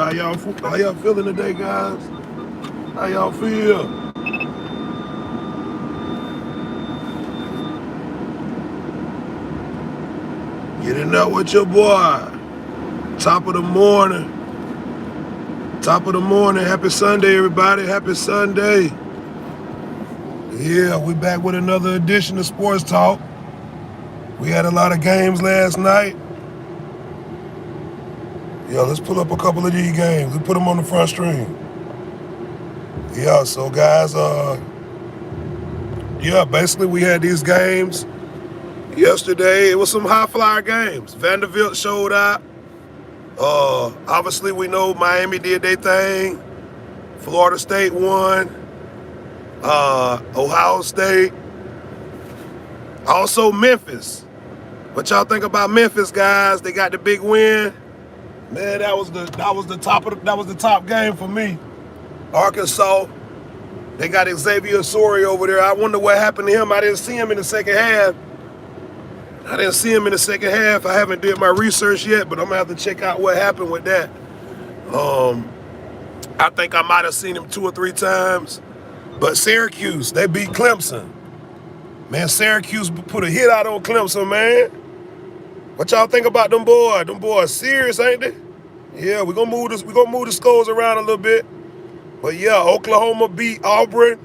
How y'all feeling today, guys? How y'all feel? Getting up with your boy. Top of the morning. Top of the morning. Happy Sunday, everybody. Happy Sunday. Yeah, we back with another edition of Sports Talk. We had a lot of games last night. Yeah, let's pull up a couple of these games. Let's put them on the front screen. Yeah, so guys, basically we had these games yesterday. It was some high flyer games. Vanderbilt showed out. Obviously we know Miami did their thing. Florida State won. Ohio State. Also Memphis. What y'all think about Memphis, guys? They got the big win. Man, that was the top game for me. Arkansas. They got Xavier Sori over there. I wonder what happened to him. I didn't see him in the second half. I haven't did my research yet, but I'm gonna have to check out what happened with that. I think I might have seen him 2 or 3 times. But Syracuse, they beat Clemson. Man, Syracuse put a hit out on Clemson, man. What y'all think about them boys? Them boys serious, ain't they? Yeah, we're gonna move the scores around a little bit. But yeah, Oklahoma beat Auburn.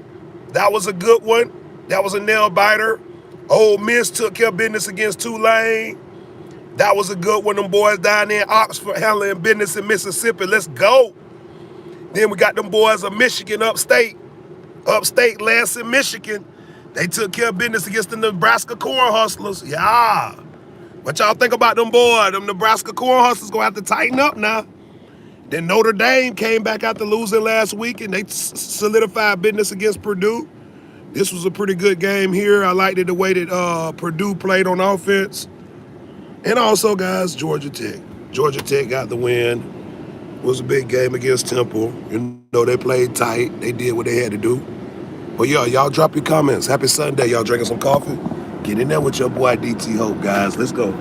That was a good one. That was a nail biter. Ole Miss took care of business against Tulane. That was a good one. Them boys down there in Oxford handling business in Mississippi. Let's go. Then we got them boys of Michigan upstate. Upstate, Lansing, Michigan. They took care of business against the Nebraska Corn Hustlers. Yeah. What y'all think about them boys? Them Nebraska Corn Hustlers gonna have to tighten up now. Then Notre Dame came back after losing last week, and they solidified business against Purdue. This was a pretty good game here. I liked it the way that Purdue played on offense. And also, guys, Georgia Tech. Georgia Tech got the win. It was a big game against Temple. You know, they played tight. They did what they had to do. But yeah, y'all drop your comments. Happy Sunday. Y'all drinking some coffee? Get in there with your boy DT Hope, guys. Let's go.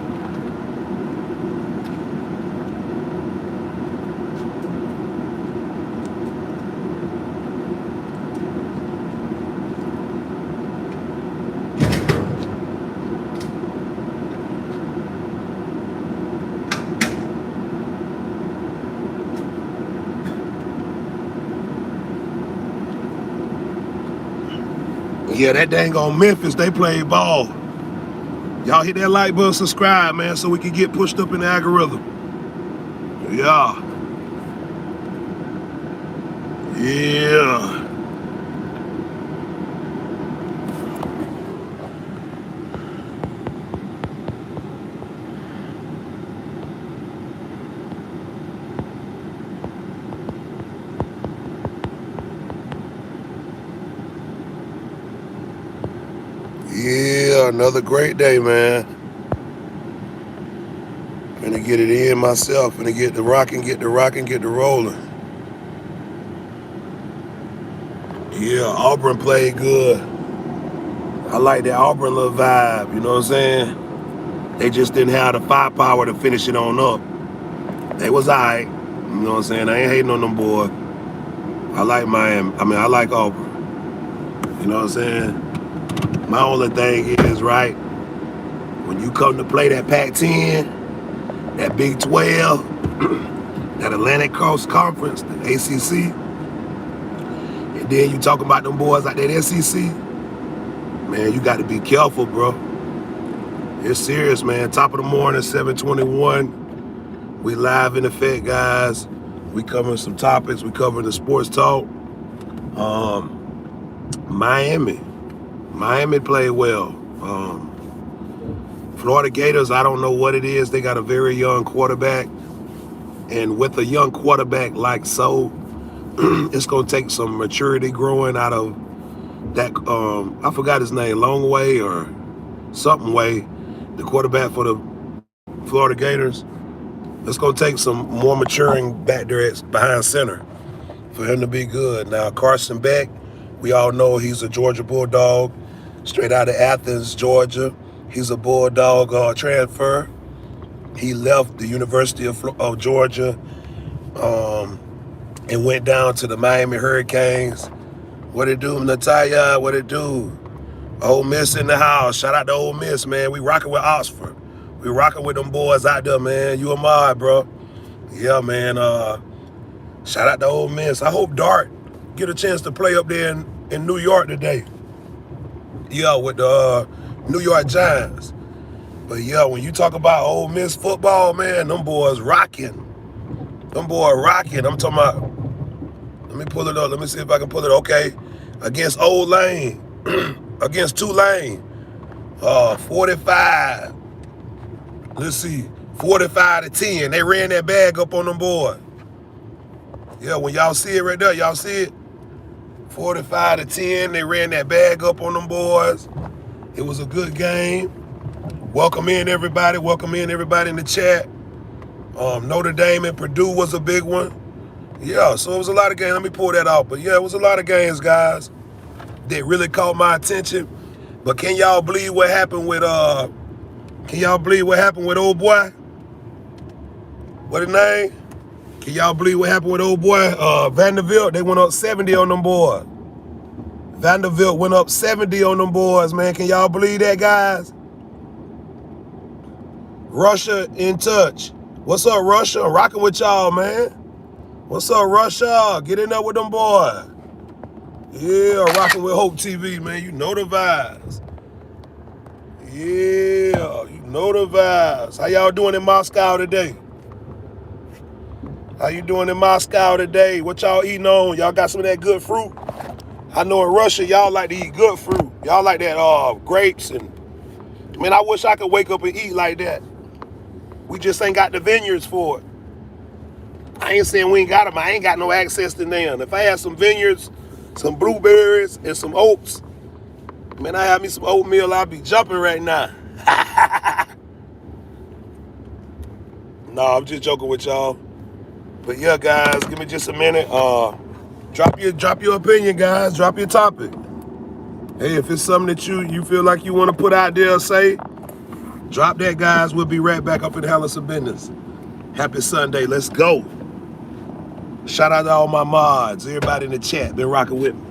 Yeah, that dang on Memphis, they played ball. Y'all hit that like button, subscribe, man, so we can get pushed up in the algorithm. Yeah. Yeah. Yeah, another great day, man. Gonna get it in myself. Gonna get the rocking, get the rolling. Yeah, Auburn played good. I like that Auburn little vibe, you know what I'm saying? They just didn't have the firepower to finish it on up. They was all right, you know what I'm saying? I ain't hating on them boys. I like Miami. I like Auburn. You know what I'm saying? My only thing is, right, when you come to play that Pac-10, that Big 12, that Atlantic Coast Conference, the ACC, and then you talking about them boys like that SEC, man, you got to be careful, bro. It's serious, man. Top of the morning, 7:21. We live in effect, guys. We covering some topics. We covering the sports talk. Miami played well. Florida Gators, I don't know what it is. They got a very young quarterback. And with a young quarterback like so, it's going to take some maturity growing out of that. I forgot his name, Longway or something way, the quarterback for the Florida Gators. It's going to take some more maturing back there behind center for him to be good. Now, Carson Beck, we all know he's a Georgia Bulldog, straight out of Athens, Georgia. He's a Bulldog transfer. He left the University of Georgia and went down to the Miami Hurricanes. What it do, Natalia? What it do? Ole Miss in the house. Shout out to Ole Miss, man. We rocking with Oxford. We rocking with them boys out there, man. You and my, bro. Yeah, man. Shout out to Ole Miss. I hope Dart get a chance to play up there in New York today. Yeah, with the New York Giants. But yeah, when you talk about Ole Miss football, man, them boys rocking. Them boys rocking. I'm talking about, let me pull it up. Let me see if I can pull it. Okay. Against Old Lane. Against Tulane. 45. Let's see. 45-10. They ran that bag up on them boys. Yeah, when y'all see it right there, y'all see it? 45-10. They ran that bag up on them boys. It was a good game. Welcome in everybody. Welcome in everybody in the chat. Notre Dame and Purdue was a big one. Yeah, so it was a lot of games. Let me pull that out. But yeah, it was a lot of games, guys, that really caught my attention. But can y'all believe what happened with old boy? What his name? Can y'all believe what happened with old boy? Vanderbilt, they went up 70 on them boys. Vanderbilt went up 70 on them boys, man. Can y'all believe that, guys? Russia in touch. What's up, Russia? I'm rocking with y'all, man. What's up, Russia? Get in there with them boys. Yeah, rocking with Hope TV, man. You know the vibes. Yeah, you know the vibes. How y'all doing in Moscow today? How you doing in Moscow today? What y'all eating on? Y'all got some of that good fruit? I know in Russia, y'all like to eat good fruit. Y'all like that grapes and, man, I wish I could wake up and eat like that. We just ain't got the vineyards for it. I ain't saying we ain't got them. I ain't got no access to them. If I had some vineyards, some blueberries, and some oats, man, I have me some oatmeal, I'll be jumping right now. No, I'm just joking with y'all. But yeah, guys, give me just a minute. Drop your opinion, guys. Drop your topic. Hey, if it's something that you feel like you want to put out there or say, drop that, guys. We'll be right back up in the Hell of Some Business. Happy Sunday. Let's go. Shout out to all my mods. Everybody in the chat been rocking with me.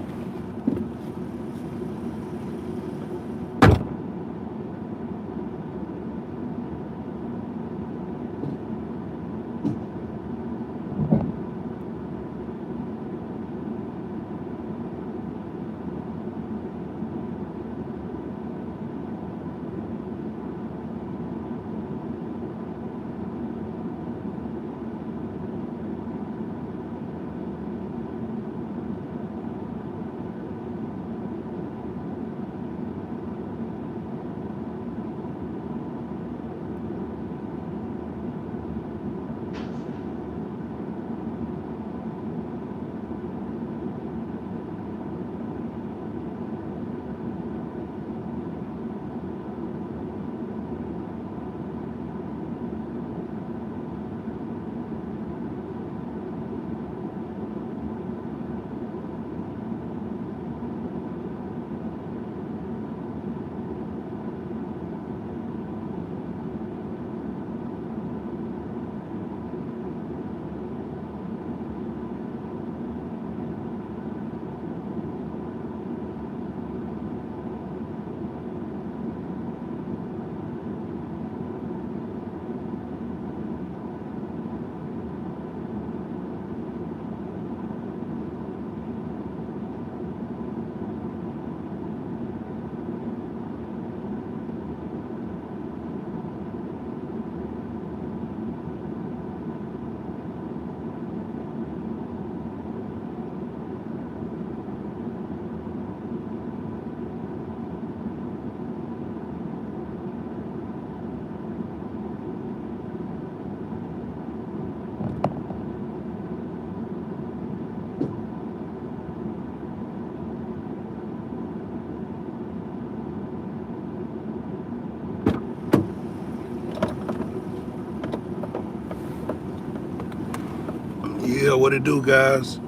Yeah, what it do, guys?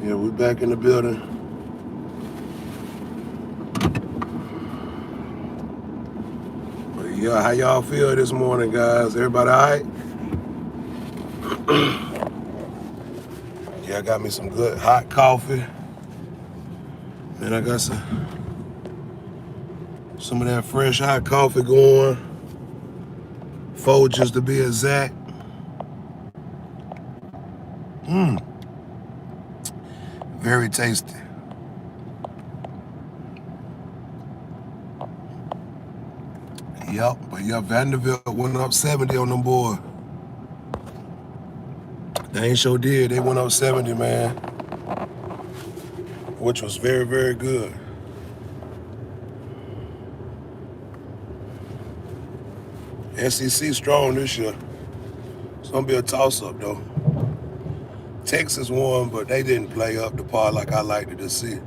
Yeah, we back in the building. But yeah, how y'all feel this morning, guys? Everybody all right? Yeah, I got me some good hot coffee. And I got some of that fresh hot coffee going. Folgers to be exact. Very tasty. Yep, but yeah, Vanderbilt went up 70 on them boys. They ain't sure did. They went up 70, man. Which was very, very good. SEC strong this year. It's gonna be a toss-up though. Texas won, but they didn't play up to par like I liked it to see.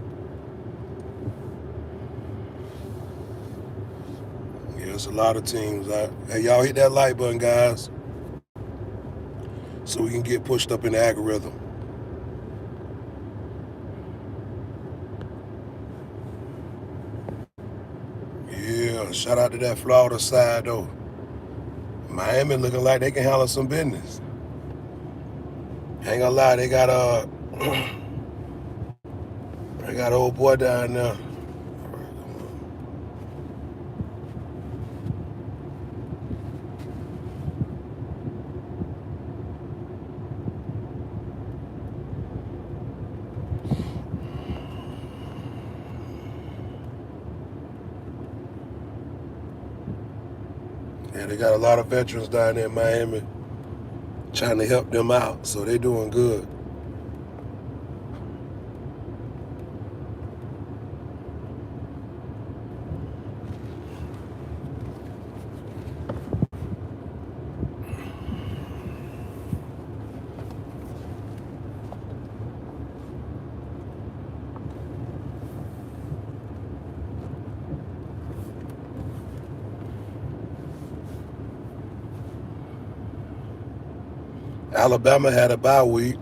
Yeah, there's a lot of teams out. Hey, y'all hit that like button, guys, so we can get pushed up in the algorithm. Yeah, shout out to that Florida side though. Miami looking like they can handle some business. Ain't gonna lie, they got an old boy down there. Yeah, they got a lot of veterans down there in Miami trying to help them out, so they doing good. Alabama had a bye week,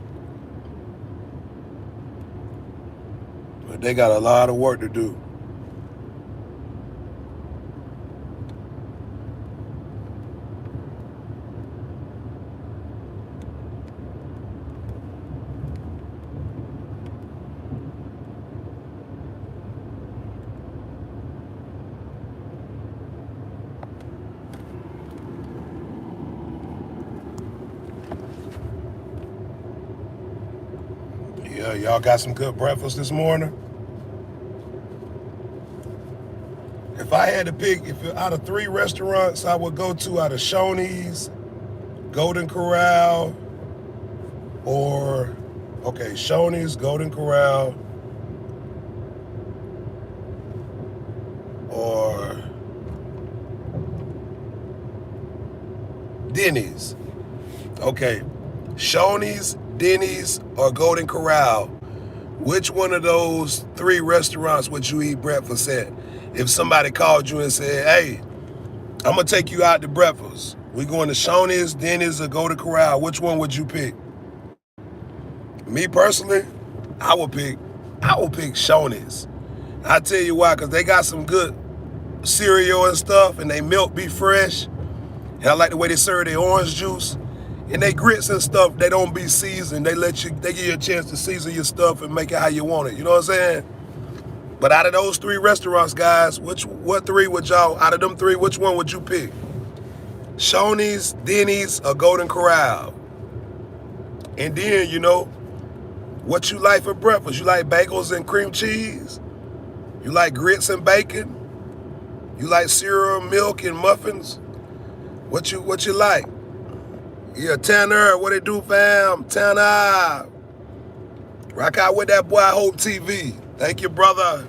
but they got a lot of work to do. Yeah, y'all got some good breakfast this morning? If I had to pick, out of 3 restaurants I would go to out of Shoney's, Golden Corral, Shoney's, Golden Corral, or Denny's. Okay, Shoney's, Denny's, or Golden Corral. Which one of those 3 restaurants would you eat breakfast at? If somebody called you and said, hey, I'm going to take you out to breakfast. We going to Shoney's, Denny's, or Golden Corral. Which one would you pick? Me personally, I would pick Shoney's. I tell you why, because they got some good cereal and stuff, and they milk be fresh. And I like the way they serve their orange juice. And they grits and stuff, they don't be seasoned. They give you a chance to season your stuff and make it how you want it. You know what I'm saying? But out of those 3 restaurants, guys, what 3 would y'all, out of them 3, which one would you pick? Shoney's, Denny's, or Golden Corral? And then, what you like for breakfast? You like bagels and cream cheese? You like grits and bacon? You like cereal, milk, and muffins? What you like? Yeah, Tanner, what it do, fam? Tanner. Rock out with that boy, Hope TV. Thank you, brother.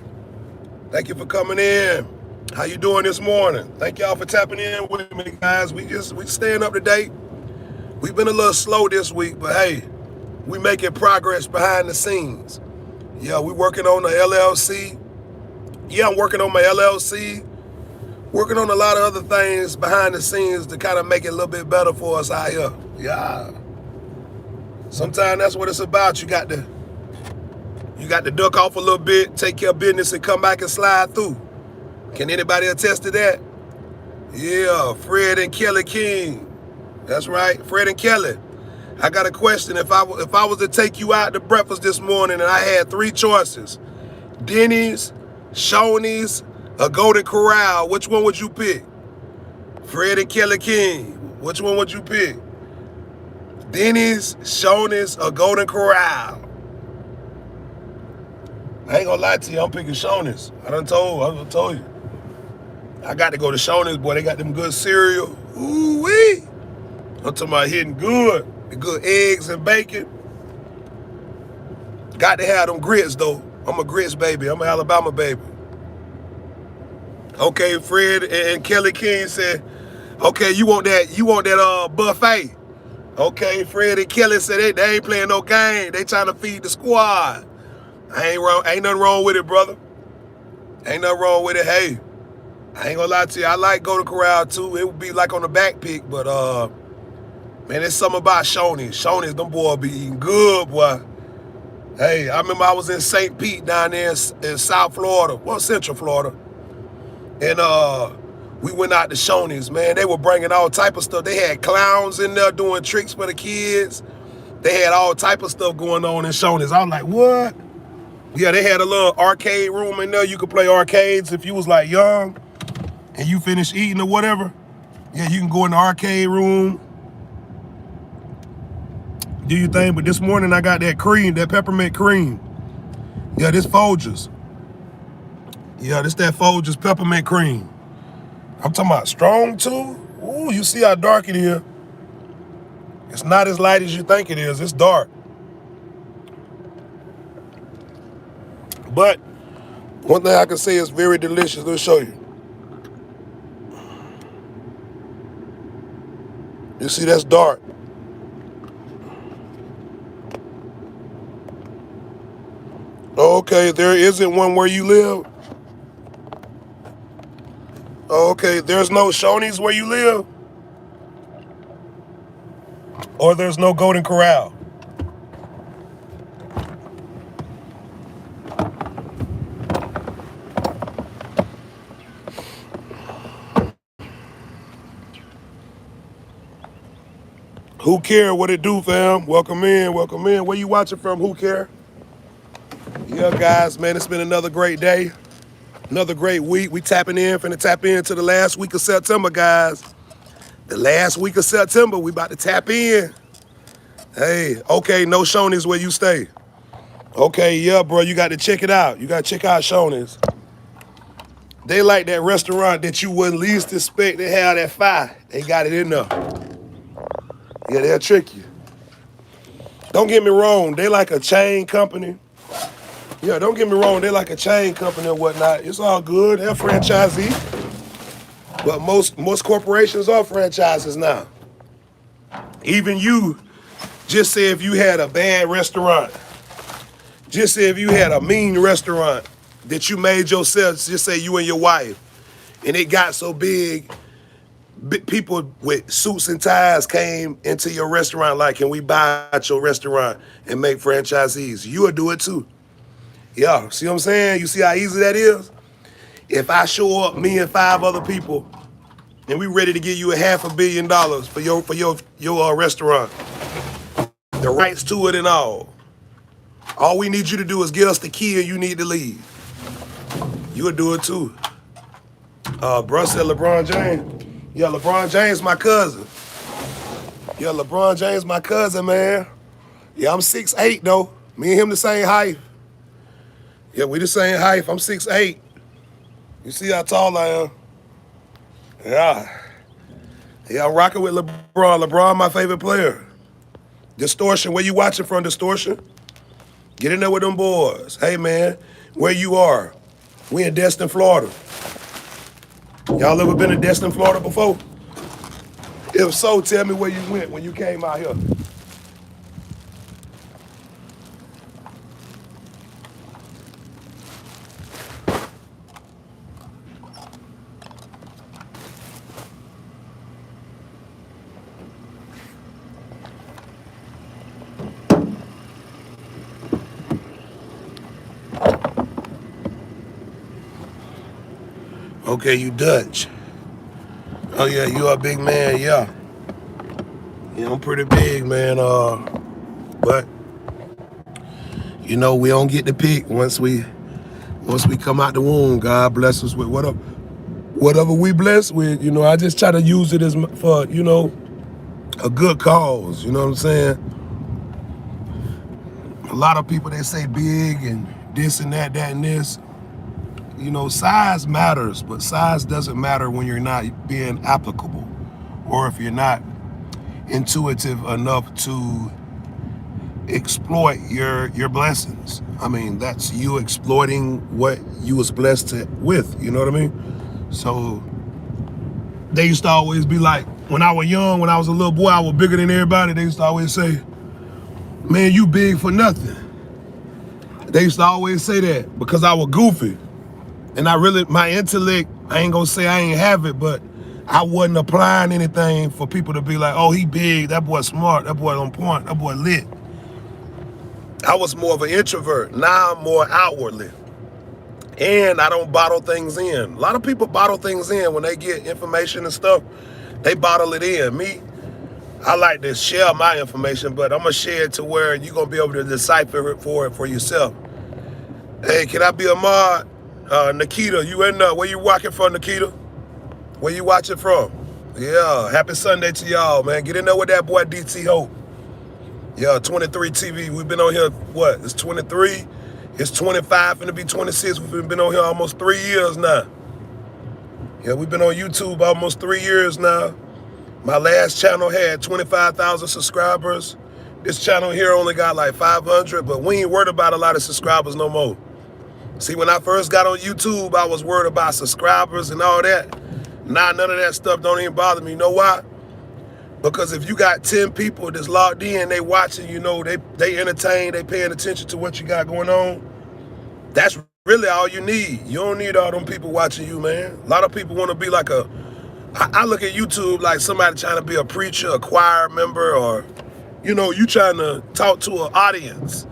Thank you for coming in. How you doing this morning? Thank y'all for tapping in with me, guys. We staying up to date. We've been a little slow this week, but hey, we making progress behind the scenes. Yeah, we working on the LLC. Yeah, I'm working on my LLC. Working on a lot of other things behind the scenes to kind of make it a little bit better for us out here. Yeah. Sometimes that's what it's about. You got to duck off a little bit, take care of business, and come back and slide through. Can anybody attest to that? Yeah, Fred and Kelly King. That's right, Fred and Kelly. I got a question. If I was to take you out to breakfast this morning and I had three choices, Denny's, Shoney's, or Golden Corral, which one would you pick? Fred and Kelly King, which one would you pick? Denny's, Shoney's, or Golden Corral? I ain't gonna lie to you, I'm picking Shoney's. I done told you. I got to go to Shoney's, boy. They got them good cereal. Ooh-wee. I'm talking about hitting good. The good eggs and bacon. Got to have them grits, though. I'm a grits baby. I'm an Alabama baby. Okay, Fred and Kelly King said, okay, you want that buffet. Okay, Fred and Kelly said they ain't playing no game. They trying to feed the squad. Ain't nothing wrong with it, brother. Ain't nothing wrong with it. Hey, I ain't gonna lie to you. I like Golden Corral too. It would be like on the back pick, but man, there's something about Shoney's. Shoney's, them boys be eating good, boy. Hey, I remember I was in St. Pete down there in South Florida, well, Central Florida, and we went out to Shoney's, man. They were bringing all type of stuff. They had clowns in there doing tricks for the kids. They had all type of stuff going on in Shoney's. I was like, what? Yeah, they had a little arcade room in there. You could play arcades if you was like young and you finished eating or whatever. Yeah, you can go in the arcade room, do your thing. But this morning I got that cream, that peppermint cream. Yeah, this Folgers. Yeah, this that Folgers peppermint cream. I'm talking about strong too. Ooh, you see how dark it is. It's not as light as you think it is. It's dark. But one thing I can say is very delicious. Let me show you. You see, that's dark. Okay, there isn't one where you live. Okay, there's no Shoney's where you live? Or there's no Golden Corral? Who care? What it do, fam? Welcome in, welcome in. Where you watching from? Who care? Yeah, guys, man, it's been another great day. Another great week. We finna tap into the last week of September, guys. The last week of September, we about to tap in. Hey, okay, no Shoney's where you stay. Okay, yeah, bro, you got to check it out. You got to check out Shoney's. They like that restaurant that you wouldn't least expect to have that fire. They got it in there. Yeah, they'll trick you. Don't get me wrong, they like a chain company. Yeah, don't get me wrong, they like a chain company or whatnot. It's all good, they're franchisee. But most corporations are franchises now. Even you, just say if you had a bad restaurant, just say if you had a mean restaurant that you made yourself, just say you and your wife, and it got so big, people with suits and ties came into your restaurant like, can we buy out your restaurant and make franchisees? You would do it too. Yeah, see what I'm saying? You see how easy that is? If I show up, me and 5 other people, and we ready to give you $500 million for your restaurant, the rights to it and all we need you to do is get us the key and you need to leave. You would do it too. Bruh said LeBron James. Yeah, LeBron James my cousin. Yeah, LeBron James my cousin, man. Yeah, I'm 6'8", though. Me and him the same height. Yeah, we the same height. I'm 6'8". You see how tall I am? Yeah. Yeah, I'm rocking with LeBron. LeBron, my favorite player. Distortion, where you watching from, Distortion? Get in there with them boys. Hey, man, where you are? We in Destin, Florida. Y'all ever been to Destin, Florida before? If so, tell me where you went when you came out here. Okay, you Dutch. Oh, yeah, you a big man, yeah. You know, I'm pretty big, man. But you know, we don't get to pick once we come out the womb. God bless us with whatever we blessed with. You know, I just try to use it as for, you know, a good cause. You know what I'm saying? A lot of people, they say big and this and that and this. You know, size matters, but size doesn't matter when you're not being applicable, or if you're not intuitive enough to exploit your blessings. I mean, that's you exploiting what you was blessed with. You know what I mean? So they used to always be like, when I was young, when I was a little boy, I was bigger than everybody. They used to always say, "Man, you big for nothing." They used to always say that because I was goofy. And my intellect, I ain't gonna say I ain't have it, but I wasn't applying anything for people to be like, "Oh, he big, that boy smart, that boy on point, that boy lit." I was more of an introvert. Now I'm more outwardly. And I don't bottle things in. A lot of people bottle things in when they get information and stuff. They bottle it in. Me, I like to share my information, but I'm gonna share it to where you're gonna be able to decipher it for yourself. Hey, can I be a mod? Nikita, you in there? Where you watching from, Nikita? Where you watching from? Yeah, happy Sunday to y'all, man. Get in there with that boy DT Hope. Yeah, 23 TV. We've been on here, what? It's 23. It's 25, finna be 26. We've been on here almost 3 years now. Yeah, we've been on YouTube almost 3 years now. My last channel had 25,000 subscribers. This channel here only got like 500, but we ain't worried about a lot of subscribers no more. See, when I first got on YouTube, I was worried about subscribers and all that. Now, none of that stuff don't even bother me. You know why? Because if you got 10 people that's logged in, they watching, you know, they entertain, they paying attention to what you got going on, that's really all you need. You don't need all them people watching you, man. A lot of people want to be like I look at YouTube like somebody trying to be a preacher, a choir member, or, you know, you trying to talk to an audience.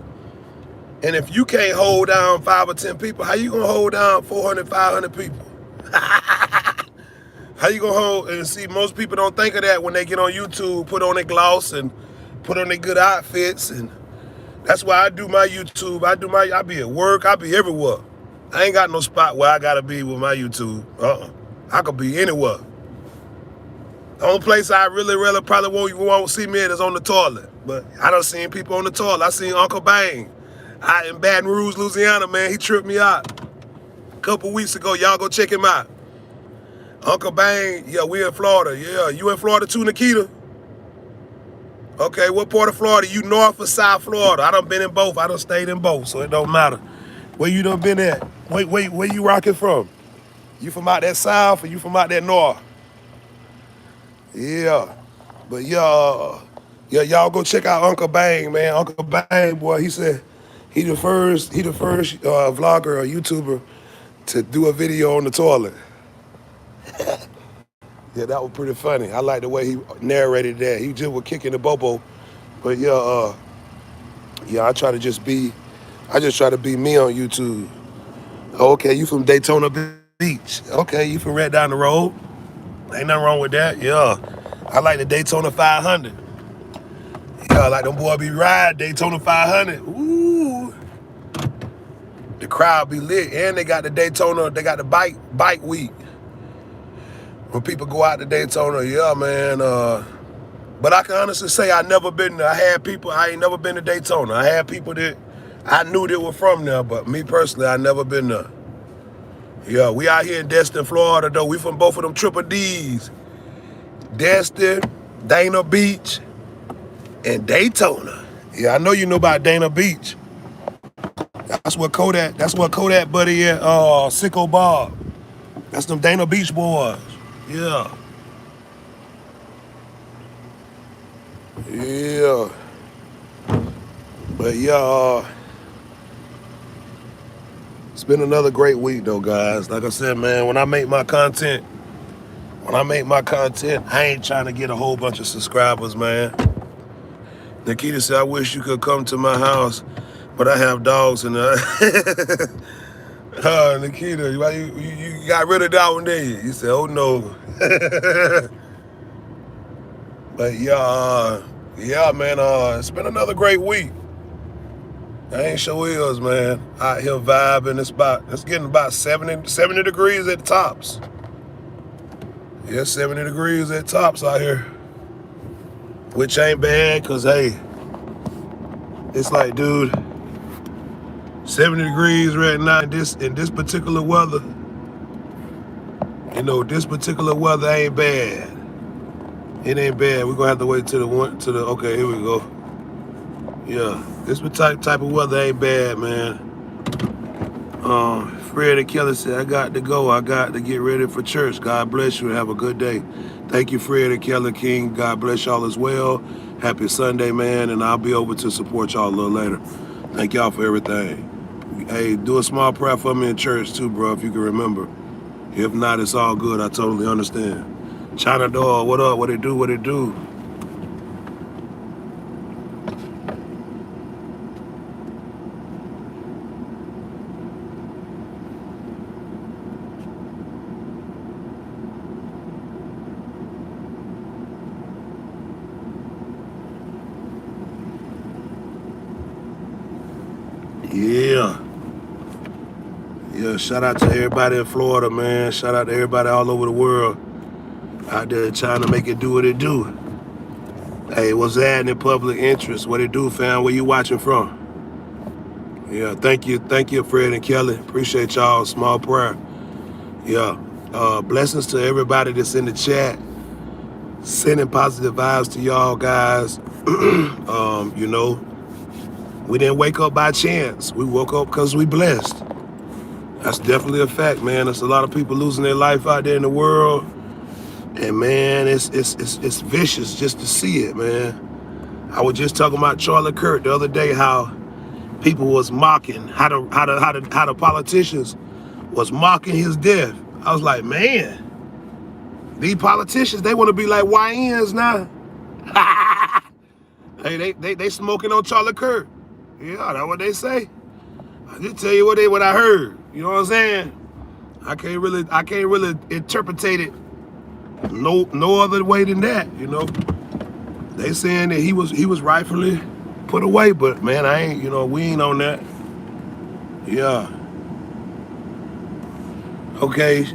And if you can't hold down 5 or 10 people, how you gonna hold down 400, 500 people? How you gonna hold, and see, most people don't think of that when they get on YouTube, put on their gloss and put on their good outfits. And that's why I do my YouTube. I be at work, I be everywhere. I ain't got no spot where I gotta be with my YouTube. I could be anywhere. The only place I really probably won't see me at is on the toilet. But I done seen people on the toilet. I seen Uncle Bang out in Baton Rouge, Louisiana, man. He tripped me out a couple weeks ago. Y'all go check him out. Uncle Bang, yeah, we in Florida. Yeah, you in Florida too, Nikita? Okay, what part of Florida? You North or South Florida? I done been in both. I done stayed in both, so it don't matter. Where you done been at? Wait, where you rocking from? You from out that South or you from out that North? Yeah, but yeah, y'all go check out Uncle Bang, man. Uncle Bang, boy, he said he the first vlogger or YouTuber to do a video on the toilet. Yeah, that was pretty funny. I like the way he narrated that. He just was kicking the bobo. But yeah, I try to be me on YouTube. Okay, you from Daytona Beach. Okay, you from right down the road. Ain't nothing wrong with that. Yeah, I like the Daytona 500. Yeah, like them boy be riding Daytona 500. Ooh, the crowd be lit, and they got the Daytona. They got the bike week. When people go out to Daytona, yeah, man. But I can honestly say I never been there. I ain't never been to Daytona. I had people that I knew that were from there, but me personally, I never been there. Yeah, we out here in Destin, Florida, though. We from both of them triple Ds. Destin, Dana Beach, and Daytona. Yeah, I know you know about Dana Beach. That's what Kodak buddy at Sicko Bob. That's them Dana Beach boys. Yeah. Yeah. But yeah, it's been another great week though, guys. Like I said, man, when I make my content, I ain't trying to get a whole bunch of subscribers, man. Nikita said, I wish you could come to my house, but I have dogs and Nikita, why you got rid of that one, didn't you? You said, oh no. But yeah, man, it's been another great week. I ain't sure is, man. Out here vibing. It's getting about 70 degrees at the tops. Yeah, 70 degrees at tops out here. Which ain't bad, cause hey, it's like, dude, 70 degrees right now in this particular weather. You know, this particular weather ain't bad. It ain't bad. We're gonna have to wait till okay, here we go. Yeah, this type of weather ain't bad, man. Fred and Kelly said, I got to go. I got to get ready for church. God bless you and have a good day. Thank you, Fred and Kelly King. God bless y'all as well. Happy Sunday, man. And I'll be over to support y'all a little later. Thank y'all for everything. Hey, do a small prayer for me in church too, bro, if you can remember. If not, it's all good. I totally understand. China Dog, what up? What it do? What it do? Yeah. Yeah, shout out to everybody in Florida, man. Shout out to everybody all over the world out there trying to make it do what it do. Hey, what's that in public interest? What it do, fam? Where you watching from? Yeah, thank you, Fred and Kelly. Appreciate y'all. Small prayer. Yeah. Blessings to everybody that's in the chat. Sending positive vibes to y'all guys. You know, we didn't wake up by chance. We woke up because we blessed. That's definitely a fact, man. There's a lot of people losing their life out there in the world. And man, it's vicious just to see it, man. I was just talking about Charlie Kirk the other day, how people was mocking, how the politicians was mocking his death. I was like, man, these politicians, they want to be like YNs now. Hey, they smoking on Charlie Kirk. Yeah, that's what they say. I just tell you what I heard. You know what I'm saying? I can't really interpretate it no other way than that, you know. They saying that he was rightfully put away, but man, I ain't, we ain't on that. Yeah. Okay,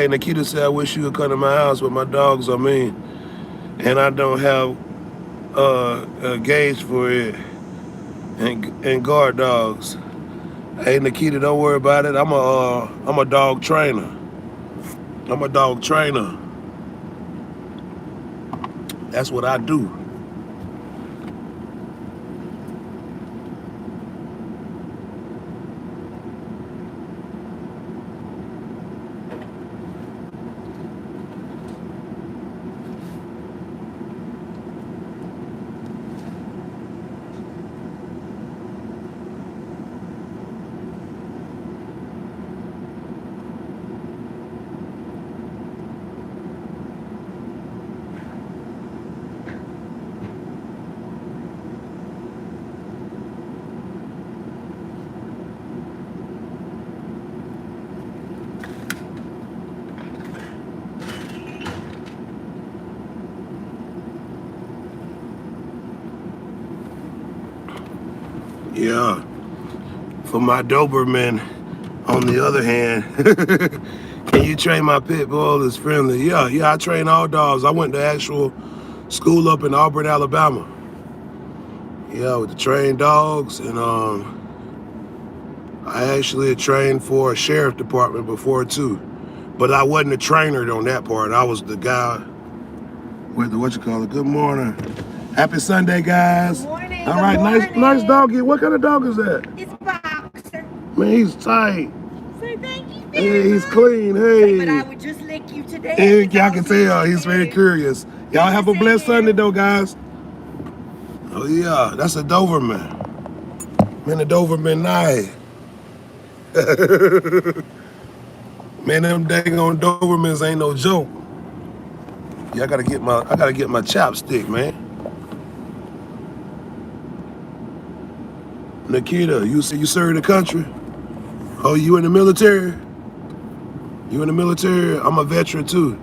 Nikita said, I wish you could come to my house, but my dogs are mean. And I don't have a gauge for it and guard dogs. Hey, Nikita, don't worry about it. I'm a dog trainer. I'm a dog trainer. That's what I do. Yeah. For my Doberman, on the other hand, can you train my pit bull as friendly? Yeah, I train all dogs. I went to actual school up in Auburn, Alabama. Yeah, with the trained dogs, and I actually trained for a sheriff department before too. But I wasn't a trainer on that part. I was the guy with the Good morning. Happy Sunday, guys. Good morning. All right, nice doggy. What kind of dog is that? It's Boxer. Man, he's tight. Say thank you. Hey, he's clean. Hey. But I would just lick you today. Hey, y'all can tell he's very curious. Y'all have a blessed Sunday though, guys. Oh yeah, that's a Doberman. Man, the Doberman nice. Man, them dang on Dobermans ain't no joke. Yeah, I gotta get my chopstick, man. Nikita, you serve the country? Oh, you in the military? You in the military? I'm a veteran too.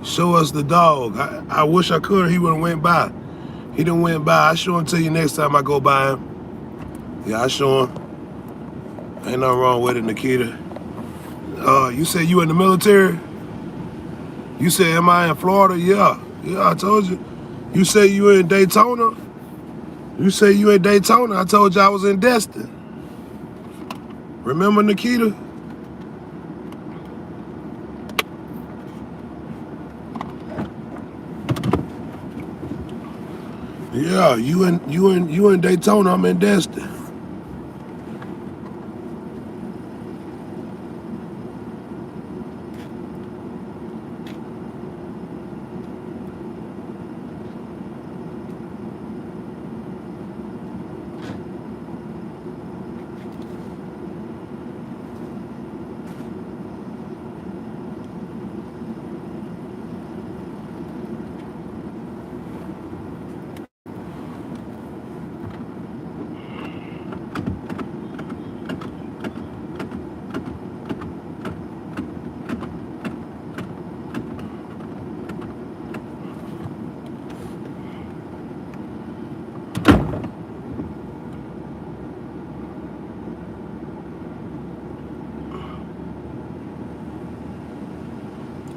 Show us the dog. I wish I could. He would have went by. He done went by. I show him to you next time I go by him. Yeah, I show him. Ain't nothing wrong with it, Nikita. You said you in the military? You said, am I in Florida? Yeah. Yeah, I told you. You say you in Daytona? You say you in Daytona. I told you I was in Destin. Remember, Nikita? Yeah, you in Daytona, I'm in Destin.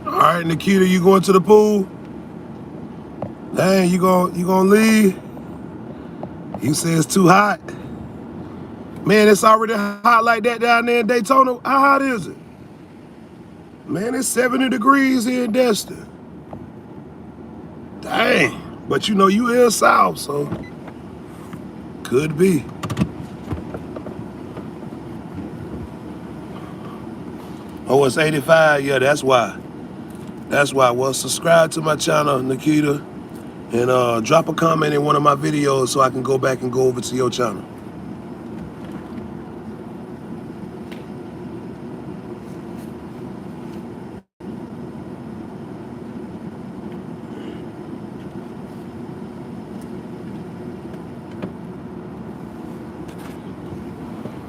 All right, Nikita, you going to the pool? Dang, you gonna leave? You say it's too hot. Man, it's already hot like that down there in Daytona. How hot is it? Man, it's 70 degrees here in Destin. Dang, but you know you in South, so could be. Oh, it's 85. Yeah, that's why. That's why. Well, subscribe to my channel, Nikita, and drop a comment in one of my videos so I can go back and go over to your channel.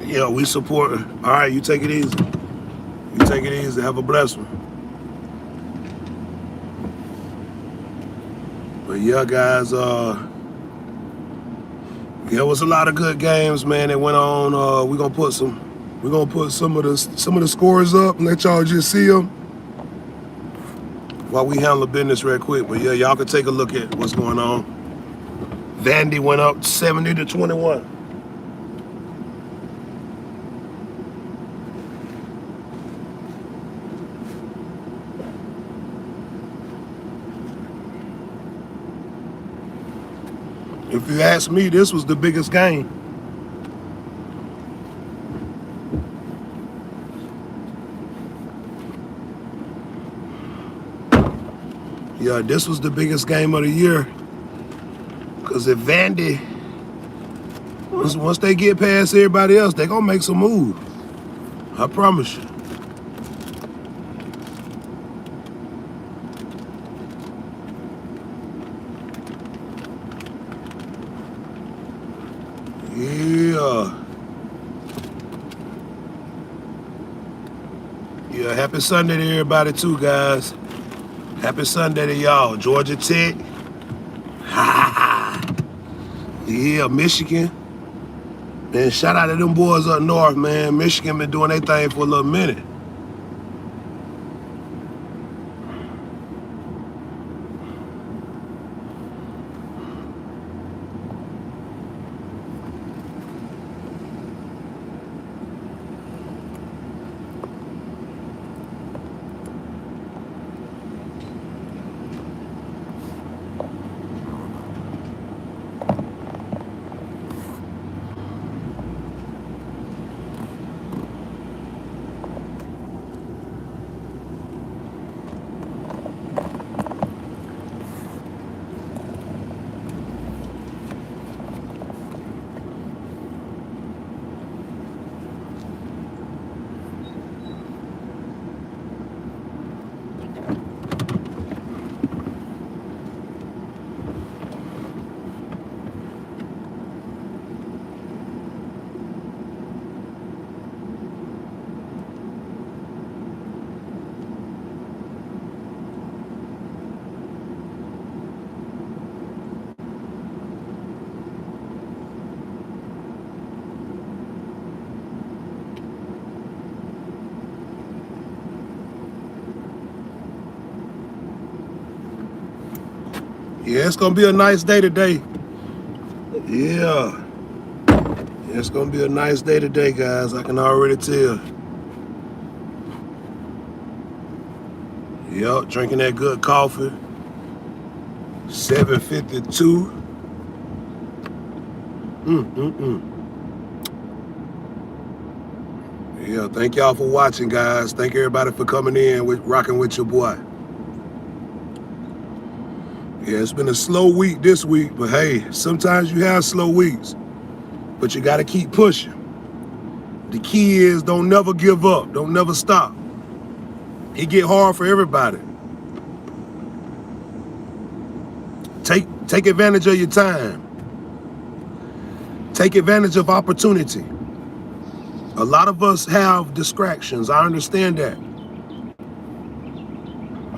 Yeah, we support her. All right, you take it easy. You take it easy. Have a blessed one. But yeah, guys, yeah, it was a lot of good games, man, that went on. We're gonna put some of the scores up and let y'all just see them while we handle business real quick. But yeah, y'all can take a look at what's going on. Vandy went up 70-21. If you ask me, this was the biggest game. Yeah, this was the biggest game of the year. Because if Vandy, once they get past everybody else, they gonna make some moves. I promise you. Yeah. Yeah, happy Sunday to everybody too, guys. Happy Sunday to y'all. Georgia Tech. Yeah, Michigan. Man, shout out to them boys up north, man. Michigan been doing their thing for a little minute. Yeah, it's gonna be a nice day today. Yeah. It's gonna be a nice day today, guys. I can already tell. Yup, drinking that good coffee. 7:52. Yeah, thank y'all for watching, guys. Thank everybody for coming in with rocking with your boy. Yeah, it's been a slow week this week, but hey, sometimes you have slow weeks, but you gotta keep pushing. The key is don't never give up, don't never stop. It get hard for everybody. Take advantage of your time. Take advantage of opportunity. A lot of us have distractions. I understand that.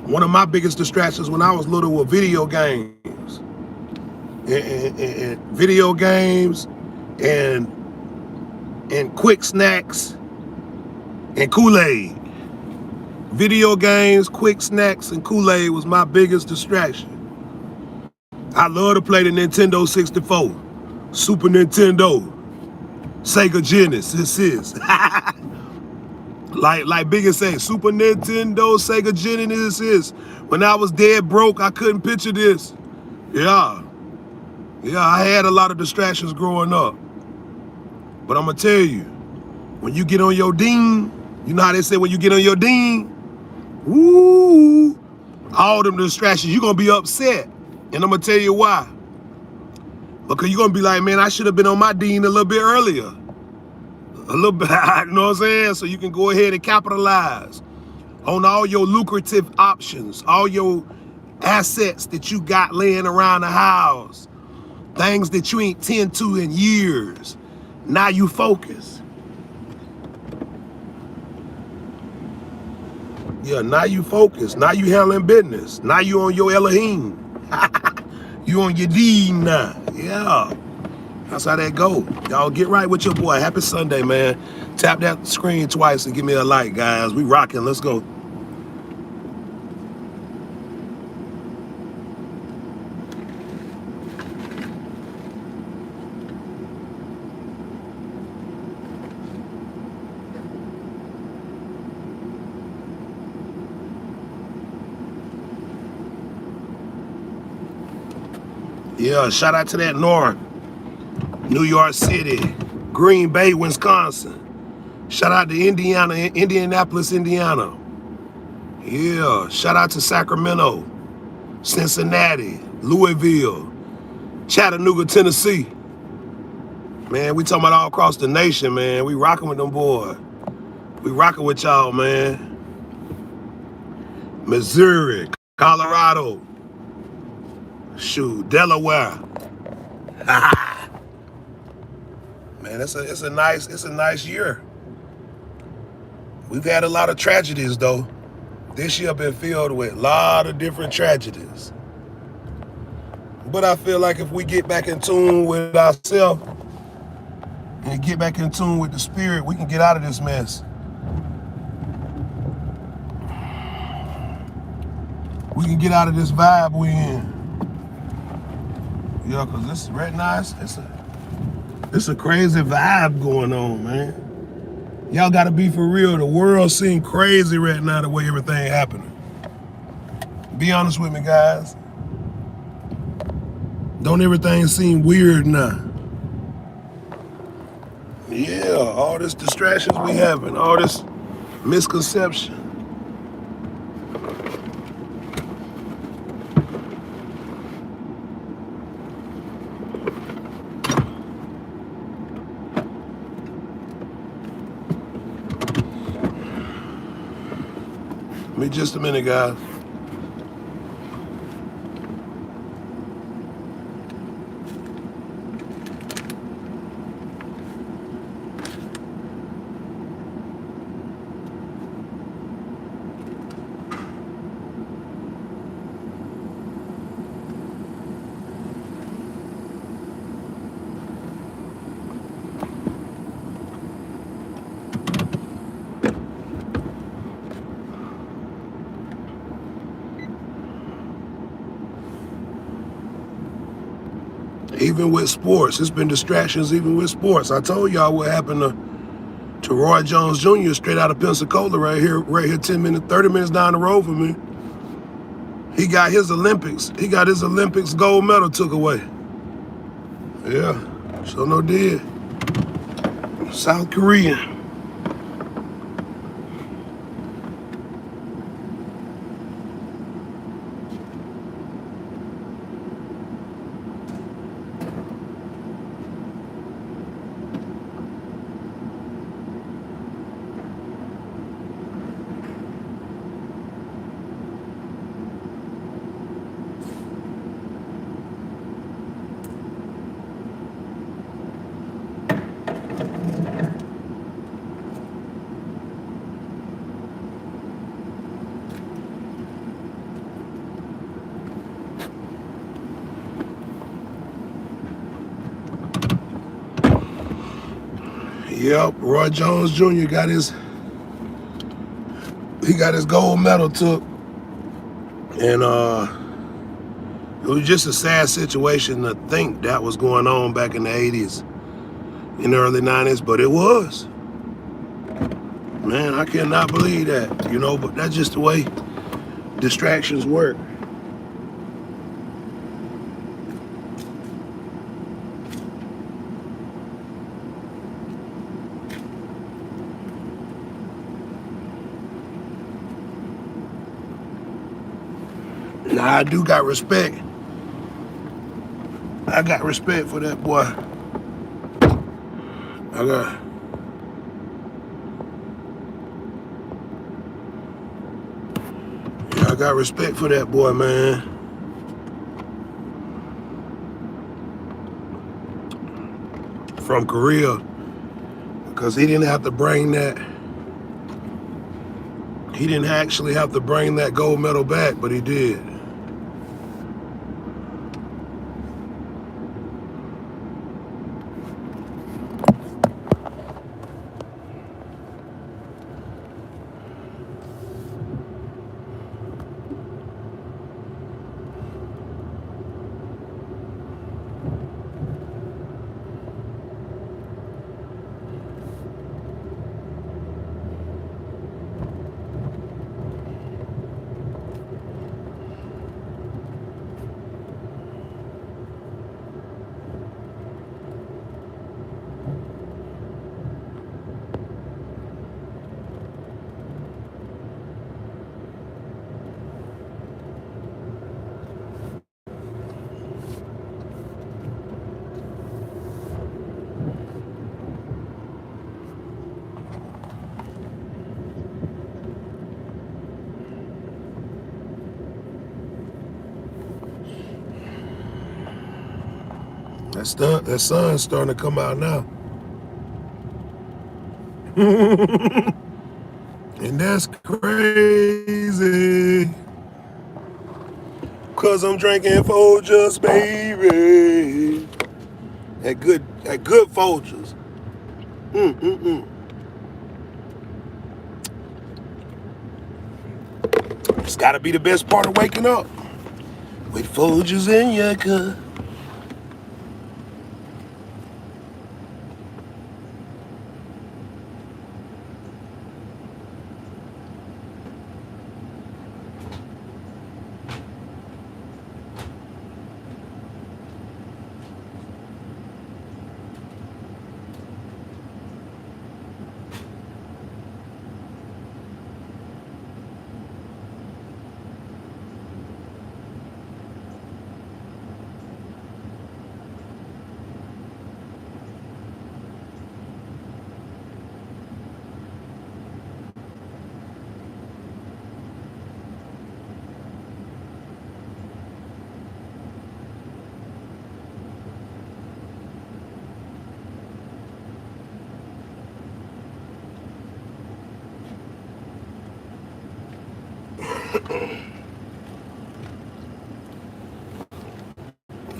One of my biggest distractions when I was little were video games. And video games and quick snacks and Kool-Aid. Video games, quick snacks, and Kool-Aid was my biggest distraction. I love to play the Nintendo 64, Super Nintendo, Sega Genesis. like Biggie say, Super Nintendo, Sega Genesis. When I was dead broke, I couldn't picture this. Yeah, I had a lot of distractions growing up. But I'm gonna tell you, when you get on your ding, you know how they say when you get on your ding, woo, all them distractions, you're gonna be upset. And I'm gonna tell you why. Because you're gonna be like, man, I should have been on my ding a little bit earlier. A little bit, you know what I'm saying? So you can go ahead and capitalize on all your lucrative options, all your assets that you got laying around the house, things that you ain't tend to in years. Now you focus. Yeah, now you focus. Now you handling business. Now you on your Elohim. You on your deen now. Yeah. That's how that go. Y'all get right with your boy. Happy Sunday, man. Tap that screen twice and give me a like, guys. We rocking. Let's go. Yeah, shout out to that North. New York City, Green Bay, Wisconsin. Shout out to Indiana, Indianapolis, Indiana. Yeah, shout out to Sacramento, Cincinnati, Louisville, Chattanooga, Tennessee. Man, we talking about all across the nation, man. We rocking with them boys. We rocking with y'all, man. Missouri, Colorado, shoot, Delaware. Man, it's a nice year. We've had a lot of tragedies though. This year been filled with a lot of different tragedies. But I feel like if we get back in tune with ourselves and get back in tune with the spirit, we can get out of this mess. We can get out of this vibe we in. Yeah, cause this right now it's a crazy vibe going on, man. Y'all gotta be for real. The world seems crazy right now the way everything happening. Be honest with me, guys. Don't everything seem weird now? Yeah, all this distractions we having, all this misconception. Give me just a minute, guys. Even with sports, it's been distractions even with sports. I told y'all what happened to Roy Jones Jr. straight out of Pensacola right here 30 minutes down the road from me. He got his Olympics gold medal took away. Yeah, so no did. South Korean. Yep, Roy Jones Jr. got his gold medal took, and it was just a sad situation to think that was going on back in the 80s, in the early 90s, but it was. Man, I cannot believe that, but that's just the way distractions work. Now, I do got respect. I got respect for that boy. I got respect for that boy, man. From Korea. Because he didn't have to bring that. He didn't actually have to bring that gold medal back, but he did. That sun's starting to come out now. And that's crazy. Cause I'm drinking Folgers, baby. That good Folgers. It's gotta be the best part of waking up. With Folgers in your cup.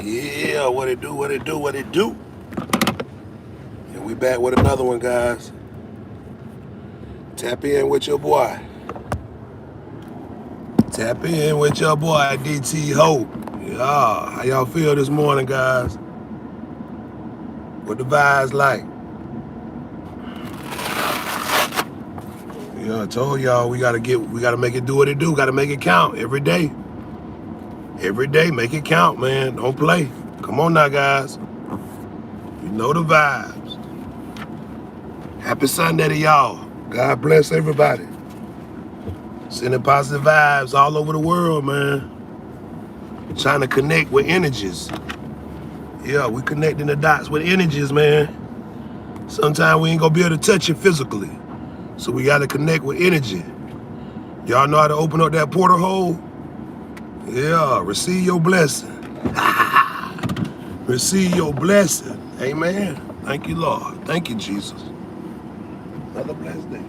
Yeah, what it do? And we back with another one, guys. Tap in with your boy. DT Hope. Yeah, how y'all feel this morning, guys? What the vibes like? Yeah, I told y'all we gotta make it do what it do. Gotta make it count every day. Every day, make it count, man. Don't play. Come on now, guys. You know the vibes. Happy Sunday to y'all. God bless everybody. Sending positive vibes all over the world, man. Trying to connect with energies. Yeah, we connecting the dots with energies, man. Sometimes we ain't gonna be able to touch it physically. So we gotta connect with energy. Y'all know how to open up that portal hole? Yeah, receive your blessing. Receive your blessing. Amen. Thank you, Lord. Thank you, Jesus. Another blessed day.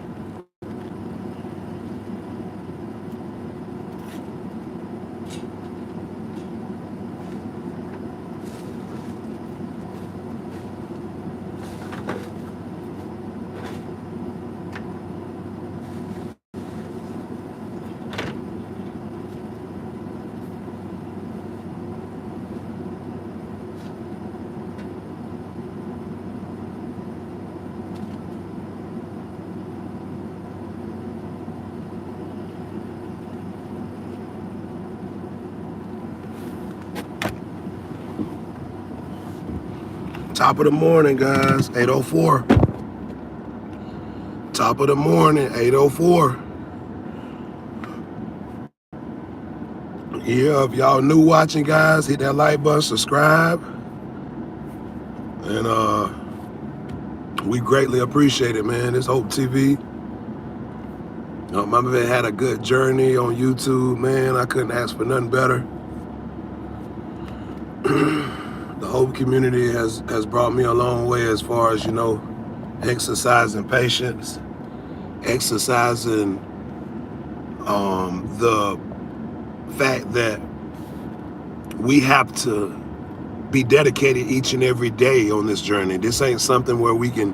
Top of the morning, guys. 8:04. Top of the morning, 8:04. Yeah, if y'all new watching, guys, hit that like button, subscribe. And we greatly appreciate it, man. This Hope TV. My man had a good journey on YouTube, man. I couldn't ask for nothing better. The Hope community has brought me a long way as far as, exercising patience, exercising the fact that we have to be dedicated each and every day on this journey. This ain't something where we can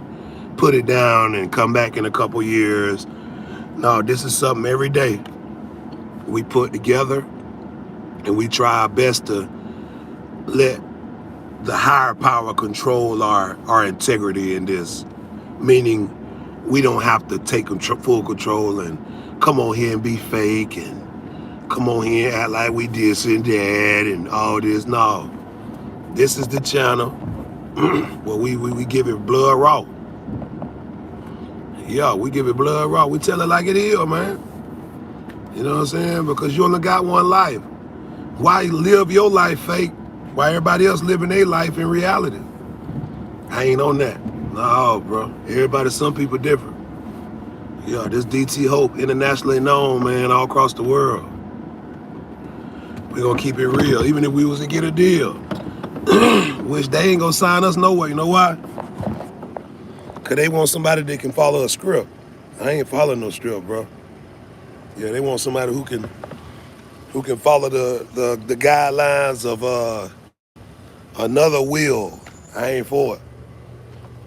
put it down and come back in a couple years. No, this is something every day we put together, and we try our best to let the higher power control our integrity in this. Meaning we don't have to take full control and come on here and be fake and come on here and act like we this and that and all this. No. This is the channel where we give it blood raw. Yeah, we give it blood raw. We tell it like it is, man. You know what I'm saying? Because you only got one life. Why live your life fake while everybody else living their life in reality? I ain't on that. No, bro. Some people different. Yeah, this DT Hope, internationally known, man, all across the world. We're gonna keep it real, even if we was to get a deal. Which they ain't gonna sign us nowhere. You know why? Cause they want somebody that can follow a script. I ain't following no script, bro. Yeah, they want somebody who can follow the guidelines of another will. I ain't for it.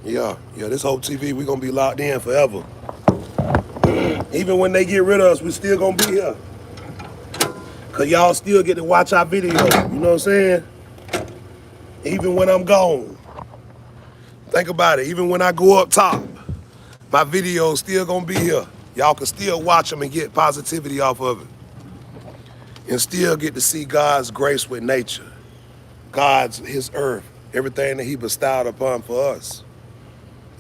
Yeah, this Hope TV, we gonna be locked in forever. Even when they get rid of us, we still gonna be here. Cause y'all still get to watch our video. You know what I'm saying? Even when I'm gone. Think about it. Even when I go up top, my video's still gonna be here. Y'all can still watch them and get positivity off of it. And still get to see God's grace with nature. His earth, everything that he bestowed upon for us.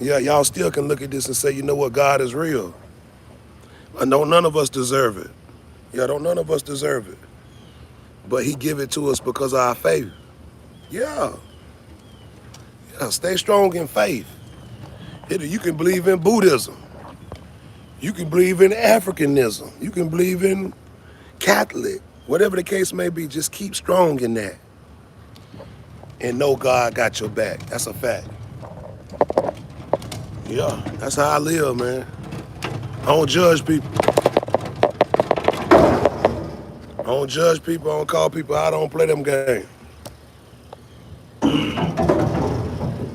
Yeah, y'all still can look at this and say, you know what, God is real. I know none of us deserve it. Yeah, don't none of us deserve it. But he give it to us because of our faith. Yeah, stay strong in faith. You can believe in Buddhism. You can believe in Africanism. You can believe in Catholic. Whatever the case may be, just keep strong in that. And know God got your back. That's a fact. Yeah, that's how I live, man. I don't judge people. I don't judge people. I don't call people out. I don't play them games.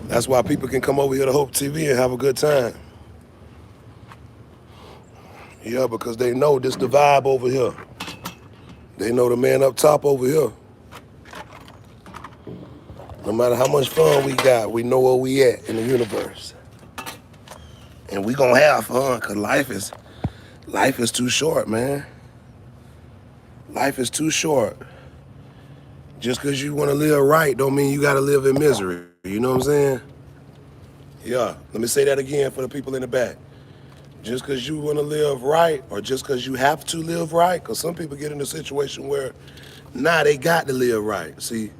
That's why people can come over here to Hope TV and have a good time. Yeah, because they know this the vibe over here. They know the man up top over here. No matter how much fun we got, we know where we at in the universe. And we gonna have fun, cause life is too short, man. Life is too short. Just cause you wanna live right don't mean you gotta live in misery. You know what I'm saying? Yeah, let me say that again for the people in the back. Just cause you wanna live right, or just cause you have to live right, cause some people get in a situation where, they got to live right. See,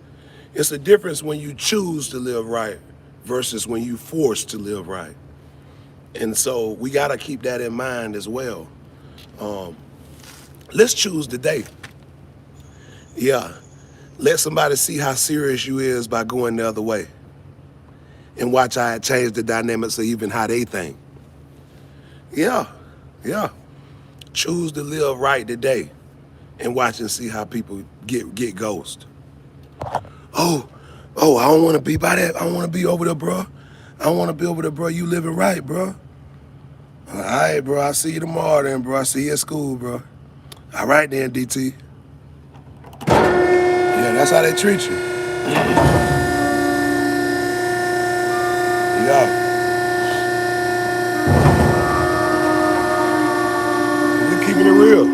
it's a difference when you choose to live right versus when you forced to live right. And so we gotta keep that in mind as well. Let's choose today. Yeah, let somebody see how serious you is by going the other way. And watch how it change the dynamics of even how they think. Yeah. Choose to live right today and watch and see how people get ghost. Oh, I don't want to be by that. I don't want to be over there, bro. I don't want to be over there, bro. You living right, bro. All right, bro. I'll see you tomorrow then, bro. I'll see you at school, bro. All right then, DT. Yeah, that's how they treat you. Yeah. We're keeping it real.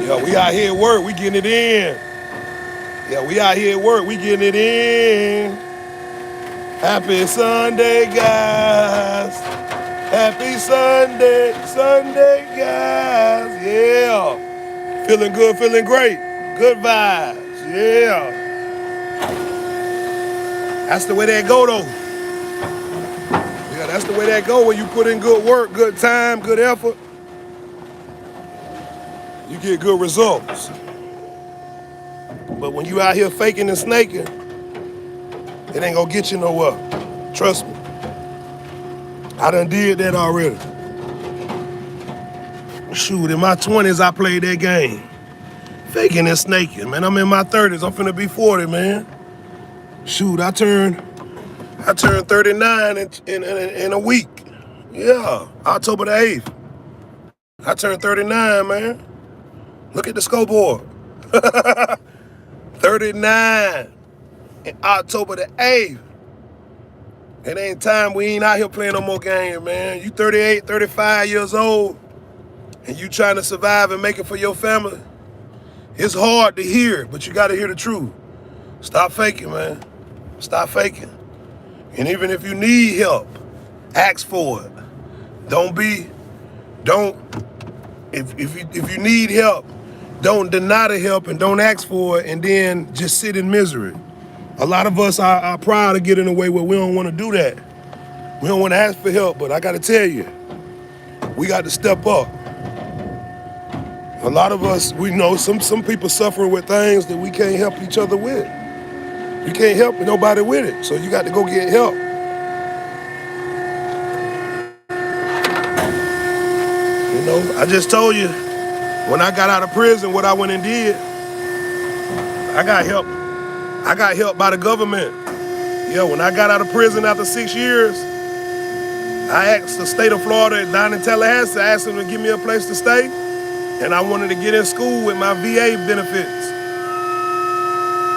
Yeah, we out here at work. We getting it in. Yeah, we out here at work. We getting it in. Happy Sunday, guys. Happy Sunday, guys. Yeah. Feeling good, feeling great. Good vibes. Yeah. That's the way that go, though. Yeah, that's the way that go when you put in good work, good time, good effort. You get good results. But when you out here faking and snaking, it ain't gonna get you nowhere. Trust me. I done did that already. Shoot, in my 20s, I played that game. Faking and snaking, man. I'm in my 30s. I'm finna be 40, man. Shoot, I turned 39 in a week. Yeah, October the 8th. I turned 39, man. Look at the scoreboard. 39 in October the 8th. It ain't time. We ain't out here playing no more games, man. You 38, 35 years old, and you trying to survive and make it for your family. It's hard to hear, but you gotta hear the truth. Stop faking, man. Stop faking. And even if you need help, ask for it. If you need help, don't deny the help and don't ask for it and then just sit in misery. A lot of us are proud to get in a way where we don't want to do that. We don't want to ask for help, but I got to tell you, we got to step up. A lot of us, we know some people suffer with things that we can't help each other with. You can't help nobody with it, so you got to go get help. You know, I just told you, when I got out of prison, what I went and did, I got help. I got help by the government. Yeah, when I got out of prison after 6 years, I asked the state of Florida down in Tallahassee, I asked them to give me a place to stay, and I wanted to get in school with my VA benefits.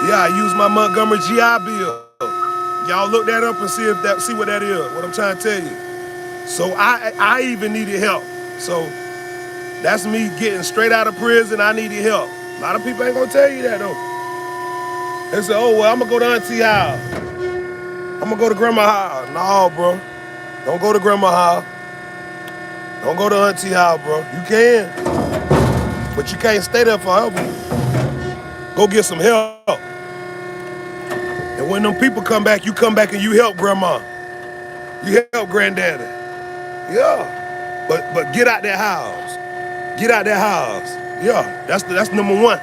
Yeah, I used my Montgomery GI Bill. Y'all look that up and see what that is, what I'm trying to tell you. So I even needed help. So that's me getting straight out of prison, I needed help. A lot of people ain't gonna tell you that though. They say, oh, well, I'm gonna go to Auntie house. I'm gonna go to Grandma house. No, bro. Don't go to Grandma house. Don't go to Auntie house, bro. You can, but you can't stay there forever. Go get some help. And when them people come back, you come back and you help Grandma. You help Granddaddy. Yeah. But get out that house. Get out that house. Yeah, that's number one.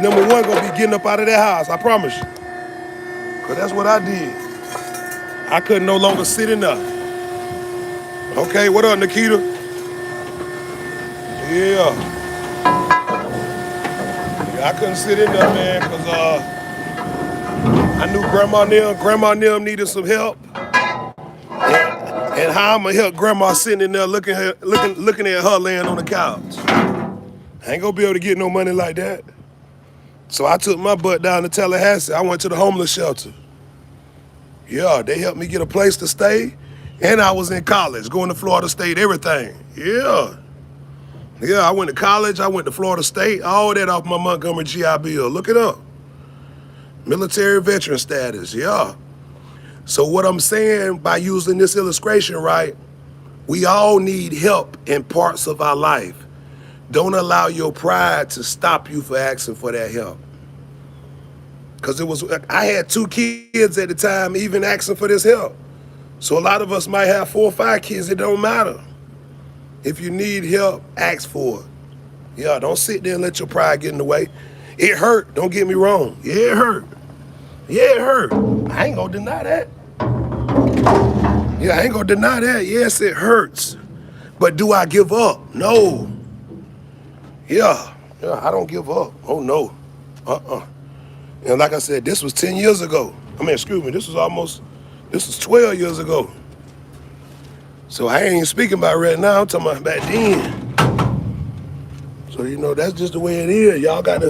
Number one gonna be getting up out of that house, I promise you. Cause that's what I did. I couldn't no longer sit in there. Okay, what up, Nikita? Yeah, I couldn't sit in there, man, cause I knew Grandma Nim needed some help. And how I'm gonna help grandma sitting in there looking at her laying on the couch. I ain't gonna be able to get no money like that. So I took my butt down to Tallahassee. I went to the homeless shelter. Yeah, they helped me get a place to stay. And I was in college, going to Florida State, everything. Yeah. Yeah, I went to college, I went to Florida State, all that off my Montgomery GI Bill. Look it up. Military veteran status, yeah. So what I'm saying by using this illustration, right, we all need help in parts of our life. Don't allow your pride to stop you for asking for that help. Because I had 2 kids at the time even asking for this help. So a lot of us might have 4 or 5 kids, it don't matter. If you need help, ask for it. Yeah, don't sit there and let your pride get in the way. It hurt, don't get me wrong. Yeah, it hurt. Yeah, it hurt. I ain't gonna deny that. Yeah, I ain't gonna deny that. Yes, it hurts. But do I give up? No. Yeah, I don't give up. Oh, no. And like I said, this was 10 years ago. This was 12 years ago. So I ain't even speaking about right now, I'm talking about back then. So, that's just the way it is. We got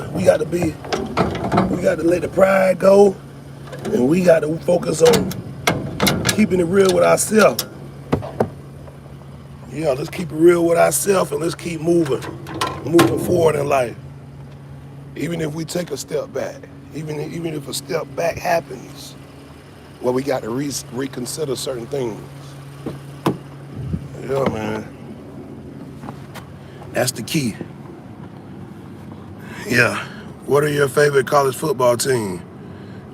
to let the pride go, and we got to focus on keeping it real with ourselves. Yeah, let's keep it real with ourselves, and let's keep moving forward in life. Even if we take a step back, even if a step back happens, well, we got to reconsider certain things. Yeah, man. That's the key. Yeah. What are your favorite college football team?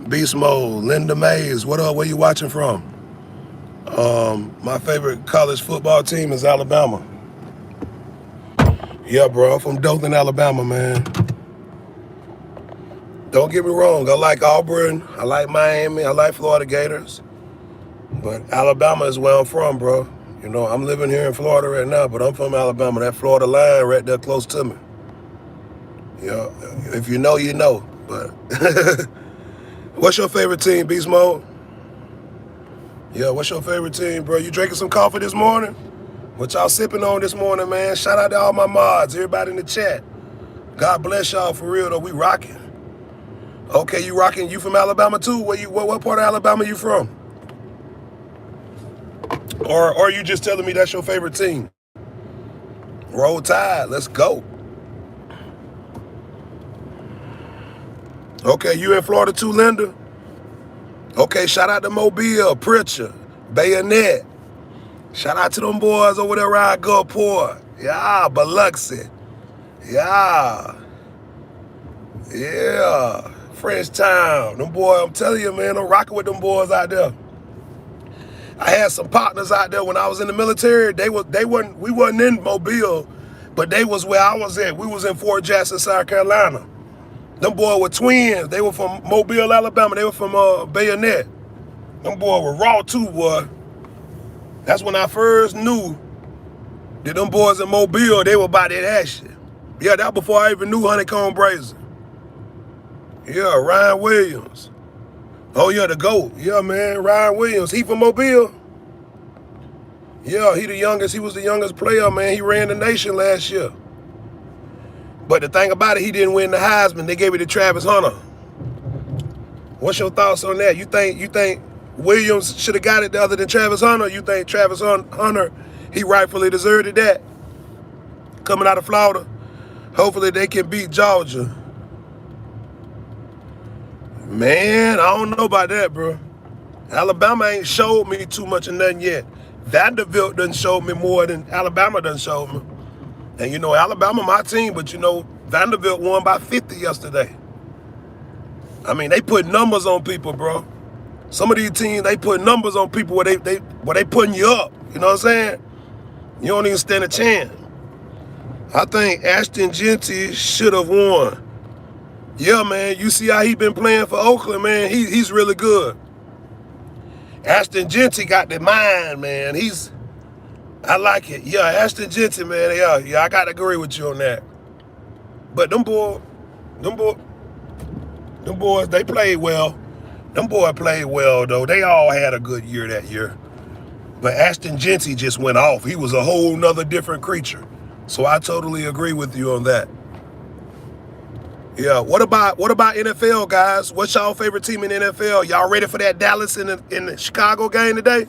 Beast Mode, Linda Mays. What up? Where you watching from? My favorite college football team is Alabama. Yeah, bro. I'm from Dothan, Alabama, man. Don't get me wrong. I like Auburn. I like Miami. I like Florida Gators. But Alabama is where I'm from, bro. I'm living here in Florida right now, but I'm from Alabama. That Florida line right there close to me. Yeah, if you know, you know. But what's your favorite team, Beast Mode? Yeah, what's your favorite team, bro? You drinking some coffee this morning? What y'all sipping on this morning, man? Shout out to all my mods, everybody in the chat. God bless y'all for real, though. We rocking. Okay, you rocking. You from Alabama, too? What part of Alabama you from? Or are you just telling me that's your favorite team? Roll Tide, let's go. Okay, you in Florida too, Linda? Okay, shout out to Mobile, Pritchard, Bayonet. Shout out to them boys over there around Gulfport. Yeah, Biloxi. Yeah. Frenchtown. Them boys, I'm telling you, man, I'm rocking with them boys out there. I had some partners out there when I was in the military. We wasn't in Mobile, but they was where I was at. We was in Fort Jackson, South Carolina. Them boys were twins. They were from Mobile, Alabama. They were from Bayonet. Them boys were raw too, boy. That's when I first knew that them boys in Mobile, they were about that action. Yeah, that before I even knew Honeycomb Brazen. Yeah, Ryan Williams. Oh, yeah, the GOAT. Yeah, man, Ryan Williams. He from Mobile? Yeah, he was the youngest player, man. He ran the nation last year. But the thing about it, he didn't win the Heisman. They gave it to Travis Hunter. What's your thoughts on that? You think Williams should have got it other than Travis Hunter? You think Travis Hunter, he rightfully deserved that? Coming out of Florida? Hopefully they can beat Georgia. Man, I don't know about that, bro. Alabama ain't showed me too much of nothing yet. Vanderbilt done showed me more than Alabama done showed me. And Alabama my team, but Vanderbilt won by 50 yesterday. They put numbers on people, bro. Some of these teams, they put numbers on people where they putting you up. You know what I'm saying? You don't even stand a chance. I think Ashton Genty should have won. Yeah, man, you see how he been playing for Oakland, man. He's really good. Ashton Genty got the mind, man. I like it. Yeah, Ashton Genty, man. Yeah, I gotta agree with you on that. But them boys, they played well. Them boys played well, though. They all had a good year that year. But Ashton Genty just went off. He was a whole nother different creature. So I totally agree with you on that. Yeah, what about NFL, guys? What's y'all favorite team in NFL? Y'all ready for that Dallas in the Chicago game today?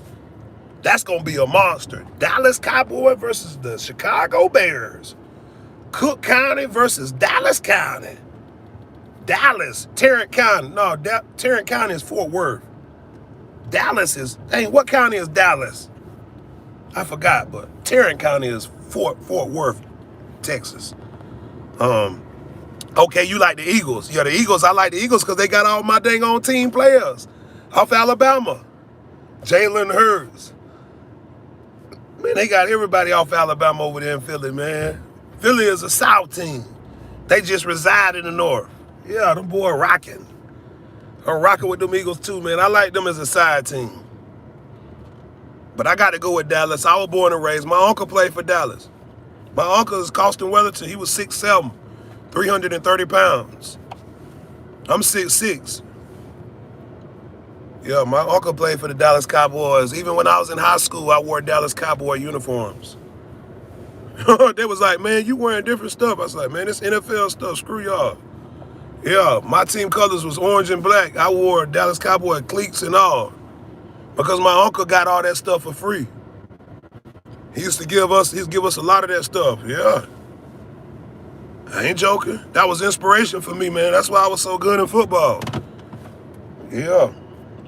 That's going to be a monster. Dallas Cowboys versus the Chicago Bears. Cook County versus Dallas County. Dallas, Tarrant County. No, Tarrant County is Fort Worth. Dallas is, dang, what county is Dallas? I forgot, but Tarrant County is Fort Worth, Texas. Okay, you like the Eagles. Yeah, the Eagles, I like the Eagles because they got all my dang on team players off Alabama. Jalen Hurts. Man, they got everybody off Alabama over there in Philly, man. Philly is a South team. They just reside in the North. Yeah, them boy rocking. I'm rocking with them Eagles too, man. I like them as a side team. But I got to go with Dallas. I was born and raised. My uncle played for Dallas. My uncle is Costin Weatherton. He was 6'7", 330 pounds. I'm 6'6". Yeah, my uncle played for the Dallas Cowboys. Even when I was in high school, I wore Dallas Cowboy uniforms. They was like, man, you wearing different stuff. I was like, man, this NFL stuff, screw y'all. Yeah, my team colors was orange and black. I wore Dallas Cowboy cleats and all. Because my uncle got all that stuff for free. He used to give us a lot of that stuff. Yeah. I ain't joking. That was inspiration for me, man. That's why I was so good in football. Yeah.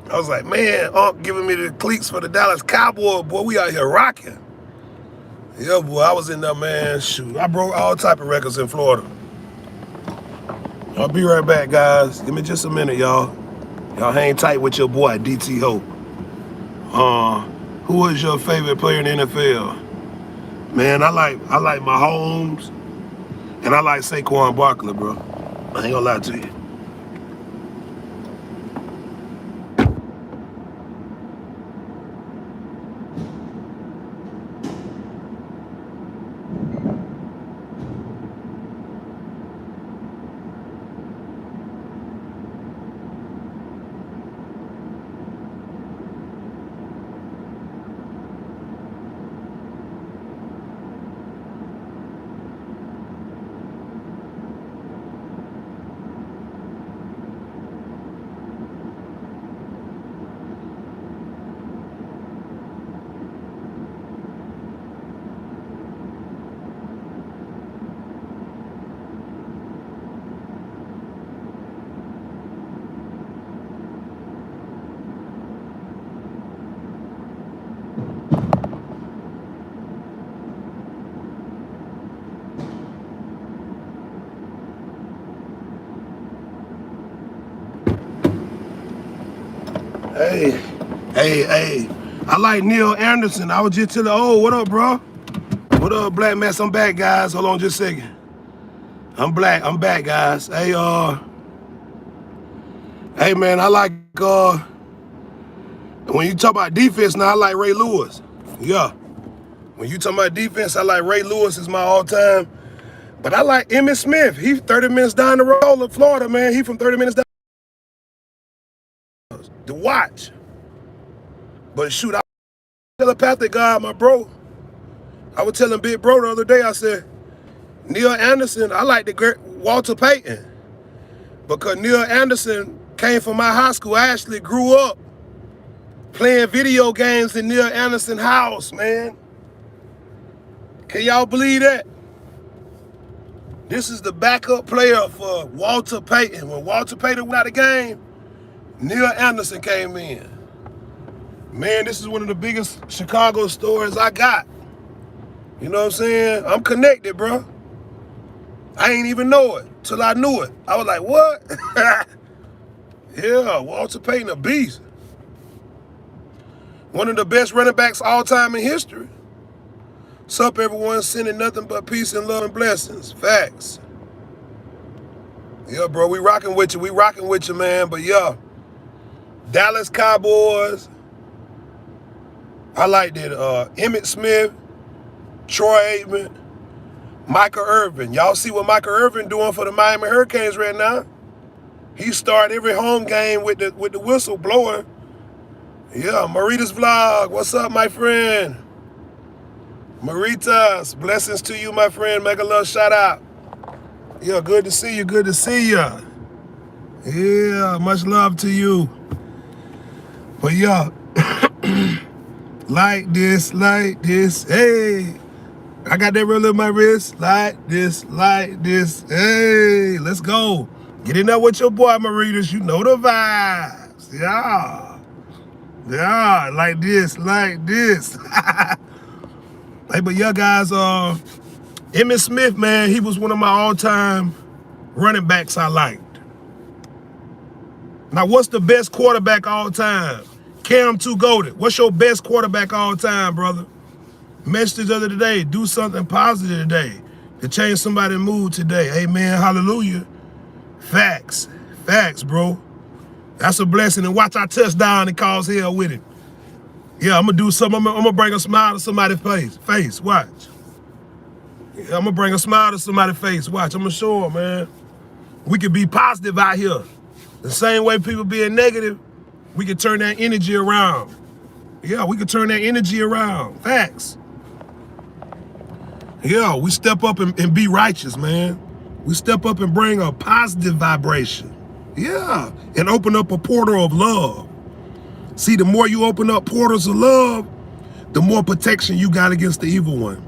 I was like, man, Unc giving me the cleats for the Dallas Cowboys. Boy, we out here rocking. Yeah, boy, I was in there, man. Shoot, I broke all type of records in Florida. I'll be right back, guys. Give me just a minute, y'all. Y'all hang tight with your boy, DT Hope. Who is your favorite player in the NFL? Man, I like Mahomes, and I like Saquon Barkley, bro. I ain't gonna lie to you. Hey. I like Neil Anderson. I was just telling, what up, bro? What up, Black Mess? I'm back, guys. Hold on just a second. I'm back, guys. Hey, man, I like, when you talk about defense now, I like Ray Lewis. Yeah. When you talk about defense, I like Ray Lewis is my all-time. But I like Emmitt Smith. He's 30 minutes down the road in Florida, man. He from 30 minutes down to watch. But shoot, I telepathic guy, my bro. I was telling Big Bro the other day, I said, Neil Anderson, I like the great Walter Payton. Because Neil Anderson came from my high school. I actually grew up playing video games in Neil Anderson's house, man. Can y'all believe that? This is the backup player for Walter Payton. When Walter Payton went out of the game, Neil Anderson came in. Man, this is one of the biggest Chicago stories I got. You know what I'm saying? I'm connected, bro. I ain't even know it till I knew it. I was like, what? Yeah, Walter Payton, a beast. One of the best running backs all time in history. Sup, everyone, sending nothing but peace and love and blessings. Facts. Yeah, bro, we rocking with you. We rocking with you, man. But yeah, Dallas Cowboys. I like that. Emmitt Smith, Troy Aikman, Michael Irvin. Y'all see what Michael Irvin doing for the Miami Hurricanes right now? He started every home game with the whistle blowing Yeah, Marita's vlog. What's up, my friend? Maritas, blessings to you, my friend. Make a little shout out. Yeah, good to see you. Good to see you. Yeah, much love to you. But yeah, like this, hey. I got that roll in my wrist, like this, hey. Let's go. Get in there with your boy, Maritas. You know the vibes. Yeah. Yeah, like this. Hey, but yeah, guys, Emmitt Smith, man, he was one of my all-time running backs I liked. Now, what's the best quarterback all time? Cam Two Goated. What's your best quarterback all time, brother? Message of the day. Do something positive today to change somebody's mood today. Amen. Hallelujah. Facts. Facts, bro. That's a blessing. And watch our touchdown and cause hell with it. Yeah, I'm going to do something. I'm going to bring a smile to somebody's face. Watch. Yeah, I'm going to bring a smile to somebody's face. Watch. I'm going to show them, man. We can be positive out here. The same way people being negative, we can turn that energy around. Yeah, we can turn that energy around. Facts. Yeah, we step up and be righteous, man. We step up and bring a positive vibration. Yeah, and open up a portal of love. See, the more you open up portals of love, the more protection you got against the evil one.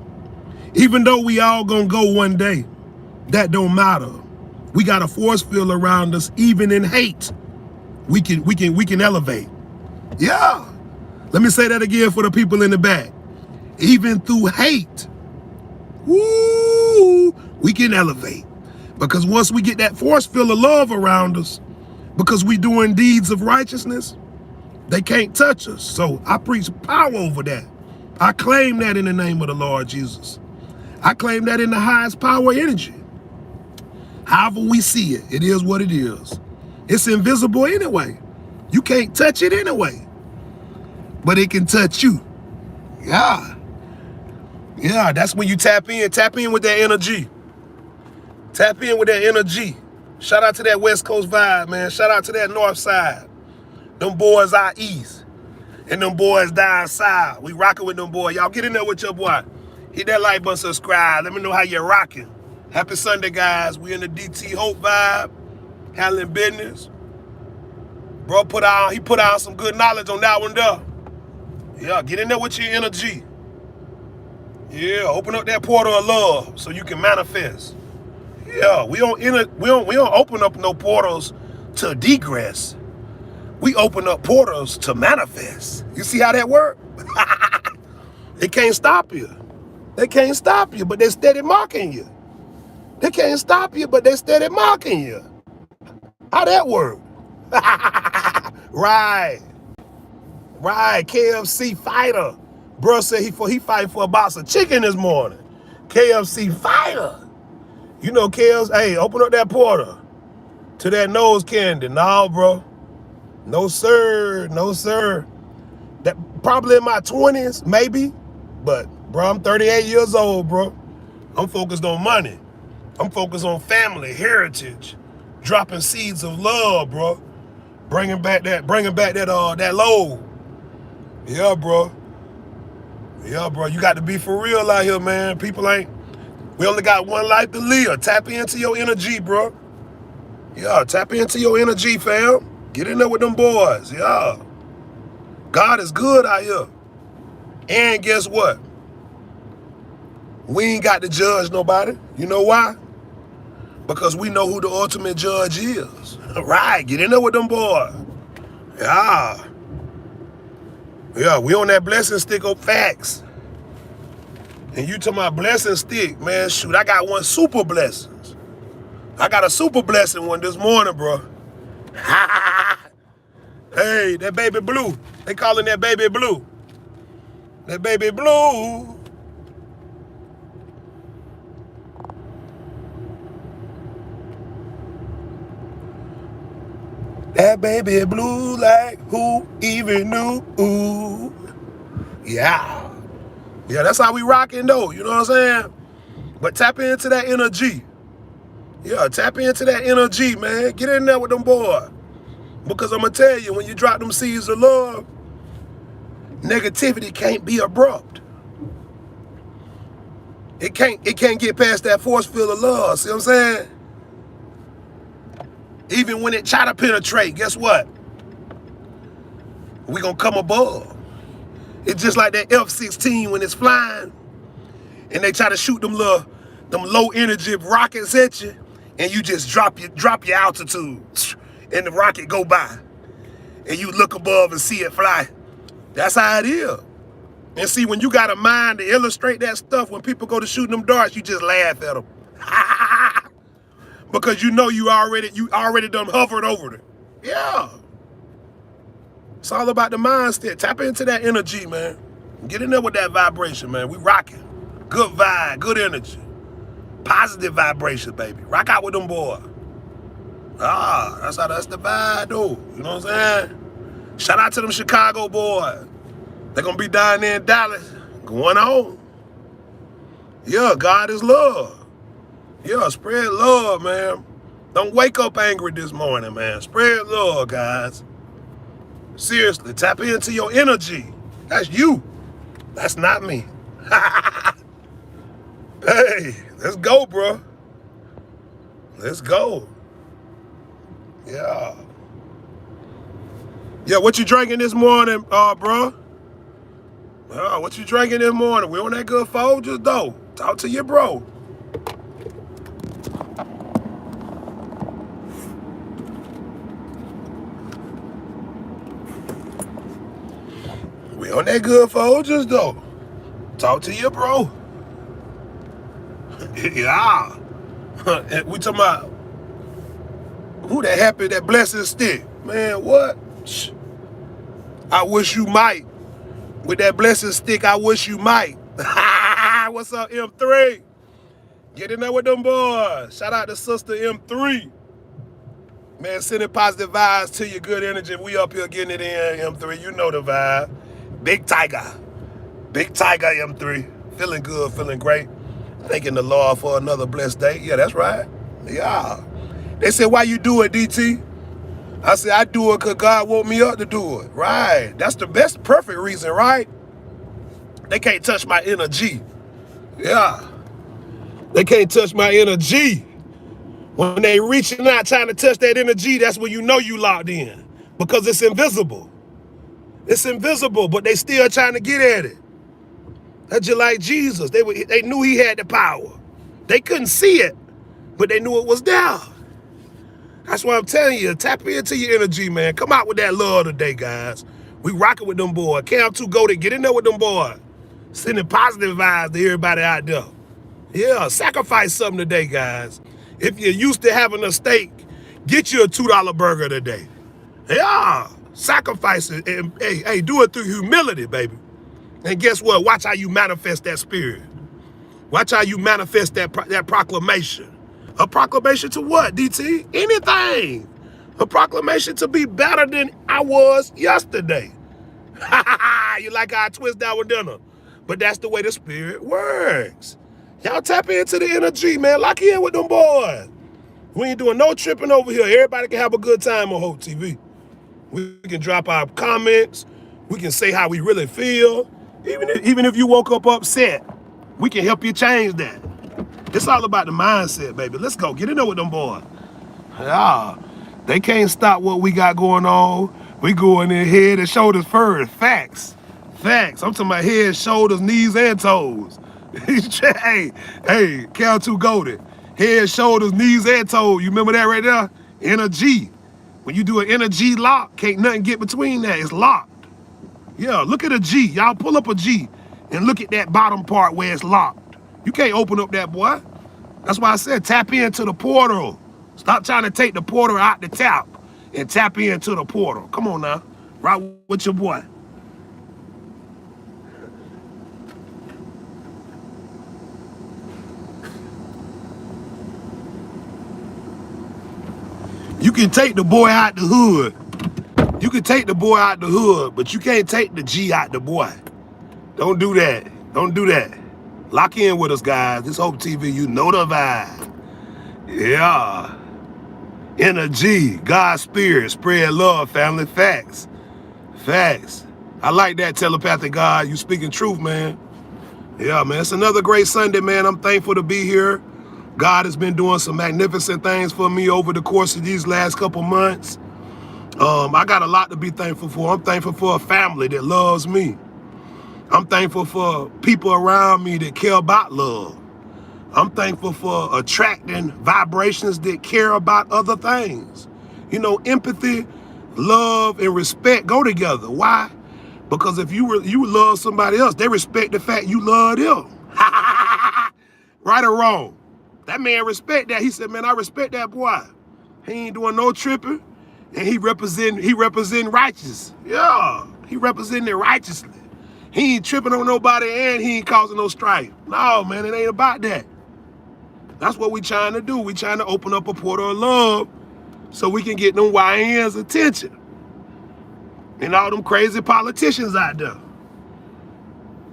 Even though we all gonna go one day, that don't matter. We got a force field around us, even in hate. We can elevate. Yeah. Let me say that again for the people in the back. Even through hate, woo, we can elevate. Because once we get that force field of love around us, because we doing deeds of righteousness, they can't touch us. So I preach power over that. I claim that in the name of the Lord Jesus. I claim that in the highest power energy. However we see it, it is what it is. It's invisible anyway. You can't touch it anyway. But it can touch you. Yeah. Yeah, that's when you tap in. Tap in with that energy. Tap in with that energy. Shout out to that West Coast vibe, man. Shout out to that North Side. Them boys out east. And them boys down south. We rocking with them boys. Y'all get in there with your boy. Hit that like button, subscribe. Let me know how you're rocking. Happy Sunday, guys. We in the DT Hope vibe. Handling business. Bro he put out some good knowledge on that one there. Yeah, get in there with your energy. Yeah, open up that portal of love so you can manifest. Yeah, we don't open up no portals to degress. We open up portals to manifest. You see how that work? They can't stop you. They can't stop you, but they steady mocking you. They can't stop you, but they steady mocking you. How that work? Right. KFC fighter. Bro said he fighting for a box of chicken this morning. KFC fighter. You know KFC, hey, open up that portal to that nose candy. No, bro. No, sir. No, sir. That probably in my 20s, maybe. But, bro, I'm 38 years old, bro. I'm focused on money. I'm focused on family, heritage, dropping seeds of love, bro. Bringing back that load. Yeah, bro. Yeah, bro. You got to be for real out here, man. We only got one life to live. Tap into your energy, bro. Yeah, tap into your energy, fam. Get in there with them boys. Yeah. God is good out here. And guess what? We ain't got to judge nobody. You know why? Because we know who the ultimate judge is. Right, get in there with them boys. Yeah. Yeah, we on that blessing stick of facts. And you talking about blessing stick, man, shoot, I got one super blessings. I got a super blessing one this morning, bro. Hey, that baby blue. They calling that baby blue. That baby blue. That baby blue like who even knew? Ooh. Yeah. Yeah, that's how we rocking though, you know what I'm saying? But tap into that energy. Yeah, tap into that energy, man. Get in there with them boys. Because I'm going to tell you, when you drop them seeds of love, Negativity can't be abrupt. It can't get past that force field of love. See what I'm saying? Even when it try to penetrate, guess what? We gonna come above. It's just like that F-16 when it's flying and they try to shoot them low energy rockets at you, and you just drop your altitude and the rocket go by and you look above and see it fly. That's how it is. And see, when you got a mind to illustrate that stuff, when people go to shoot them darts, you just laugh at them. Because you know you already done hovered over it. Yeah. It's all about the mindset. Tap into that energy, man. Get in there with that vibration, man. We rocking. Good vibe, good energy. Positive vibration, baby. Rock out with them boys. That's the vibe, though. You know what I'm saying? Shout out to them Chicago boys. They're going to be down there in Dallas. Going on. Yeah, God is love. Yeah, spread love, man. Don't wake up angry this morning, man. Spread love, guys. Seriously, tap into your energy. That's you. That's not me. Hey, let's go, bro. Let's go. Yeah. Yeah, what you drinking this morning, bro? What you drinking this morning? We on that good Folgers, though. Talk to your bro. We on that good Folgers, though. Talk to your bro. Yeah. We talking about who that happy, that blessed stick. Man, what? I wish you might. With that blessed stick, I wish you might. What's up, M3? Get in there with them boys. Shout out to sister M3. Man, sending positive vibes to you, good energy. We up here getting it in, M3. You know the vibe. Big Tiger. Big Tiger, M3. Feeling good, feeling great. Thanking the Lord for another blessed day. Yeah, that's right. Yeah. They said, why you do it, DT? I said, I do it because God woke me up to do it. Right. That's the best, perfect reason, right? They can't touch my energy. Yeah. They can't touch my energy. When they reaching out trying to touch that energy, that's when you know you locked in. Because it's invisible. It's invisible, but they still trying to get at it. That's just like Jesus. They knew he had the power. They couldn't see it, but they knew it was there. That's why I'm telling you, tap into your energy, man. Come out with that love today, guys. We rocking with them boys. Cam 2 go to get in there with them boys. Sending positive vibes to everybody out there. Yeah, sacrifice something today, guys. If you're used to having a steak, get you a $2 burger today. Yeah, sacrifice it. And, hey, do it through humility, baby. And guess what? Watch how you manifest that spirit. Watch how you manifest that proclamation. A proclamation to what, DT? Anything. A proclamation to be better than I was yesterday. You like how I twist that with dinner. But that's the way the spirit works. Y'all tap into the energy, man. Lock in with them boys. We ain't doing no tripping over here. Everybody can have a good time on Hope TV. We can drop our comments. We can say how we really feel. Even if you woke up upset, we can help you change that. It's all about the mindset, baby. Let's go. Get in there with them boys. Yeah. They can't stop what we got going on. We going in head and shoulders first. Facts. Facts. I'm talking about head, shoulders, knees, and toes. hey, Cal 2 Golden. Head, shoulders, knees, and toes. You remember that right there? Energy. When you do an energy lock, can't nothing get between that. It's locked. Yeah, look at a G. Y'all pull up a G and look at that bottom part where it's locked. You can't open up that, boy. That's why I said tap into the portal. Stop trying to take the portal out the tap and tap into the portal. Come on now. Right with your boy. You can take the boy out the hood. You can take the boy out the hood, but you can't take the G out the boy. Don't do that. Don't do that. Lock in with us, guys. This Hope TV, you know the vibe. Yeah. Energy, God's spirit, spread love, family. Facts. Facts. I like that, telepathic God. You speaking truth, man. Yeah, man. It's another great Sunday, man. I'm thankful to be here. God has been doing some magnificent things for me over the course of these last couple months. I got a lot to be thankful for. I'm thankful for a family that loves me. I'm thankful for people around me that care about love. I'm thankful for attracting vibrations that care about other things. You know, empathy, love, and respect go together. Why? Because if you love somebody else, they respect the fact you love them. Right or wrong? That man respect that. He said, man, I respect that boy. He ain't doing no tripping, and he represent righteous. Yeah, he representing it righteously. He ain't tripping on nobody, and he ain't causing no strife. No, man, it ain't about that. That's what we trying to do. We trying to open up a portal of love so we can get them YN's attention. And all them crazy politicians out there.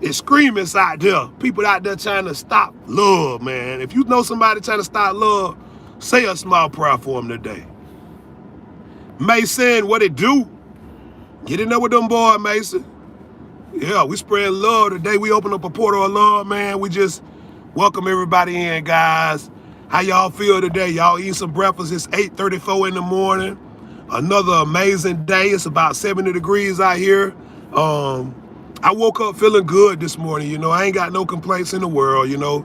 Extremists out there. People out there trying to stop love, man. If you know somebody trying to stop love, say a small prayer for them today. Mason, what it do? Get in there with them boys, Mason. Yeah, we spread love today. We open up a portal of love, man. We just welcome everybody in, guys. How y'all feel today? Y'all eat some breakfast. It's 8:34 in the morning. Another amazing day. It's about 70 degrees out here. I woke up feeling good this morning. You know, I ain't got no complaints in the world, you know.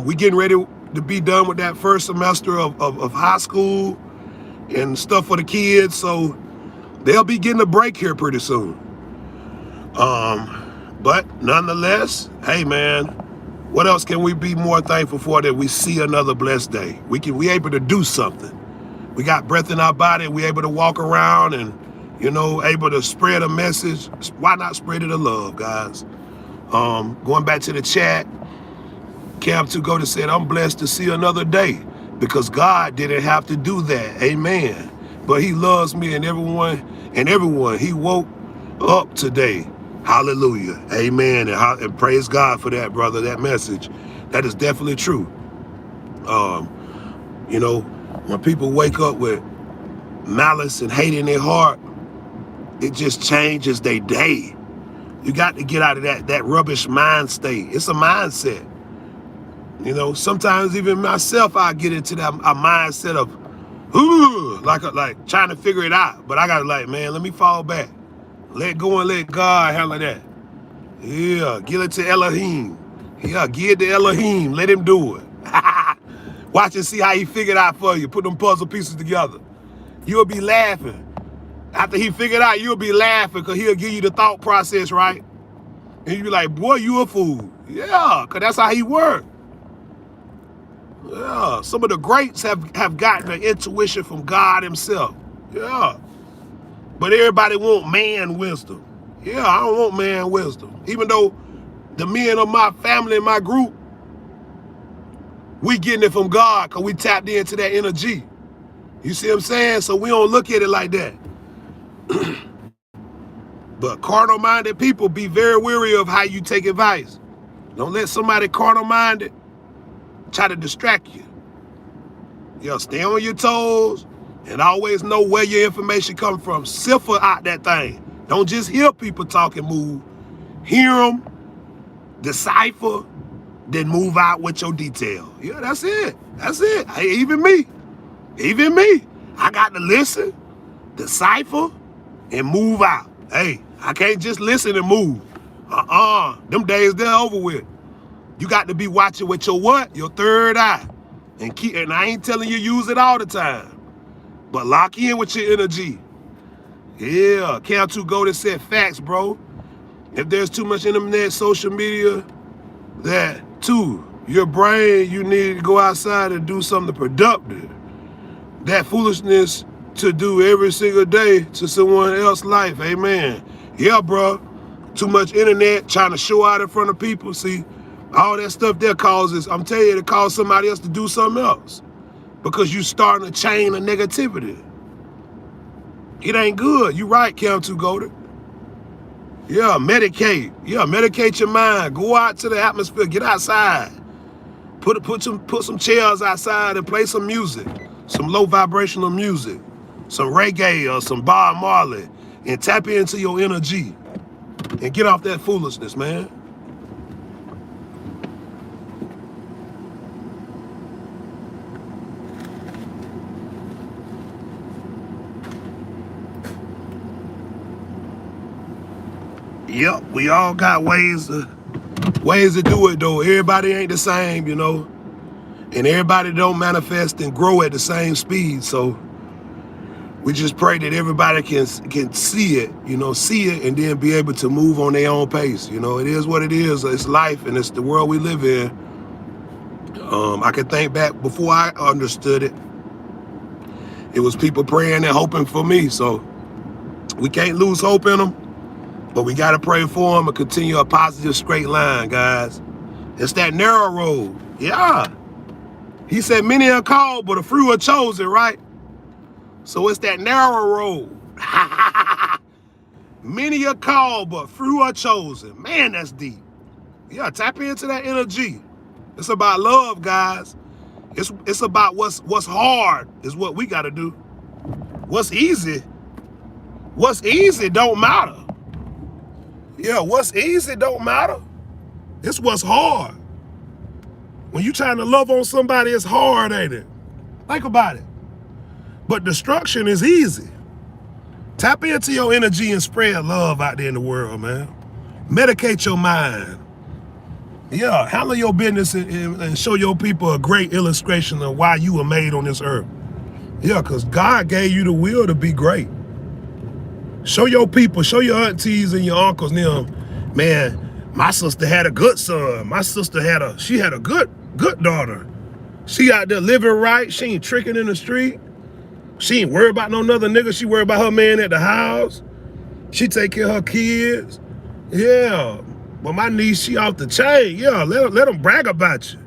We getting ready to be done with that first semester of high school and stuff for the kids. So they'll be getting a break here pretty soon. But nonetheless, hey man, what else can we be more thankful for that we see another blessed day? We able to do something. We got breath in our body. We able to walk around and, you know, able to spread a message. Why not spread it of love, guys? Going back to the chat, Cam 2 Go to said, I'm blessed to see another day because God didn't have to do that. Amen. But he loves me and everyone. He woke up today. Hallelujah. Amen. And praise God for that, brother, that message. That is definitely true. You know, when people wake up with malice and hate in their heart, it just changes their day. You got to get out of that rubbish mind state. It's a mindset. You know, sometimes even myself, I get into that a mindset of, like trying to figure it out. But I got to man, let me fall back. Let go and let God handle that. Yeah, give it to Elohim. Yeah, give it to Elohim. Let him do it. Watch and see how he figured out for you. Put them puzzle pieces together. You'll be laughing. After he figured out, you'll be laughing because he'll give you the thought process, right? And you'll be like, boy, you a fool. Yeah, because that's how he worked. Yeah, some of the greats have gotten the intuition from God himself. Yeah. But everybody want man wisdom. Yeah, I don't want man wisdom. Even though the men of my family and my group, we getting it from God because we tapped into that energy. You see what I'm saying? So we don't look at it like that. But carnal-minded people, be very wary of how you take advice. Don't let somebody carnal-minded try to distract you. Yeah, stay on your toes and always know where your information comes from. Sift out that thing. Don't just hear people talk and move. Hear them, decipher, then move out with your detail. Yeah, that's it. That's it. Hey, even me. I got to listen, decipher, and move out. Hey, I can't just listen and move. Them days, they're over with. You got to be watching with your what? Your third eye. And I ain't telling you use it all the time. But lock in with your energy. Yeah, Cam 2 Go said facts, bro. If there's too much internet, social media, that too, your brain, you need to go outside and do something productive. That foolishness to do every single day to someone else's life, amen. Yeah, bro, too much internet, trying to show out in front of people. See, all that stuff that causes, I'm telling you, it causes somebody else to do something else. Because you starting a chain of negativity. It ain't good. You right, Cam 2 Go. Yeah, medicate. Yeah, medicate your mind. Go out to the atmosphere. Get outside. Put some chairs outside and play some music. Some low vibrational music. Some reggae or some Bob Marley. And tap into your energy. and get off that foolishness, man. Yep, we all got ways to do it though. Everybody ain't the same, you know, and everybody don't manifest and grow at the same speed. So we just pray that everybody can see it, you know, and then be able to move on their own pace. You know, it is what it is. It's life, and it's the world we live in. I can think back before I understood it. It was people praying and hoping for me. So we can't lose hope in them, but we got to pray for them and continue a positive straight line, guys. It's that narrow road. Yeah. He said many are called, but a few are chosen, right? So it's that narrow road. Many are called, but few are chosen. Man, that's deep. Yeah, tap into that energy. It's about love, guys. It's about what's hard is what we got to do. What's easy don't matter. Yeah, what's easy don't matter. It's what's hard. When you trying to love on somebody, it's hard, ain't it? Think about it. But destruction is easy. Tap into your energy and spread love out there in the world, man. Medicate your mind. Yeah, handle your business and show your people a great illustration of why you were made on this earth. Yeah, because God gave you the will to be great. Show your people, show your aunties and your uncles them, man, my sister had a good son. My sister had a good daughter. She out there living right. She ain't tricking in the street. She ain't worried about no other nigga. She worried about her man at the house. She take care of her kids. Yeah. But my niece, she off the chain. Yeah, let them brag about you.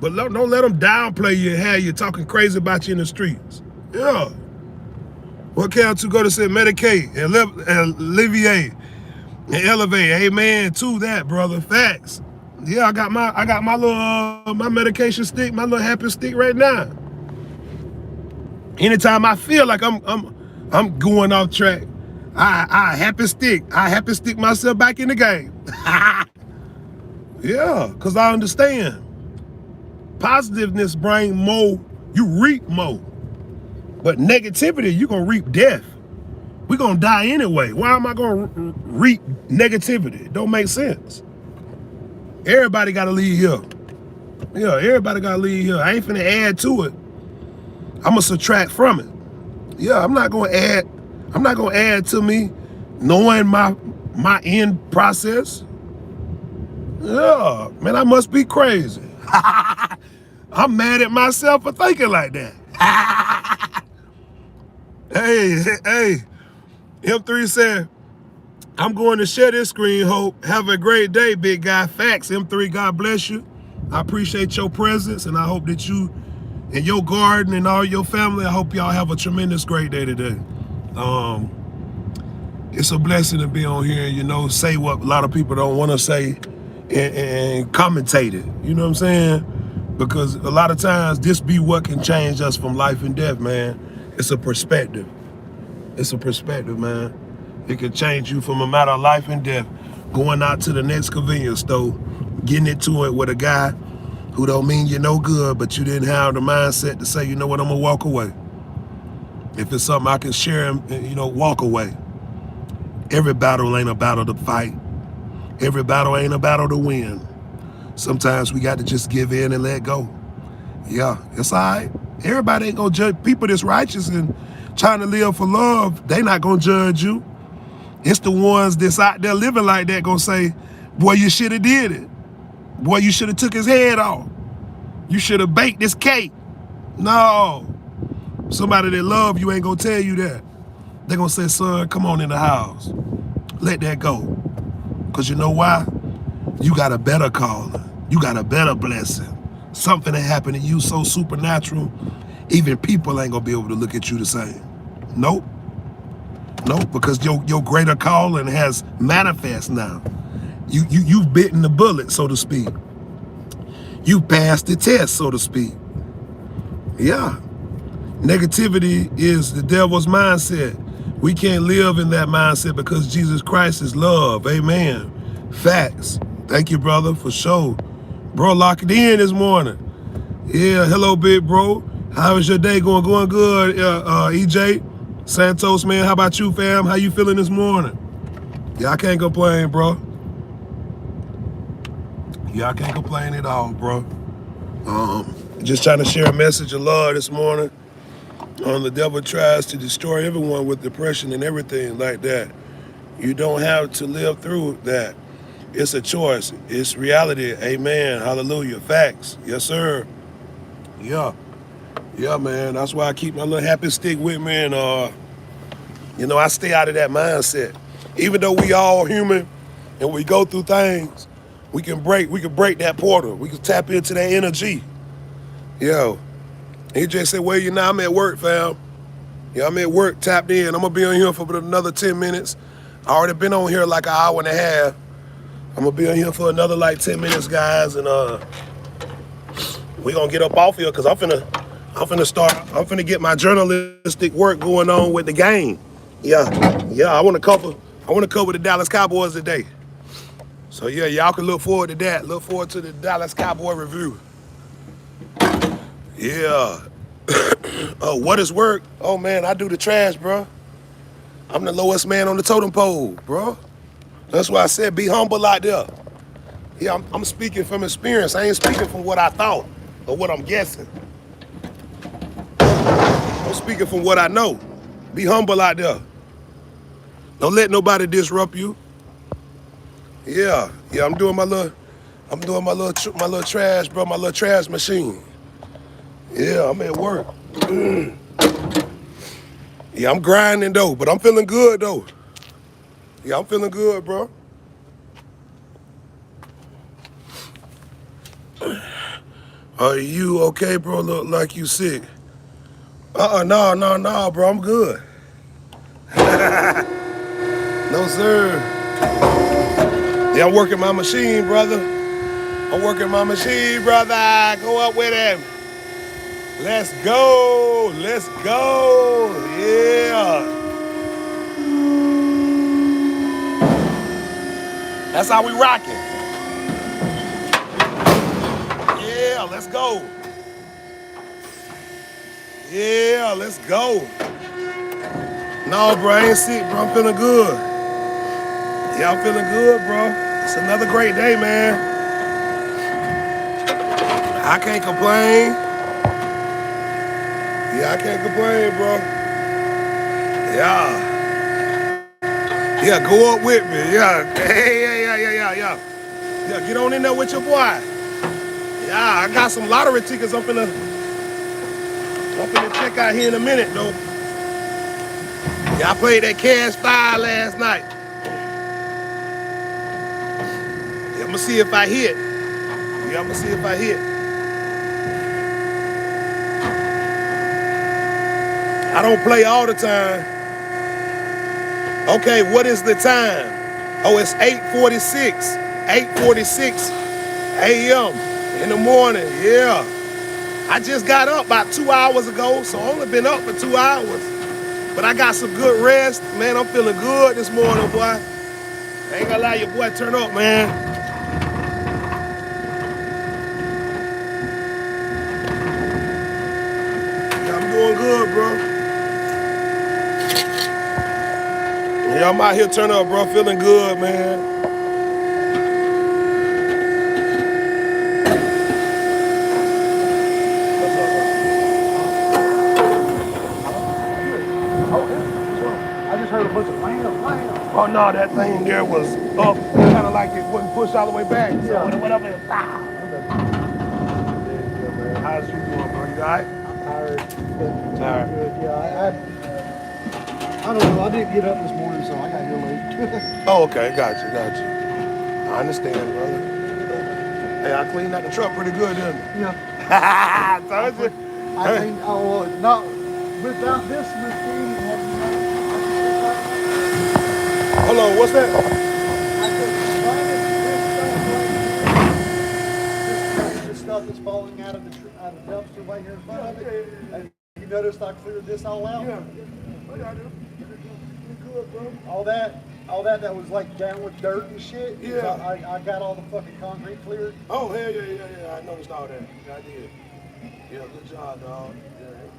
But don't let them downplay you and have you talking crazy about you in the streets. Yeah. What can't you go to say medicate and alleviate and elevate? Amen to that, brother. Facts. Yeah, I got my little my medication stick, my little happy stick right now. Anytime I feel like I'm going off track, I happy stick myself back in the game. Yeah, because I understand. Positiveness bring more, you reap more. But negativity, you're going to reap death. We're going to die anyway. Why am I going to reap negativity? It don't make sense. Everybody got to leave here. Yeah, everybody got to leave here. I ain't finna add to it. I'm going to subtract from it. Yeah, I'm not going to add to me knowing my end process. Yeah, man, I must be crazy. I'm mad at myself for thinking like that. Hey, M3 said, I'm going to share this screen, Hope. Have a great day, big guy. Facts, M3, God bless you. I appreciate your presence, and I hope that you and your garden and all your family, I hope y'all have a tremendous great day today. It's a blessing to be on here and, you know, say what a lot of people don't want to say and commentate it. You know what I'm saying? Because a lot of times this be what can change us from life and death, man. It's a perspective. It's a perspective, man. It can change you from a matter of life and death. Going out to the next convenience store, getting into it with a guy who don't mean you no good, but you didn't have the mindset to say, you know what, I'm gonna walk away. If it's something I can share and, you know, walk away. Every battle ain't a battle to fight. Every battle ain't a battle to win. Sometimes we got to just give in and let go. Yeah, it's all right. Everybody ain't gonna judge. People that's righteous and trying to live for love, they not gonna judge you. It's the ones that's out there living like that gonna say, boy, you should have did it. Boy, you should have took his head off. You should have baked this cake. No. Somebody that love you ain't gonna tell you that. They gonna say, son, come on in the house. Let that go. Because you know why? You got a better calling. You got a better blessing. Something that happened to you so supernatural, even people ain't gonna be able to look at you the same. Nope. Nope, because your greater calling has manifest now. You've bitten the bullet, so to speak. You passed the test, so to speak. Yeah. Negativity is the devil's mindset. We can't live in that mindset because Jesus Christ is love. Amen. Facts. Thank you, brother, for sure. Bro, lock it in this morning. Yeah, hello, big bro. How is your day going? Going good, EJ. Santos, man, how about you, fam? How you feeling this morning? Yeah, I can't complain, bro. Yeah, I can't complain at all, bro. Just trying to share a message of love this morning. The devil tries to destroy everyone with depression and everything like that. You don't have to live through that. It's a choice. It's reality. Amen. Hallelujah. Facts. Yes, sir. Yeah. Yeah, man. That's why I keep my little happy stick with me, and I stay out of that mindset. Even though we all human and we go through things, we can break that portal. We can tap into that energy. Yo. He just said, well, I'm at work, fam. Yeah, I'm at work, tapped in. I'm gonna be on here for another 10 minutes. I already been on here like an hour and a half. I'm gonna be on here for another like 10 minutes, guys, and we gonna get up off here because I'm finna get my journalistic work going on with the game. Yeah, I wanna cover the Dallas Cowboys today. So yeah, y'all can look forward to that. Look forward to the Dallas Cowboy review. Yeah. Oh, what is work? Oh man, I do the trash, bro. I'm the lowest man on the totem pole, bro. That's why I said be humble out there. Yeah, I'm speaking from experience. I ain't speaking from what I thought or what I'm guessing. I'm speaking from what I know. Be humble out there. Don't let nobody disrupt you. Yeah, I'm doing my little trash, bro. My little trash machine. Yeah, I'm at work. Yeah, I'm grinding though, but I'm feeling good though. Yeah, I'm feeling good, bro. Are you okay, bro? Look like you sick. No, bro. I'm good. No, sir. Yeah, I'm working my machine, brother. Go up with him. Let's go. Yeah. That's how we rocking. Yeah, let's go. Yeah, let's go. No, bro, I ain't sick, bro. I'm feeling good. Yeah, I'm feeling good, bro. It's another great day, man. I can't complain. Yeah, I can't complain, bro. Yeah. Yeah, go up with me. Yeah. Yeah. Yeah, get on in there with your boy. Yeah, I got some lottery tickets I'm finna check out here in a minute, though. Yeah, I played that Cash 5 last night. Yeah, I'm gonna see if I hit. I don't play all the time. Okay, what is the time? Oh, it's 8:46. 8:46 a.m. in the morning. Yeah. I just got up about 2 hours ago, so I only been up for 2 hours. But I got some good rest. Man, I'm feeling good this morning, boy. I ain't gonna lie, your boy turn up, man. Yeah, I'm doing good, bro. Yeah, I'm out here turn up, bro. Feeling good, man. I just heard a bunch of wham. Oh no, that thing there was up, kind of like it wouldn't push all the way back. So Yeah. when it went up, it was pow. Yeah, man. How's you doing, bro? You all right? I'm tired, but Tired. good. Yeah, I don't know. I didn't get up this morning, so I got here late. Oh, okay. Got you. I understand, brother. Hey, I cleaned out the truck pretty good, didn't I? Yeah. Told you. I think, not without this machine. Hold on, what's that? I could find this stuff that's falling out of the dumpster right here in front of it. And you noticed I cleared this all out? Yeah. Oh, yeah, I do. good, bro. All that was like down with dirt and shit. Yeah. So I got all the fucking concrete cleared. Oh, hell yeah. I noticed all that. Yeah, I did. Yeah, good job, dog. Yeah, hey,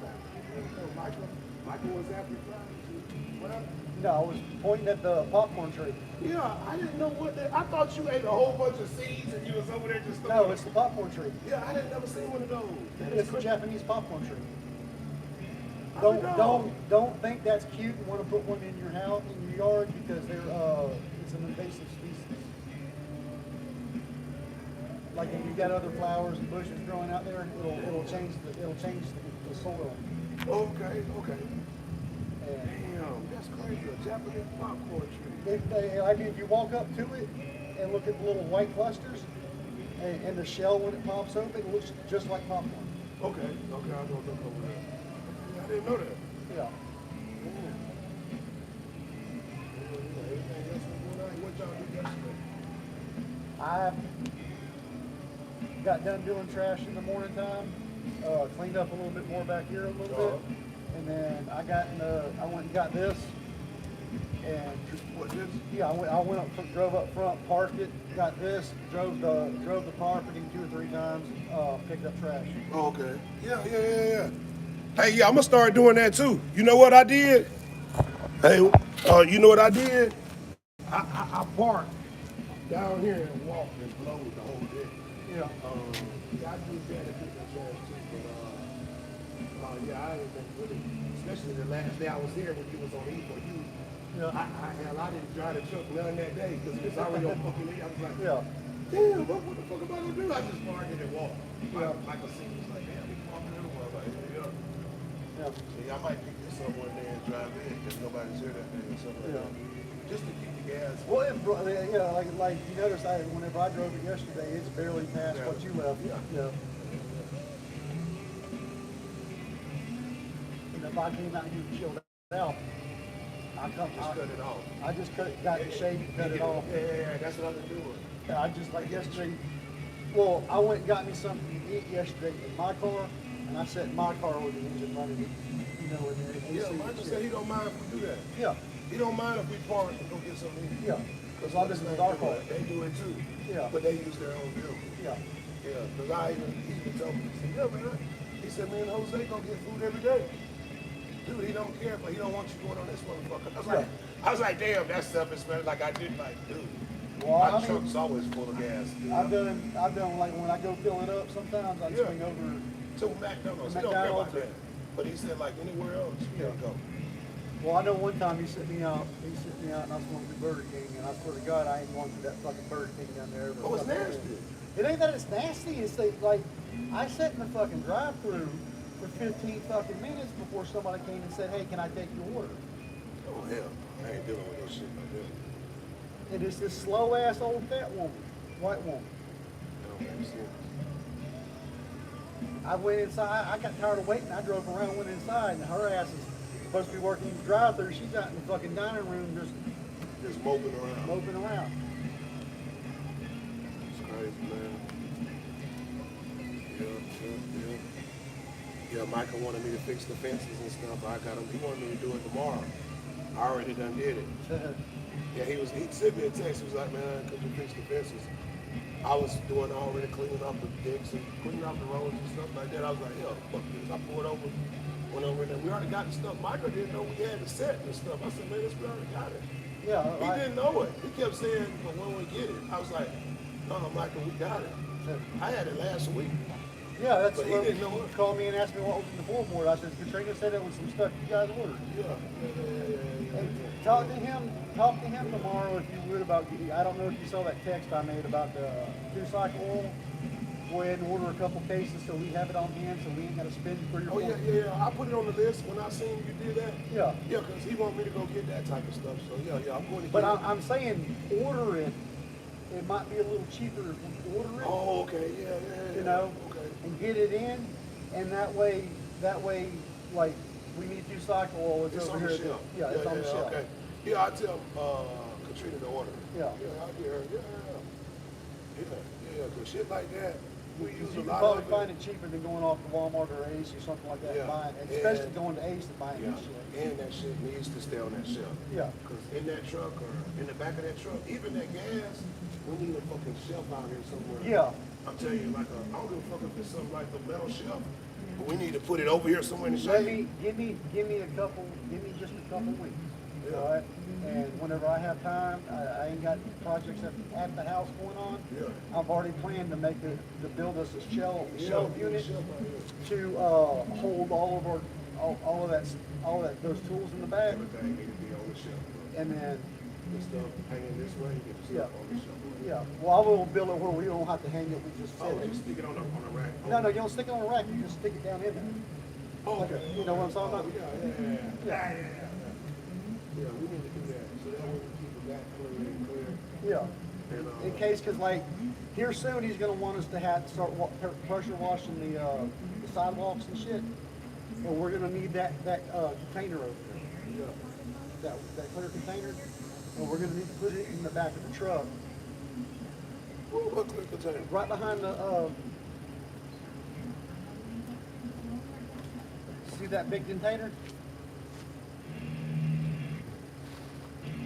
Michael was after trying. What happened? No, I was pointing at the popcorn tree. Yeah, I didn't know what that. I thought you ate a whole bunch of seeds and you was over there just No, it's the popcorn tree. Yeah, I didn't never seen one of those. That is It's a crazy. Japanese popcorn tree. I Don't know. don't think that's cute and want to put one in your house, in your yard, because it's an invasive species. Like if you've got other flowers and bushes growing out there, it'll change the soil. Okay. And Damn, that's crazy. A Japanese popcorn tree. if you walk up to it and look at the little white clusters and the shell when it pops open, it looks just like popcorn. Okay, I'll go look over there. I didn't know that. Yeah. Everything else was going on. What y'all do yesterday? I got done doing trash in the morning time, cleaned up a little bit more back here a little bit, and then I went and got this, and What this? yeah, I went up, drove up front, parked it, got this, drove the property 2 or 3 times, picked up trash. Oh, okay. Yeah. Hey, yeah, I'm gonna start doing that too. You know what I did? Hey, you know what I did? I parked down here and walked and blowed the whole day. Yeah. Yeah, I do that to pick up trash too, but yeah, I ain't been really, especially the last day I was here when you was on E for you. Yeah. I didn't drive the truck none that day because it was already on fucking E. I was like, Yeah. damn, what the fuck am I gonna do? I just parked it and walked. Yeah. Michael C was like, damn, we walking everywhere. I'm like, yeah. Yeah. Yeah, I might pick this up one day and drive in because nobody's here that day or something like Yeah. that. Just to keep the gas. Well, like you noticed, whenever I drove it yesterday, it's barely past what you left. Yeah. And if I came out here and chilled out, Just cut it off. I just got the shade and cut it off. Yeah, that's what I've been doing. And I just like yesterday. Well, I went and got me something to eat yesterday in my car, and I set my car with the engine running. You know, in there. Yeah, Michael said he don't mind if we do that. Yeah, He don't mind if we park and go get something to eat. yeah. As long as it's our car. They do it too. Yeah. But they use their own vehicle. Yeah. Yeah, because he even told me, he said, yeah, man. He said, me and Jose gonna get food every day. Dude, he don't care, but he don't want you going on this motherfucker. I was like, damn, that's selfish, man. Like I did, like, dude. Well, My I mean, truck's always full of gas. Dude. I've done like when I go fill it up. Sometimes I Yeah. swing over. To McDonald's. He don't care about that. But he said, like, anywhere else, you gotta go. Well, I know one time he sent me out, and I was going to Burger King, and I swear to God, I ain't going to that fucking Burger King down there. Oh, it's nasty. It ain't that it's nasty, it's like, I sat in the fucking drive-thru for 15 fucking minutes before somebody came and said, hey, can I take your order? Oh, hell. I ain't dealing with no shit like that. And it's this slow-ass old fat woman, white woman. That don't make sense. I went inside, I got tired of waiting, I drove around, went inside, and her ass is supposed to be working in the drive-thru. She's out in the fucking dining room Just moping around. moping around. It's crazy, man. Yeah, Michael wanted me to fix the fences and stuff. He wanted me to do it tomorrow. I already done did it. Yeah, he sent me a text. He was like, man, could you fix the fences? I was already cleaning up the dicks and cleaning up the roads and stuff like that. I was like, yo, fuck this. I pulled over, went over there. We already got the stuff. Michael didn't know we had the set and stuff. I said, man, we already got it. Yeah, He didn't know it. He kept saying, well, when we get it? I was like, no, Michael, we got it. I had it last week. yeah, that's But he what didn't know it. called me and asked me what was in the floorboard. I said, Katrina said it was some stuff you guys ordered. Yeah. And talk to him tomorrow if you would about, I don't know if you saw that text I made about the 2-cycle oil. Go ahead and order a couple cases so we have it on hand so we ain't got to spend 3 or 4. Oh, yeah. I put it on the list when I seen you did that. Yeah. Yeah, because he wanted me to go get that type of stuff. So, yeah, I'm going to But get it. I'm saying order it. It might be a little cheaper if we order it. Oh, okay. Yeah. You know, Okay. and get it in, and that way, like, we need 2-cycle oil, it's It's over on here. the shelf. Yeah, it's on the shelf. Okay. Yeah, I tell Katrina to order it. Yeah. Yeah, I get her. Yeah, because shit like that, You use a can lot probably of find it cheaper than going off to Walmart or Ace or something like that Yeah. and buying it, And- especially going to Ace and buying Yeah, that shit. and that shit needs to stay on that shelf. Yeah. Because in that truck or in the back of that truck, even that gas, we need a fucking shelf out here somewhere. Yeah. I'm telling you, like I don't give a fuck if it's something like the metal shelf, but we need to put it over here somewhere in the shade. Give me just a couple weeks. Yeah. All right. And whenever I have time, I ain't got projects at the house going on. Yeah. I've already planned to build us a shelf Yeah, unit shelf out here. to hold all of that those tools in the back, Everything need to be on the shelf. and then The stuff hanging this way, get the stuff on the shelf. yeah. Well, I will build it where we don't have to hang it. We just set Oh, it. you stick it on a rack. No, you don't stick it on a rack. You just stick it down in there. Oh, okay. You know what I'm talking about? Yeah. Yeah, we need to do that. So that way we keep it back clear. Yeah. And, In case, because like here soon, he's gonna want us to have to start pressure washing the sidewalks and shit, and we're gonna need that container over there, that clear container, and we're gonna need to put it in the back of the truck, what clear container? right behind the. See that big container?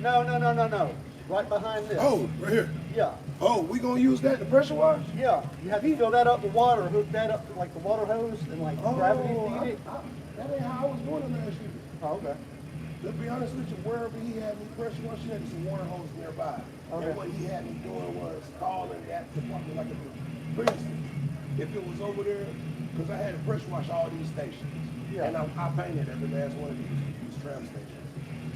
No. Right behind this. Oh, right here. Yeah. Oh, we gonna use that to pressure wash? Yeah, you have to fill that up with water, hook that up to like the water hose, and like gravity feed it. That ain't how I was doing it last year. Oh, okay. To be honest with you, wherever he had me pressure wash, he had some water hose nearby. Okay. And what he had me doing was calling that department like a, for instance, if it was over there, because I had to pressure wash all these stations. Yeah. And I painted every last one of these tram stations.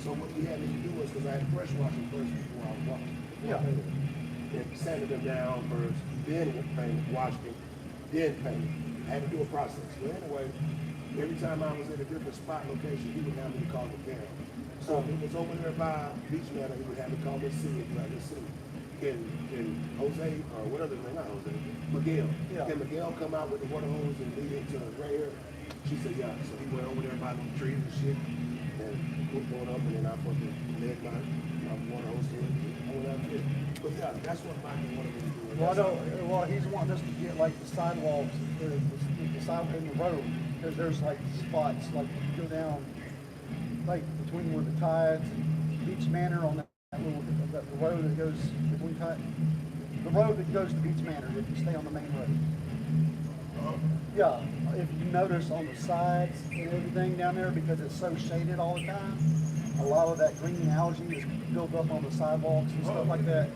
So what he had me do was, because I had to pressure wash them first before I washed them. Yeah. And sanded them down first, then painted, washed them, then painted. I had to do a process. But anyway, every time I was at a different spot location, he would have me call Miguel. So if it was over there by Beach Manor, he would have me call Miss C, like Miss C. And Jose, or what other name, not Jose, Miguel. Yeah. Can Miguel come out with the water hose and lead it to right here? She said, yeah. So he went over there by the trees and shit, and hooked one up, and then I fucking led my water hose to it. I went out there. But yeah, that's what Michael wanted me to do. Well, I know. Well, he's wanting us to get like the sidewalks, the sidewalk in the road, because there's like spots like you go down, like between where the Tides and Beach Manor on that little the road that goes between the road that goes to Beach Manor. If you stay on the main road. Yeah, if you notice on the sides and everything down there, because it's so shaded all the time, a lot of that green algae is built up on the sidewalks and stuff like that.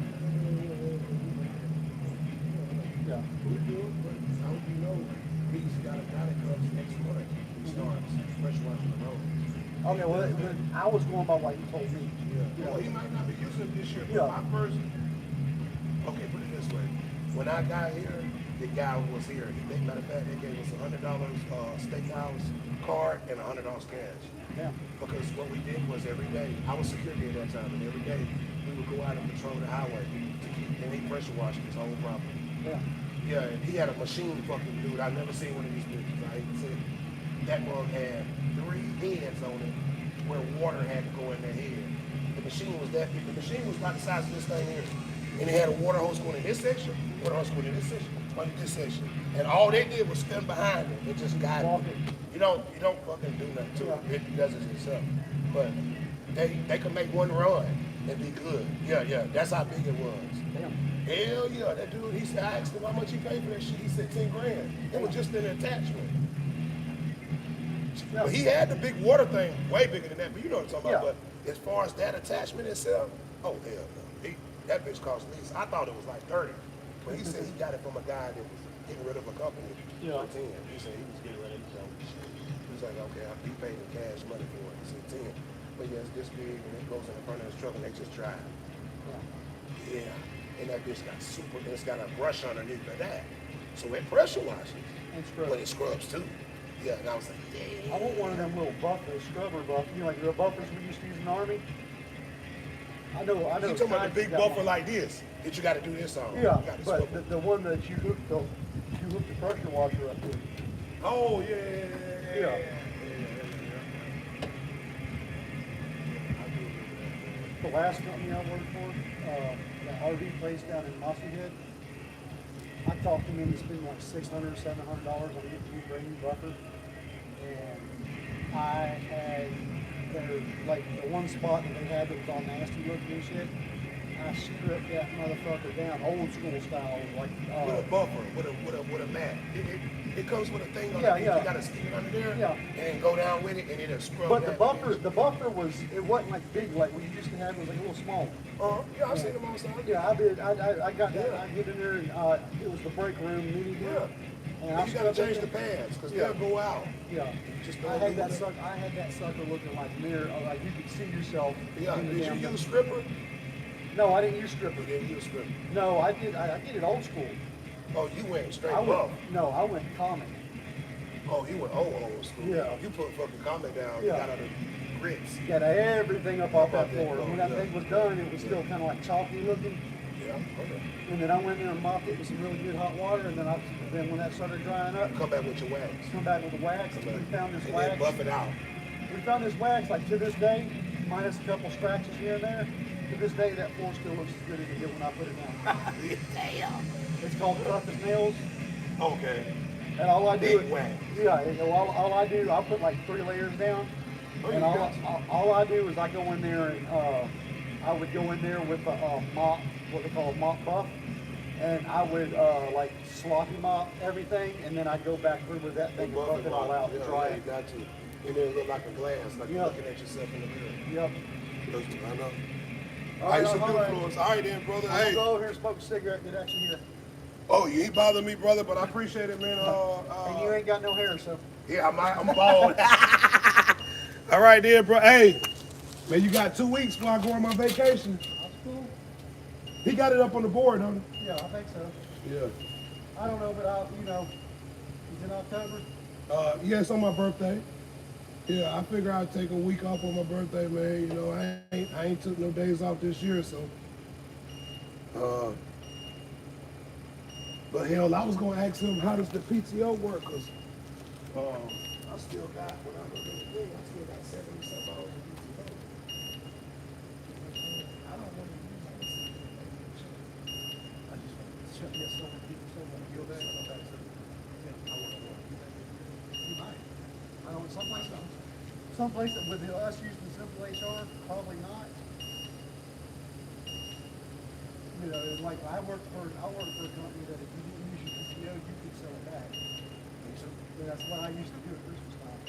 Yeah. We do it, but I hope you know, he's got a guy that comes next month. He starts pressure washing the road. Okay, well, I was going by what you told me. Yeah. Well, he might not be using it this year, but Yeah. my first, okay, put it this way. When I got here, the guy who was here, matter of fact, they gave us $100 steakhouse card and $100 cash. Yeah. Because what we did was every day, I was security at that time, and every day we would go out and patrol the highway to keep, and he pressure washed his whole property. Yeah. Yeah, and he had a machine fucking dude. I've never seen one of these pictures. I hate to say it. That mug had 3 heads on it where water had to go in their head. The machine was that big. The machine was about the size of this thing here. And it had a water hose going in this section, water hose going in this section, one in this section. And all they did was stand behind it. It just guided it. You don't fucking do nothing to it. It does it itself. But they could make one run and be good. Yeah, that's how big it was. Damn. Hell yeah, that dude, he said, I asked him how much he paid for that shit. He said 10 grand. It was just an attachment. But he had the big water thing, way bigger than that, but you know what I'm talking about. Yeah. But as far as that attachment itself, oh hell no. That bitch cost least, I thought it was like 30. But he said he got it from a guy that was getting rid of a company for 10. He said he was getting rid of it. So he was like, okay, he paid him cash money for it. He said 10. But yeah, it's this big and it goes in the front of his truck and they just drive. Yeah. And that bitch got super, it's got a brush underneath of that. So it pressure washes. And scrubs. But it scrubs too. Yeah, and I was like, damn. I want one of them little scrubber buffers, you know, like the buffers we used to use in the Army. I know. You talking about the big got buffer one. like this that you got to do this on? Yeah, You gotta but swivel. the one that you hook the pressure washer up to. Oh yeah. Yeah. The last company I worked for, the RV place down in Mossy Head, I talked him into spending like $600, $700 on getting a brand new buffer. And I had their, like the one spot that they had that was all nasty looking and shit. I stripped that motherfucker down, old school style, like With a buffer, with a mat. It comes with a thing on Yeah, it. yeah. You gotta stick it under there Yeah. and go down with it and it'll scrub But the that buffer was, it wasn't like big like we used to have. It was like a little small. Yeah, I've seen them outside. Yeah, I did. I got that. Yeah. I get in there and it was the break room mini Yeah. deal. And But you gotta stripped change it the down. pads because Yeah. they'll go out. Yeah. Just I had that sucker. I had that sucker looking like mirror, like you could see yourself. Yeah, in the did damn you use stripper? No, I didn't use stripper. You didn't use stripper. No, I did. I did it old school. Oh, you went straight I buff. went. No, I went comic. Oh, you went old school. Yeah. You put fucking comment down, Yeah. you got out of grits. Got everything up off that Up off that floor. floor, When that yeah. thing was done, it was still kind of like chalky looking. Yeah, okay. And then I went there and mopped it with some really good hot water. And then when that started drying up, Come back with your wax. come back with the wax. Come And we back. found this And wax. then buff it out. We found this wax like to this day, minus a couple scratches here and there. To this day, that floor still looks as good as it did when I put it down. Damn. It's called Tough as Nails. Okay. And all I do Big is, wax. yeah, and all I do, I put like 3 layers down. Oh, And you got all I do is I go in there and I would go in there with a mop, what they call a mop buff. And I would like sloppy mop everything, and then I'd go back through with that thing and buff it all out and dry You it. got to. And then it look like a glass, like you're Yeah. looking at yourself in the mirror. Yep. I know. All I right, used to all do right. floors. All right then, brother. I'm gonna Hey. go over here and smoke a cigarette and get action here. Oh, you ain't bother me, brother, but I appreciate it, man. And you ain't got no hair, so. Yeah, I'm bald. All right then, bro. Hey, man, you got 2 weeks before I go on my vacation. That's cool. He got it up on the board, don't Yeah, I think so. he? Yeah. I don't know, but it's in October. Yeah, it's on my birthday. Yeah, I figure I'd take a week off on my birthday, man. You know, I ain't took no days off this year, so. But hell, I was gonna ask him how does the PTO work, cause I still got when I look at the thing, I still got 70-something hours of PTO. I don't want to use that. I just want to shut this over people so when I go back, come back to I want to work. You might. I don't know, someplace that with us using simple HR, probably not. You know, it's like I worked for a company that if you didn't use your PTO, you could sell it back. That's what I used to do at Christmas time.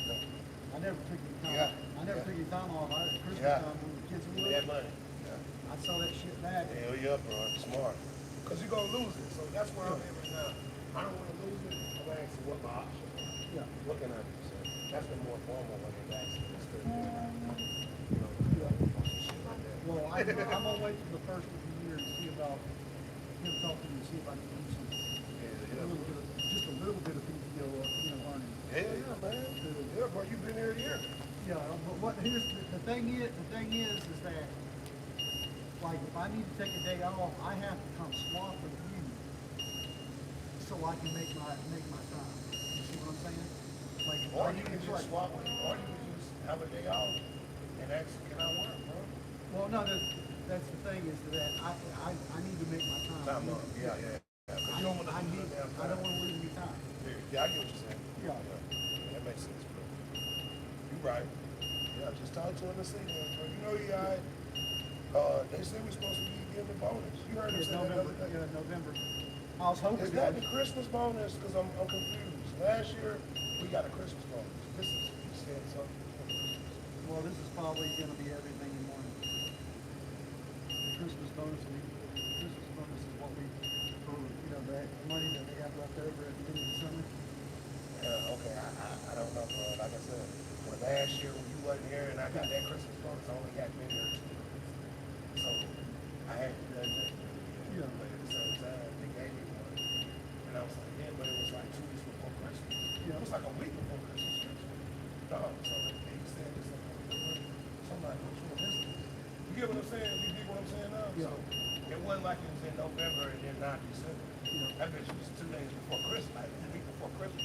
I never took any time. Yeah. I never took any time off. At Christmas Yeah. time when the kids were Give me that little, money. I'd sell that shit back. Hell yeah, bro. I'm smart. Because you're going to lose it. So that's where I'm at right now. I don't want to lose it. I'm asking what my options are. Yeah. What can I do? So that's the more formal one than asking. Instead of doing, shit like that. Well, I'm gonna wait till the first of the year and see about him talking and see if I can do some, just a little bit of PTO, learning. Yeah, man. Yeah, bro. You've been here a year. Yeah, but what here's the thing is that like if I need to take a day off, I have to come swap with you so I can make my time. You see what I'm saying? Like if Or I you need can to just swap with, or you can just have a day off and ask, can I work, bro? well, no, that's the thing is that I need to make my time. Time up. Yeah. Because you don't want to I lose that damn don't time. want to lose any time. Yeah, I get what you're saying. Yeah. That makes sense, bro. You right. Yeah, just talk to him and see him, bro. You know he alright. They said we're supposed to be getting the bonus. You heard him It's say that November. other day. Yeah, November. I was hoping Is that the Christmas bonus? Because I'm confused. Last year, we got a Christmas bonus. This is, you said something. well, this is probably going to be everything in one. The Christmas bonus, is what we, for that money that they have left over at the end of the summer. Yeah, okay. I don't know, bro. Like I said, when last year when you wasn't here and I got that Christmas bonus, I only got been here 2 months. So I hadn't done that. Yeah. But at the same time, they gave me one. And I was like, yeah, but it was like 2 weeks before Christmas. Yeah. It was like a week before Christmas. No, so they said this. So I'm like, what's wrong with this? You get what I'm saying? You get what I'm saying now? Yeah. So it wasn't like it was in November and then not December. Yeah. That bitch was 2 days before Christmas, like the week before Christmas.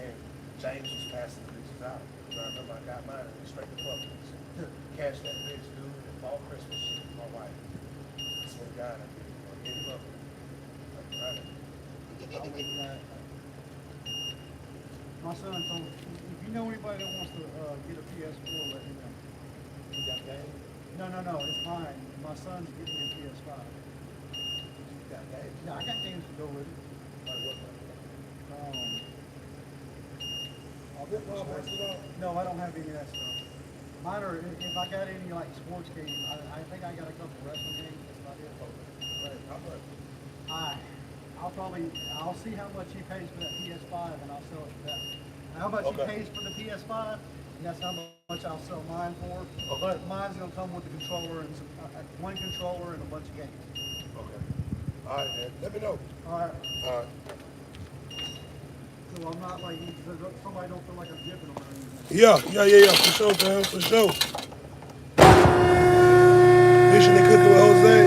And James was passing the bitches out. So I remember I got mine and went straight to Publix. Cash that bitch, dude, and bought Christmas shit for my wife. I swear to God, I did. I gave up. Like, right. I'll leave that. My son told me, if you know anybody that wants to get a PS4, let me know. You got gas? No, it's mine. My son's getting me a PS5. You got gas? Yeah, I got games to go with it. Like what? I'll get sports. No, I don't have any of that stuff. Mine are, if I got any like sports games, I think I got a couple wrestling games. That's about it. Right, how much? I'll see how much he pays for that PS5 and I'll sell it for that. How much Okay. he pays for the PS5, and that's how much I'll sell mine for. Okay. But mine's gonna come with the controller and some, one controller and a bunch of games. Okay. All right, man. Let me know. All right. All right. So I'm not like, somebody don't feel like I'm giving them or anything. Yeah. For sure, man. For sure. Fishing and cooking with Jose.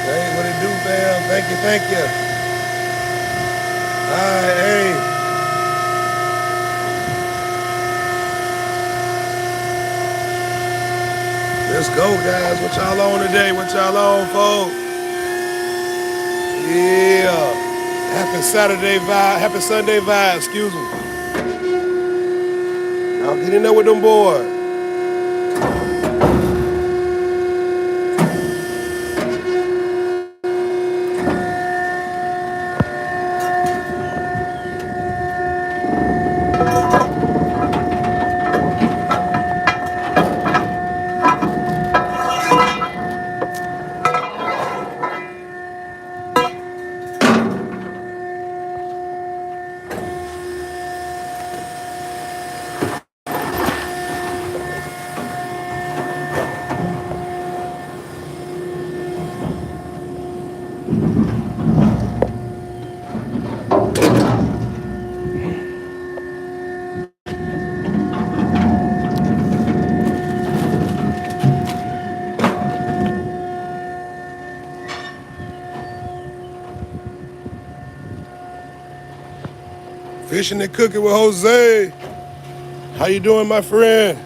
Hey, what it do, fam? Thank you. All right, hey. Let's go, guys. What y'all on today? What y'all on, folks? Yeah. Happy Sunday vibe, excuse me. Y'all get in there with them boys. Fishing and cooking with Jose. How you doing, my friend?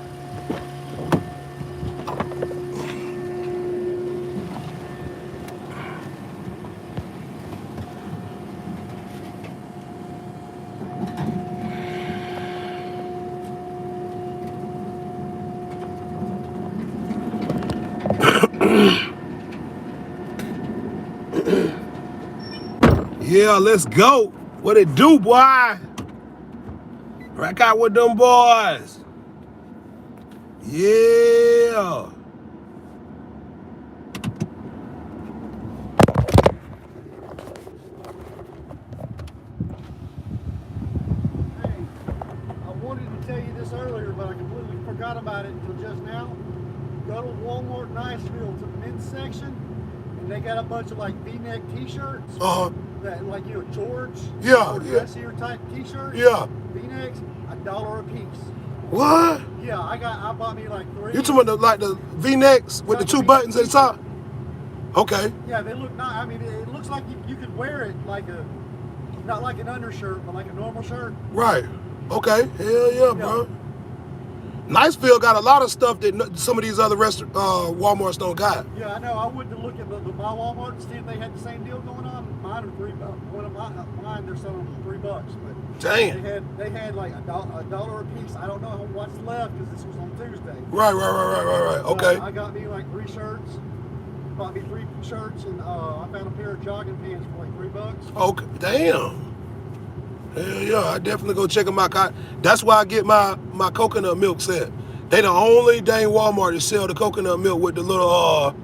Yeah, let's go. What it do, boy? Rack out with them boys. Yeah. Hey, I wanted to tell you this earlier, but I completely forgot about it until just now. Go to Walmart Niceville to the men's section, and they got a bunch of like V-neck T-shirts. That like George. Yeah, or yeah. dressier type T-shirts. Yeah. V-necks, $1 a piece. What? Yeah, I bought me like 3. You talking about the V-necks with the 2 buttons at the top? Okay. Yeah, they look nice. I mean, it looks like you could wear it like not like an undershirt, but like a normal shirt. Right. Okay. Hell yeah, bro. Niceville got a lot of stuff that some of these other Walmarts don't got. Yeah, I know. I went to look at my Walmart to see if they had the same deal going on. Mine are $3. One of mine, they're selling them for $3. But Damn. they had like $1 a piece. I don't know what's left because this was on Tuesday. Right. Okay. I got me like 3 shirts. Bought me 3 shirts, and I found a pair of jogging pants for like $3. Okay. Damn. Hell yeah, I definitely go check them out. That's why I get my coconut milk set. They the only dang Walmart that sell the coconut milk with the little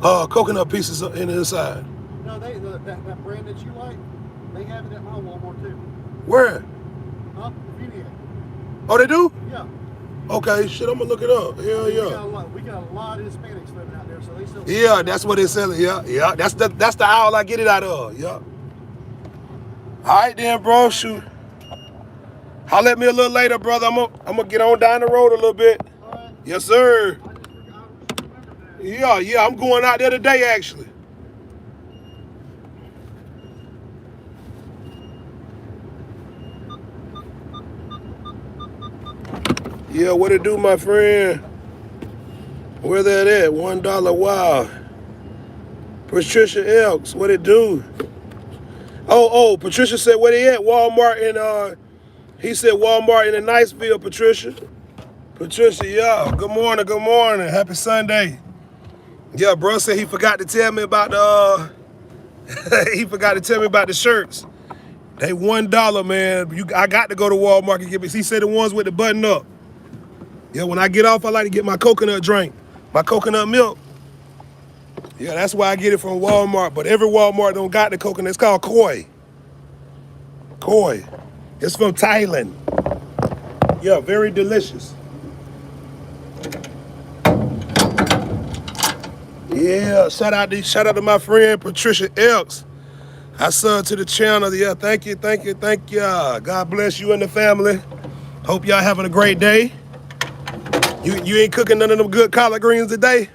coconut pieces in the inside. No, that brand that you like, they have it at my Walmart too. Where? Huh? V-neck. Oh, they do? Yeah. Okay, shit, I'm gonna look it up. Hell yeah. We got a lot of Hispanics living out there, so they sell. Yeah, that's what they sell it. Yeah. That's the aisle I get it out of. Yeah. All right then, bro. Shoot. Holler at me a little later, brother. I'm gonna get on down the road a little bit. All right. Yes, sir. I just remembered that. Yeah. I'm going out there today, actually. Yeah, what it do, my friend? Where that at? $1. Wow. Patricia Elks, what it do? Oh, Patricia said where they at? Walmart in he said Walmart in Niceville, Patricia. Patricia, yeah. Good morning, good morning. Happy Sunday. Yeah, bro said he forgot to tell me about the he forgot to tell me about the shirts. They $1, man. I got to go to Walmart and get me. He said the ones with the button up. Yeah, when I get off, I like to get my coconut drink, my coconut milk. Yeah, that's why I get it from Walmart. But every Walmart don't got the coconut. It's called Koi. Koi. It's from Thailand. Yeah, very delicious. Yeah, shout out to my friend Patricia Elks. I subbed to the channel. Yeah, thank you. God bless you and the family. Hope y'all having a great day. You ain't cooking none of them good collard greens today?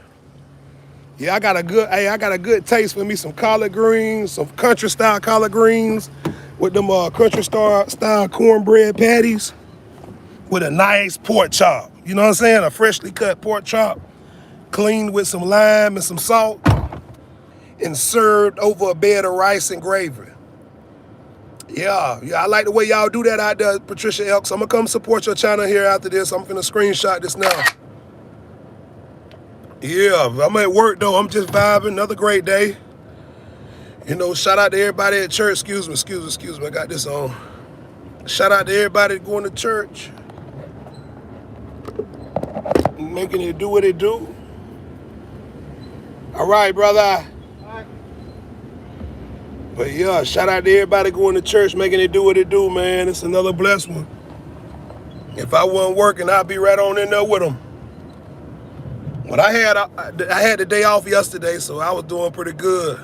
Yeah, I got a good taste for me some collard greens, some country style collard greens with them country style cornbread patties with a nice pork chop. You know what I'm saying? A freshly cut pork chop, cleaned with some lime and some salt, and served over a bed of rice and gravy. Yeah, I like the way y'all do that out there, Patricia Elks. I'm gonna come support your channel here after this. I'm gonna screenshot this now. Yeah, I'm at work though. I'm just vibing. Another great day. You know, shout out to everybody at church. Excuse me. I got this on. Shout out to everybody going to church. Making it do what it do. All right, brother. But yeah, shout out to everybody going to church, making it do what it do, man. It's another blessed one. If I wasn't working, I'd be right on in there with them. But I had the day off yesterday, so I was doing pretty good.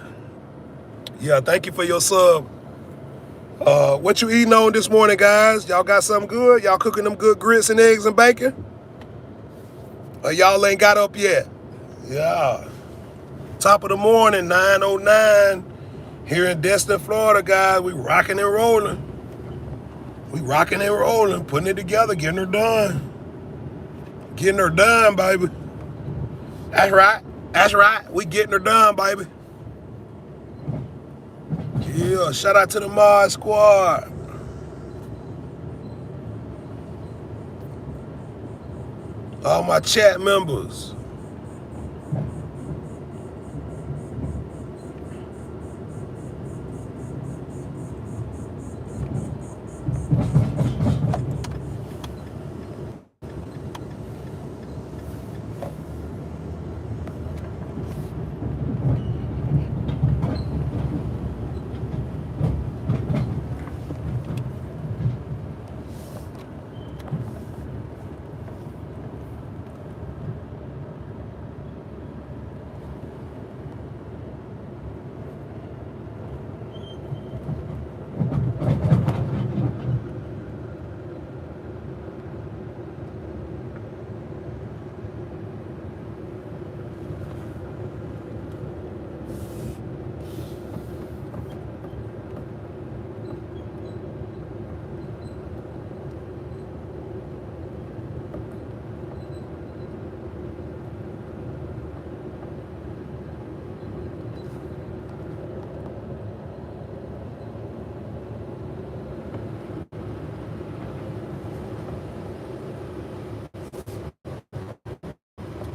Yeah, thank you for your sub. What you eating on this morning, guys? Y'all got something good? Y'all cooking them good grits and eggs and bacon? Or y'all ain't got up yet? Yeah. Top of the morning, 9:09. Here in Destin, Florida, guys, we rocking and rolling. Putting it together, getting her done. Baby. That's right. We getting her done, baby. Yeah, shout out to the Mod Squad. All my chat members.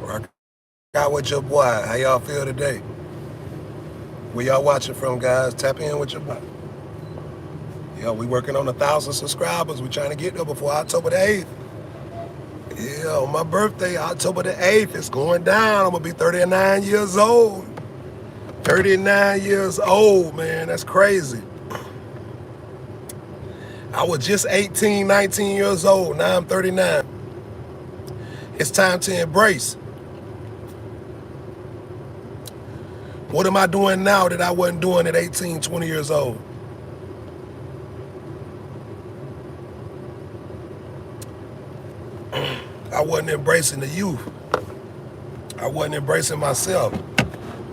Rock out with your boy. How y'all feel today? Where y'all watching from, guys? Tap in with your boy. Yeah, we working on 1,000 subscribers. We trying to get there before October the 8th. Yeah, on my birthday, October the 8th, it's going down. I'm gonna be 39 years old. 39 years old, man, that's crazy. I was just 18, 19 years old. Now I'm 39. It's time to embrace. What am I doing now that I wasn't doing at 18, 20 years old? I wasn't embracing the youth. I wasn't embracing myself.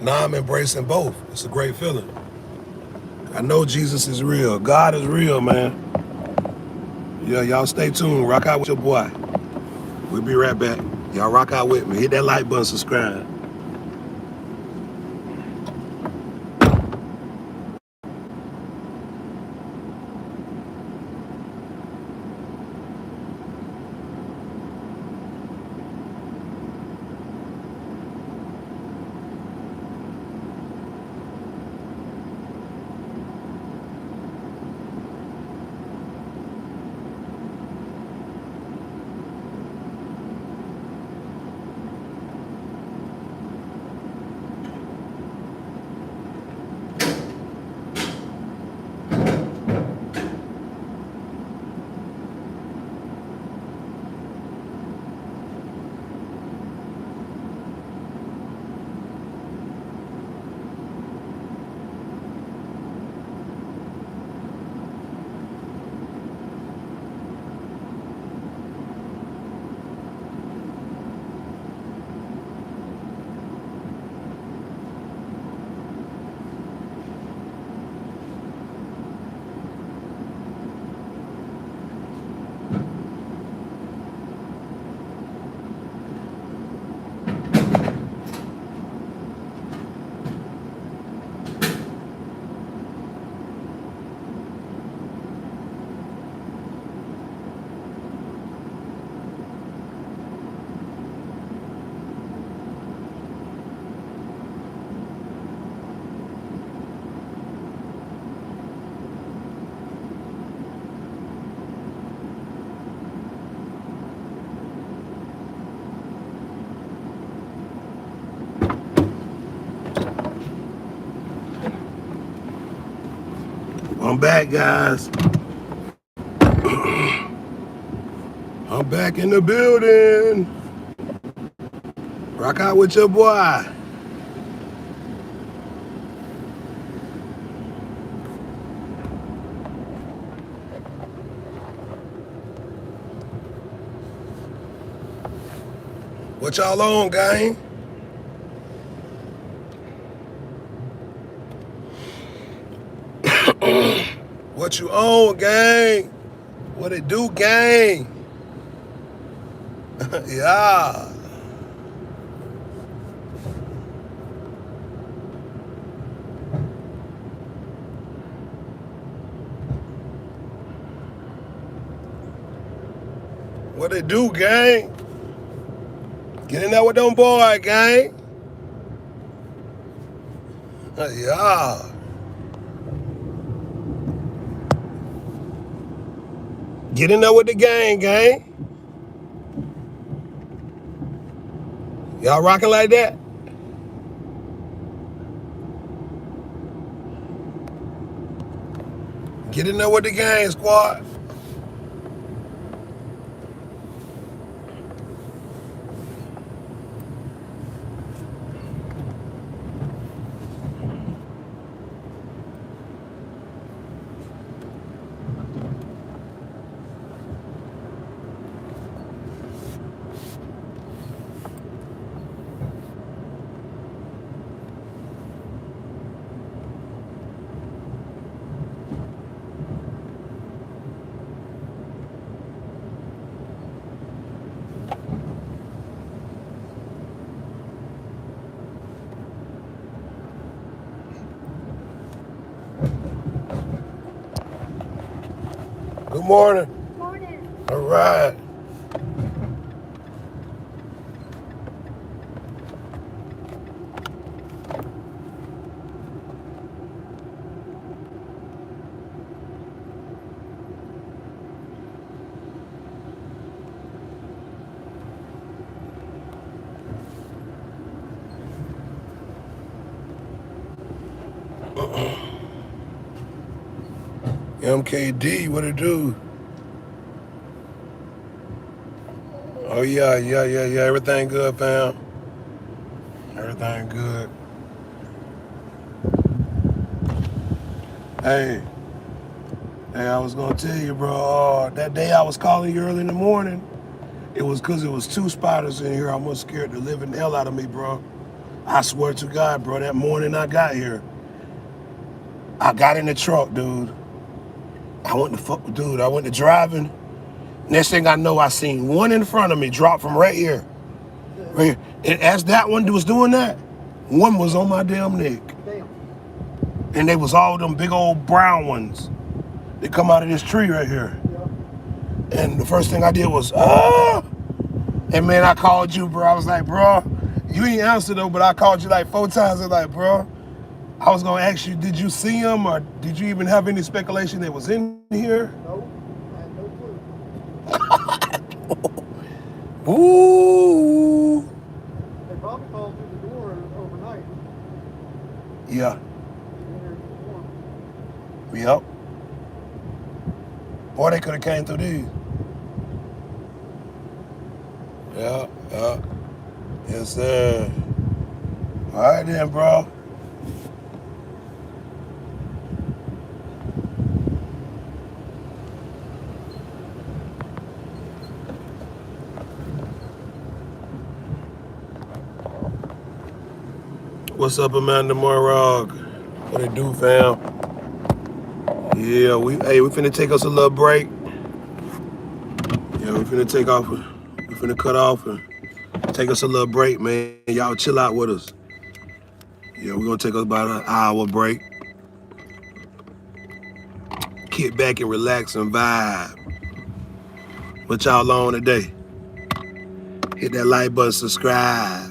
Now I'm embracing both. It's a great feeling. I know Jesus is real. God is real, man. Yeah, y'all stay tuned. Rock out with your boy. We'll be right back. Y'all rock out with me. Hit that like button, subscribe. I'm back, guys. I'm back in the building. Rock out with your boy. What y'all on, gang? What you on, gang? What it do, gang? Yeah. What it do, gang? Get in there with them boy, gang. Yeah. Get in there with the gang, gang. Y'all rocking like that? Get in there with the gang, squad. Good morning. Morning. All right. MKD, what it do? Oh yeah. Everything good, fam. Everything good. Hey, I was gonna tell you, bro. That day I was calling you early in the morning. It was because it was 2 spiders in here. I almost scared the living hell out of me, bro. I swear to God, bro. That morning I got here, I got in the truck, dude. I went to driving. Next thing I know, I seen one in front of me drop from right here. Right here. And as that one was doing that, one was on my damn neck. Damn. And they was all them big old brown ones that come out of this tree right here. Yeah. And the first thing I did was, ah! And man, I called you, bro. I was like, bro, you ain't answer though, but I called you like 4 times. I was like, bro, I was gonna ask you, did you see him or did you even have any speculation that was in here? No, I had no clue. Ooh. They probably called through the door overnight. Yeah. In there before. Yep. Boy, they could have came through these. Yeah, yeah. Yes, sir. All right then, bro. What's up, Amanda Morog? What it do, fam? Yeah, we finna take us a little break. Yeah, we finna take off. We finna cut off and take us a little break, man. Y'all chill out with us. Yeah, we're gonna take us about an hour break. Kick back and relax and vibe. What y'all on today? Hit that like button, subscribe.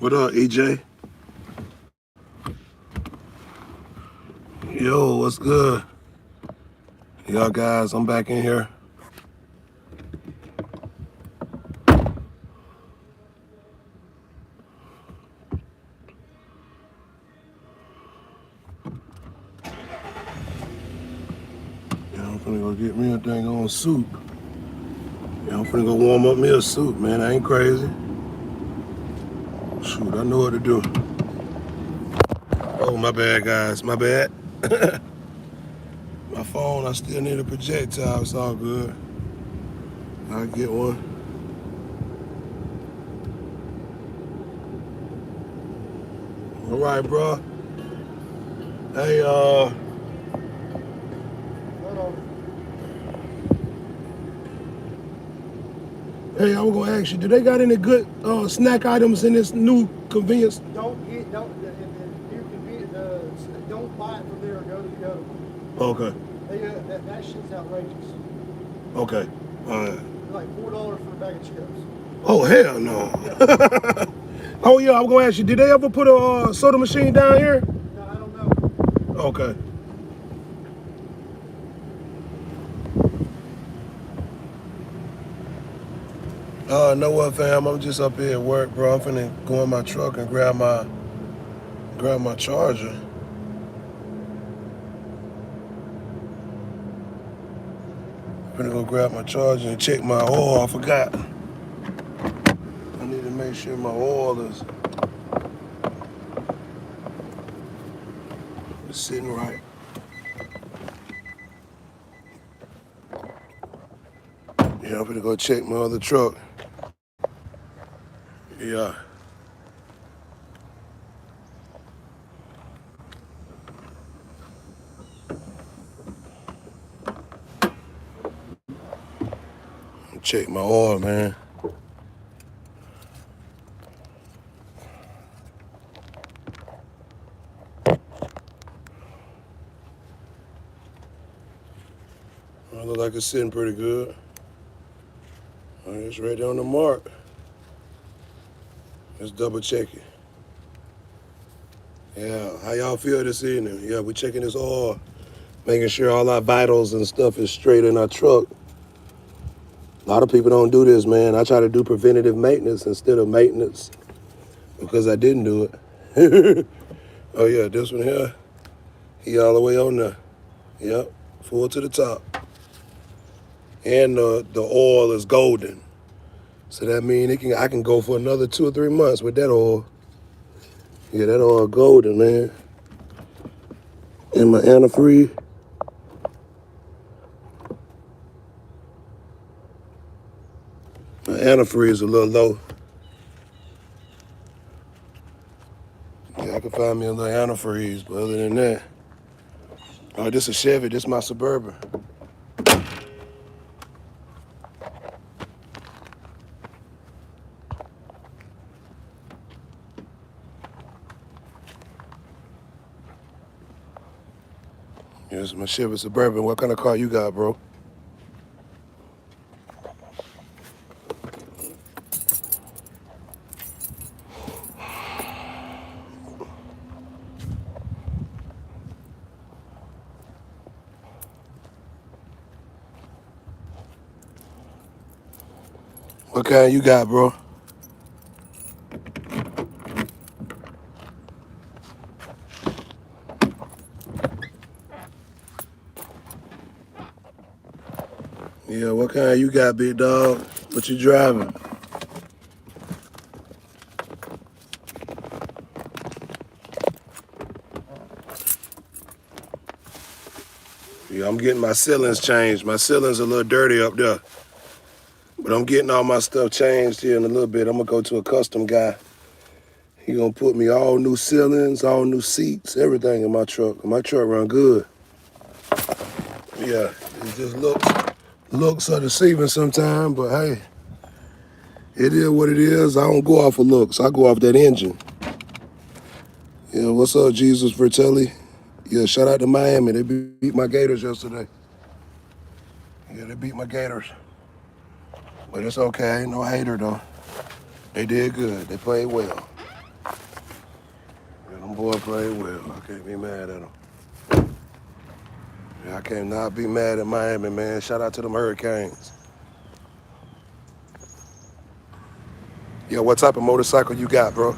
What up, EJ? Yo, what's good? Y'all guys, I'm back in here. Yeah, I'm finna go get me a dang on soup. Yeah, I'm finna go warm up me a soup, man. I ain't crazy. Shoot, I know what to do. Oh, my bad, guys. My bad. My phone, I still need a projectile. It's all good. I'll get one. All right, bro. Hey, hey, I was gonna ask you, do they got any good snack items in this new convenience? Don't buy it from there. Go to the other one. Okay, That shit's outrageous. okay. All right. It's like $4 for a bag of chips. Oh, hell no. Oh, yeah, I was gonna ask you, did they ever put a soda machine down here? No, I don't know. Okay. Know what, fam? I'm just up here at work, bro. I'm finna go in my truck and grab my charger. I'm finna go grab my charger and check my oil. I forgot. I need to make sure my oil is sitting right. Yeah, I'm finna go check my other truck. Yeah. Check my oil, man. I look like it's sitting pretty good. All right, it's right on the mark. Let's double check it. Yeah, how y'all feel this evening? Yeah, we're checking this oil, making sure all our vitals and stuff is straight in our truck. A lot of people don't do this, man. I try to do preventative maintenance instead of maintenance because I didn't do it. Oh yeah, this one here, he all the way on there. Yep, full to the top. And the oil is golden. So that means I can go for another 2 or 3 months with that oil. Yeah, that oil golden, man. And my antifreeze. My antifreeze is a little low. Yeah, I can find me a little antifreeze, but other than that, oh, this is a Chevy. This is my Suburban. Yeah, this is my Chevy Suburban. What kind of car you got, bro? What kind you got, bro? Yeah, what kind you got, big dog? What you driving? Yeah, I'm getting my ceilings changed. My ceilings a little dirty up there. But I'm getting all my stuff changed here in a little bit. I'm gonna go to a custom guy. He gonna put me all new ceilings, all new seats, everything in my truck. My truck run good. Yeah, it just looks are deceiving sometimes, but hey, it is what it is. I don't go off of looks. I go off that engine. Yeah, what's up, Jesus Vertelli? Yeah, shout out to Miami. They beat my Gators yesterday. Yeah, they beat my Gators. But it's okay. I ain't no hater, though. They did good. They played well. Yeah, them boys played well. I can't be mad at them. Yeah, I can't not be mad at Miami, man. Shout out to them Hurricanes. Yeah, what type of motorcycle you got, bro?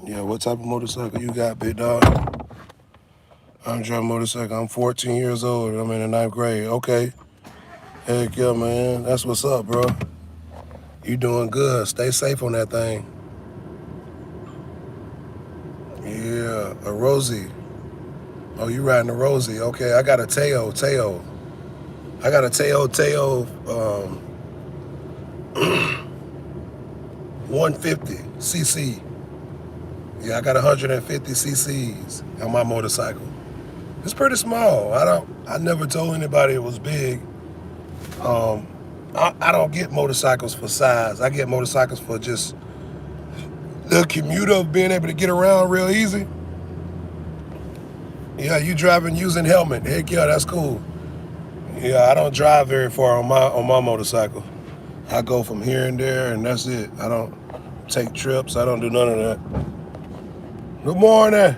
Yeah, what type of motorcycle you got, big dog? I'm driving a motorcycle. I'm 14 years old. I'm in the ninth grade. Okay. Heck yeah, man. That's what's up, bro. You doing good. Stay safe on that thing. Yeah, a Rosie. Oh, you riding a Rosie. Okay, I got a Teo. I got a Teo 150 cc. Yeah, I got 150 cc's on my motorcycle. It's pretty small. I never told anybody it was big. I don't get motorcycles for size. I get motorcycles for just the commute of being able to get around real easy. Yeah, you driving using helmet. Heck yeah, that's cool. Yeah, I don't drive very far on my motorcycle. I go from here and there, and that's it. I don't take trips. I don't do none of that. Good morning.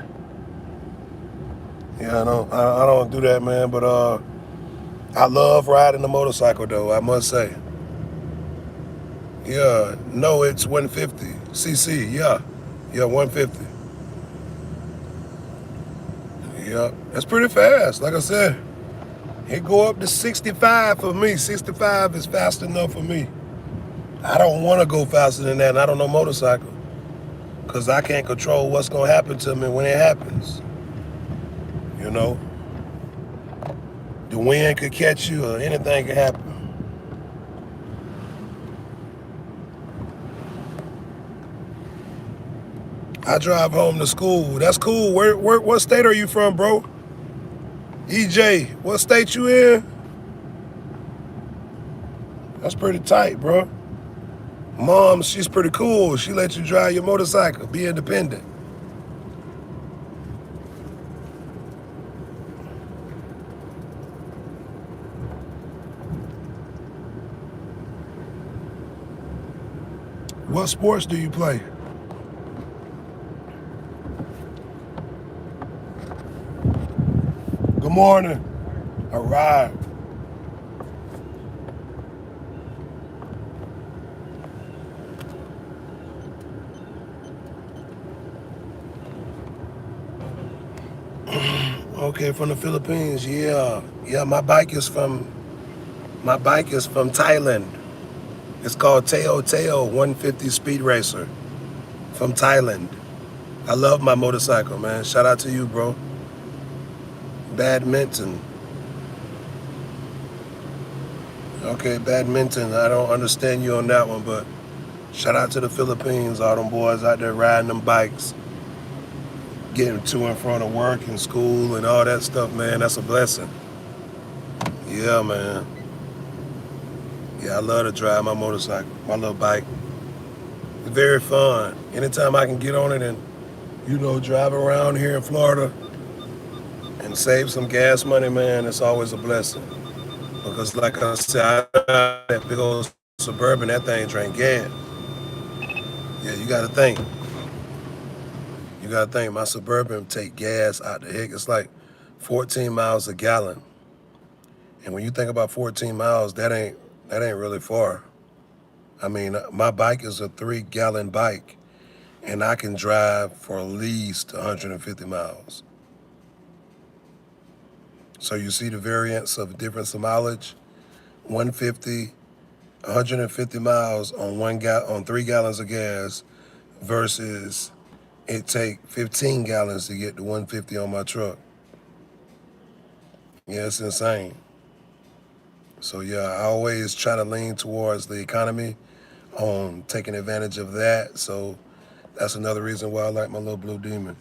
Yeah, I don't do that, man. But I love riding the motorcycle, though. I must say. Yeah, no, it's 150 cc. Yeah, 150. Yeah, that's pretty fast. Like I said, it go up to 65 for me. 65 is fast enough for me. I don't want to go faster than that, and I don't know motorcycle. Because I can't control what's going to happen to me when it happens. You know? The wind could catch you or anything could happen. I drive home to school. That's cool. What state are you from, bro? EJ, what state you in? That's pretty tight, bro. Mom, she's pretty cool. She let you drive your motorcycle. Be independent. What sports do you play? Good morning. All right. Okay, from the Philippines. Yeah. Yeah, my bike is from Thailand. It's called Teo 150 Speed Racer from Thailand. I love my motorcycle, man. Shout out to you, bro. Badminton. Okay, badminton. I don't understand you on that one, but shout out to the Philippines. All them boys out there riding them bikes, getting to and from work and school and all that stuff, man. That's a blessing. Yeah, man. Yeah, I love to drive my motorcycle, my little bike. It's very fun. Anytime I can get on it and, drive around here in Florida and save some gas money, man, it's always a blessing. Because like I said, I drive that big old Suburban, that thing drain gas. Yeah, you gotta think. My Suburban take gas out the heck. It's like 14 miles a gallon. And when you think about 14 miles, that ain't That ain't really far. I mean, my bike is a 3-gallon bike, and I can drive for at least 150 miles. So you see the variance of difference of mileage: 150, 150 miles on on 3 gallons of gas versus it take 15 gallons to get to 150 on my truck. Yeah, it's insane. So yeah, I always try to lean towards the economy on taking advantage of that. So that's another reason why I like my little Blue Demon.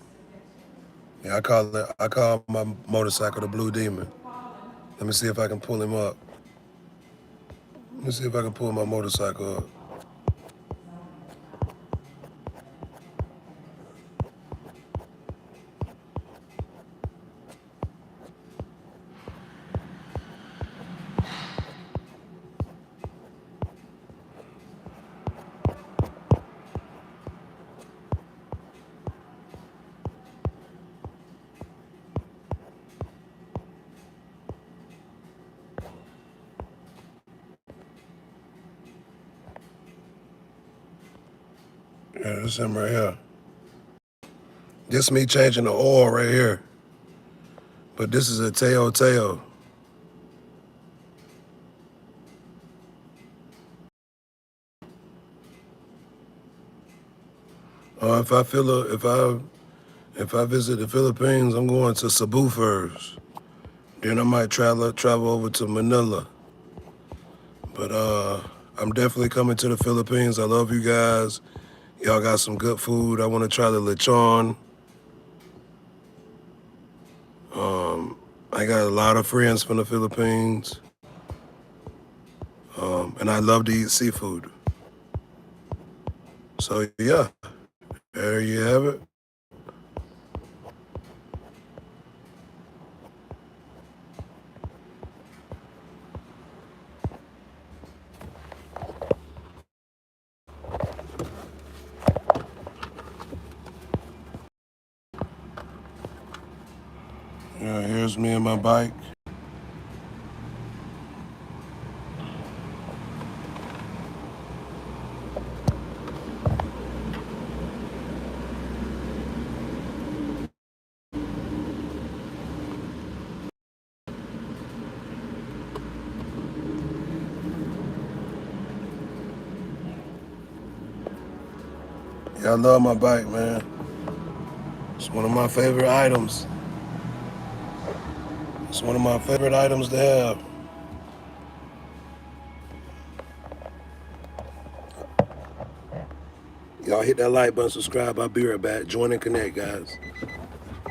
Yeah, I call my motorcycle the Blue Demon. Let me see if I can pull him up. Let me see if I can pull my motorcycle up. Yeah, this him right here. This me changing the oil right here. But this is a Teo Teo. If I feel if I visit the Philippines, I'm going to Cebu first. Then I might travel over to Manila. But I'm definitely coming to the Philippines. I love you guys. Y'all got some good food. I want to try the lechon. I got a lot of friends from the Philippines, and I love to eat seafood. So yeah, there you have it. Yeah, here's me and my bike. Yeah, I love my bike, man. It's one of my favorite items. It's one of my favorite items to have. Y'all hit that like button, subscribe. I'll be right back. Join and connect, guys.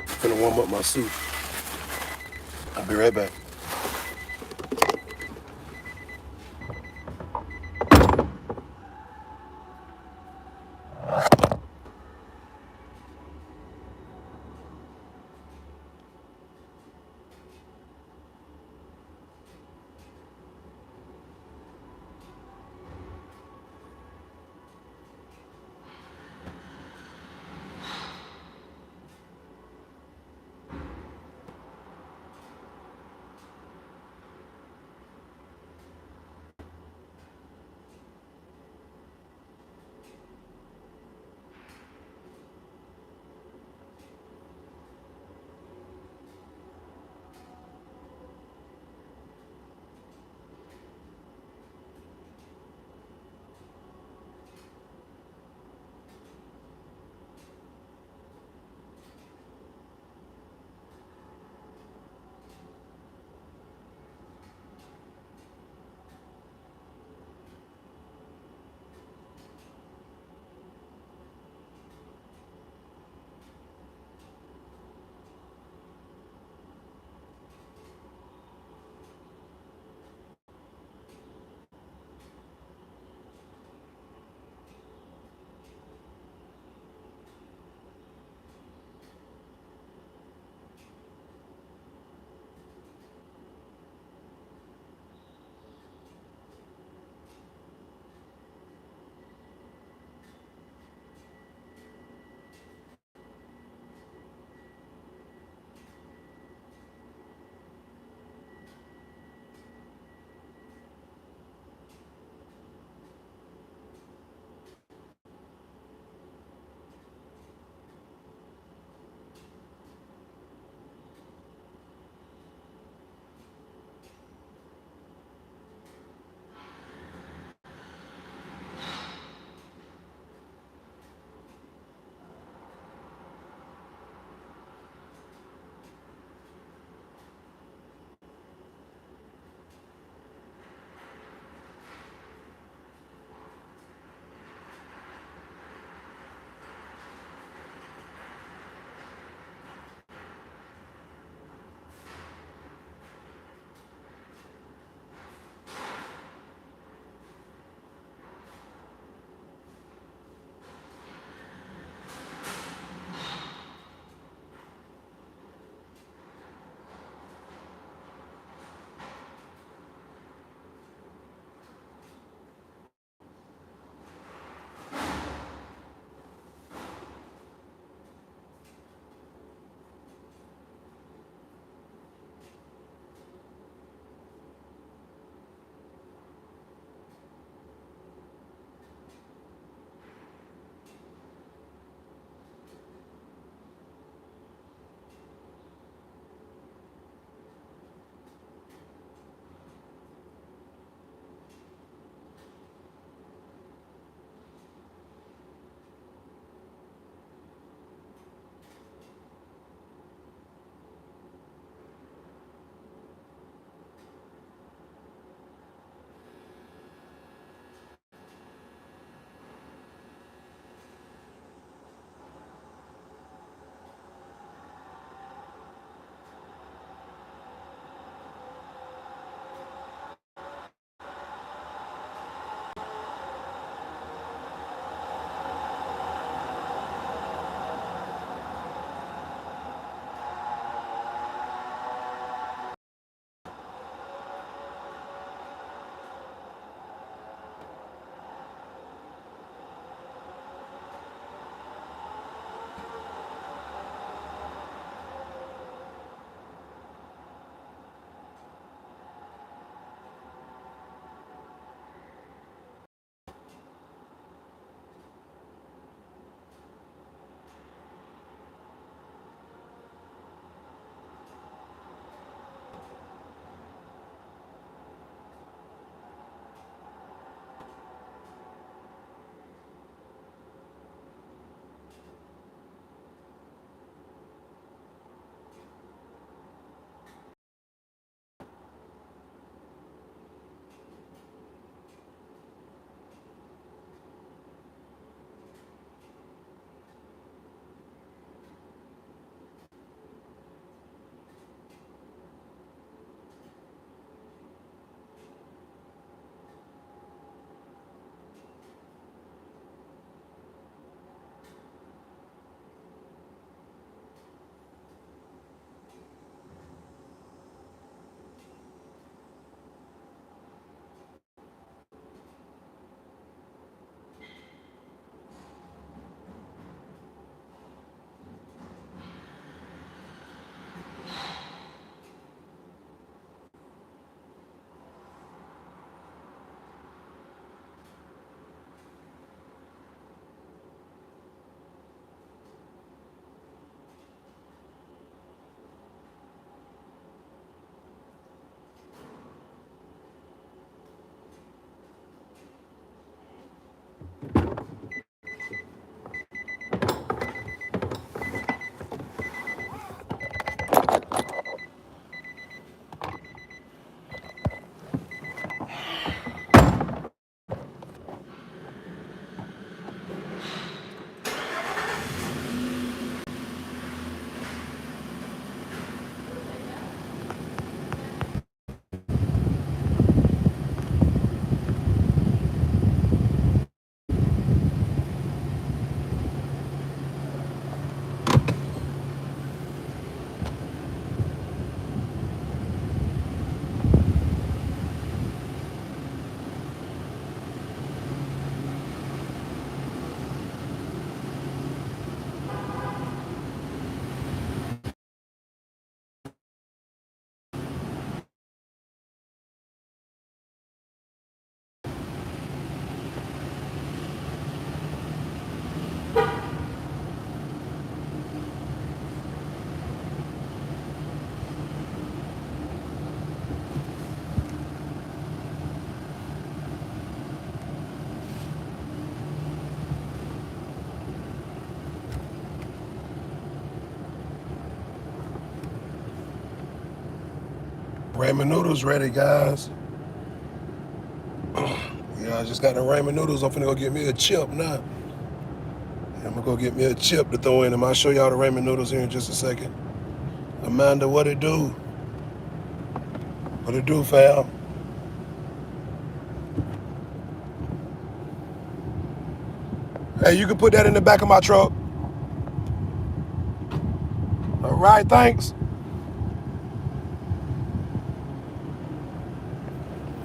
Finna warm up my suit. I'll be right back. Ramen noodles ready, guys. Yeah, I just got the ramen noodles. I'm finna go get me a chip now. Yeah, I'm gonna go get me a chip to throw in them. I'll show y'all the ramen noodles here in just a second. Amanda, what it do? What it do, fam? Hey, you can put that in the back of my truck. All right, thanks.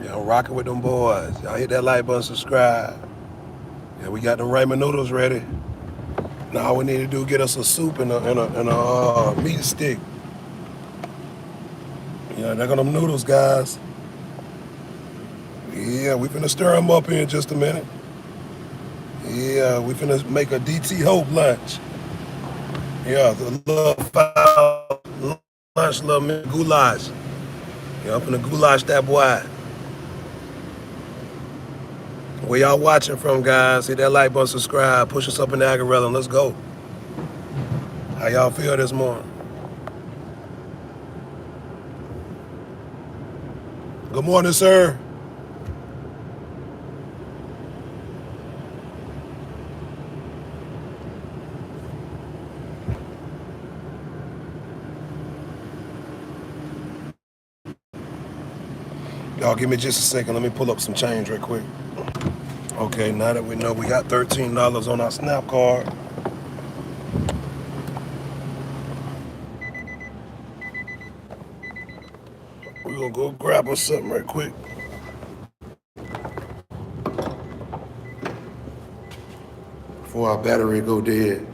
Yeah, I'm rocking with them boys. Y'all hit that like button, subscribe. Yeah, we got them ramen noodles ready. Now all we need to do is get us a soup and a meat stick. Yeah, there go them noodles, guys. Yeah, we finna stir them up here in just a minute. Yeah, we finna make a DT Hope lunch. Yeah, the little foul lunch, little goulash. Yeah, I'm finna goulash that boy. Where y'all watching from, guys? Hit that like button, subscribe, push us up in the algorithm. Let's go. How y'all feel this morning? Good morning, sir. Y'all give me just a second. Let me pull up some change real quick. Okay, now that we know we got $13 on our Snap card. We're gonna go grab us something right quick. Before our battery go dead.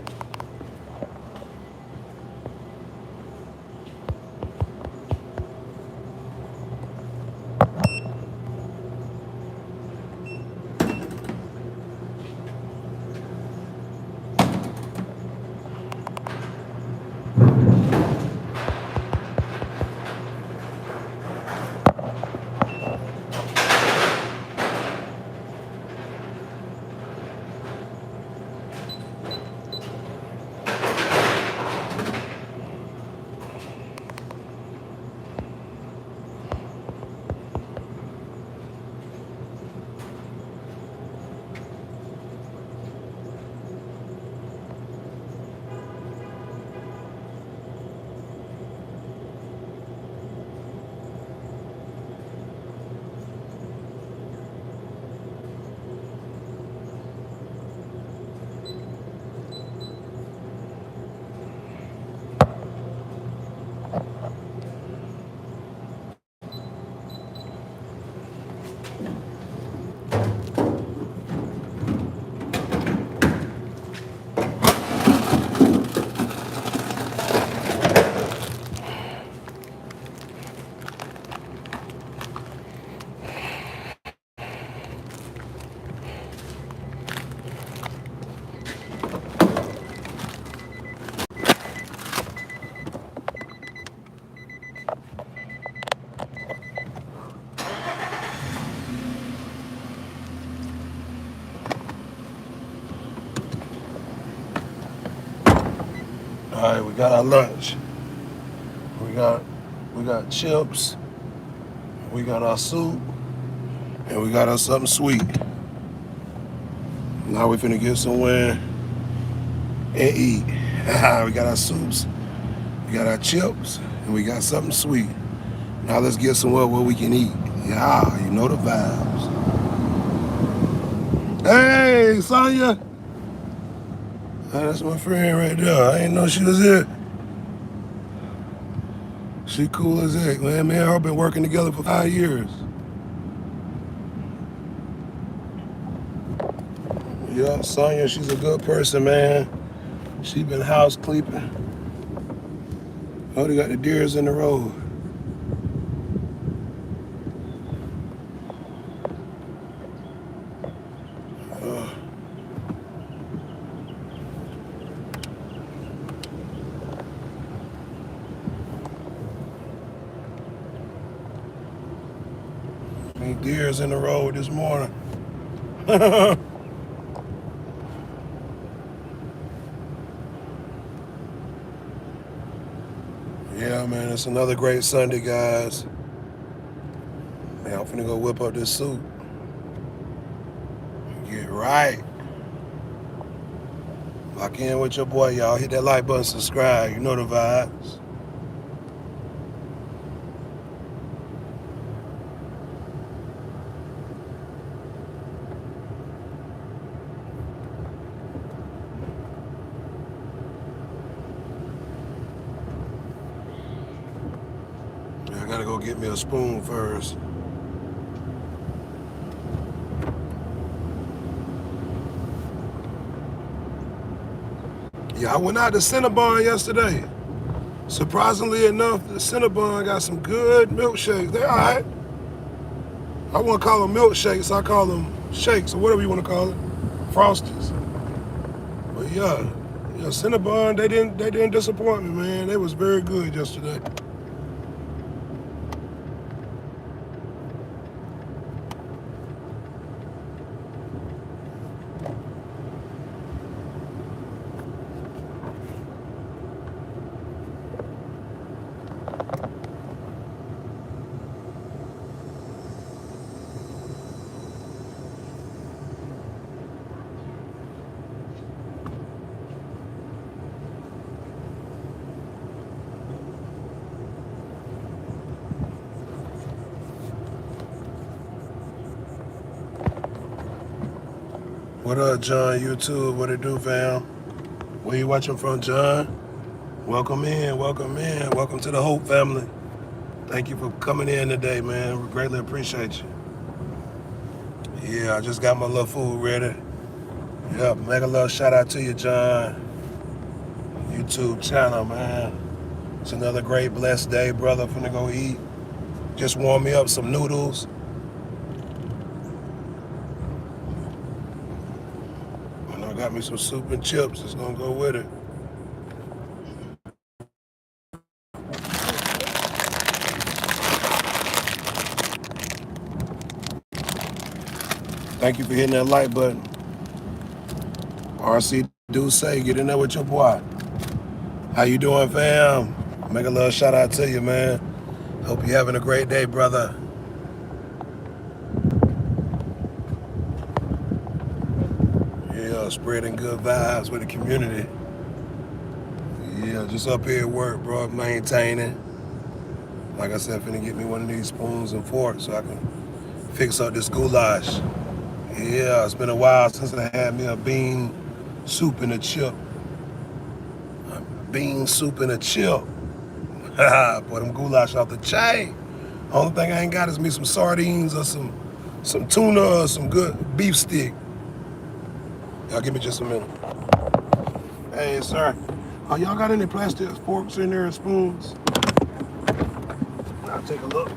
All right, we got our lunch. We got chips. We got our soup, and we got us something sweet. Now we finna get somewhere and eat. We got our soups, we got our chips, and we got something sweet. Now let's get somewhere where we can eat. Yeah, you know the vibes. Hey, Sonya. That's my friend right there. I didn't know she was here. She cool as heck, man. Me and her been working together for 5 years. Yeah, Sonya, she's a good person, man. She been house cleaning. Oh, they got the deers in the road. Deers in the road this morning. Yeah, man, it's another great Sunday, guys. Man, I'm finna go whip up this soup. Get right. Lock in with your boy, y'all. Hit that like button, subscribe. You know the vibes. I gotta go get me a spoon first. Yeah, I went out to Cinnabon yesterday. Surprisingly enough, the Cinnabon got some good milkshakes. They're all right. I wouldn't call them milkshakes. I call them shakes or whatever you want to call it, Frosties. But yeah, Cinnabon, they didn't disappoint me, man. They was very good yesterday. What up, John? YouTube, what it do, fam? Where you watching from, John? Welcome in, welcome in. Welcome to the Hope family. Thank you for coming in today, man. We greatly appreciate you. Yeah, I just got my little food ready. Yep, mega love shout out to you, John. YouTube channel, man. It's another great, blessed day, brother. Finna go eat. Just warm me up some noodles. And I got me some soup and chips. It's gonna go with it. Thank you for hitting that like button. RC do say, get in there with your boy. How you doing, fam? Make a little shout out to you, man. Hope you're having a great day, brother. Yeah, spreading good vibes with the community. Yeah, just up here at work, bro, maintaining. Like I said, finna get me one of these spoons and forks so I can fix up this goulash. Yeah, it's been a while since I had me a bean soup and a chip. A bean soup and a chip. Boy, them goulash off the chain. Only thing I ain't got is me some sardines or some tuna or some good beef stick. Y'all give me just a minute. Hey, sir. Y'all got any plastic forks in there and spoons? I'll take a look.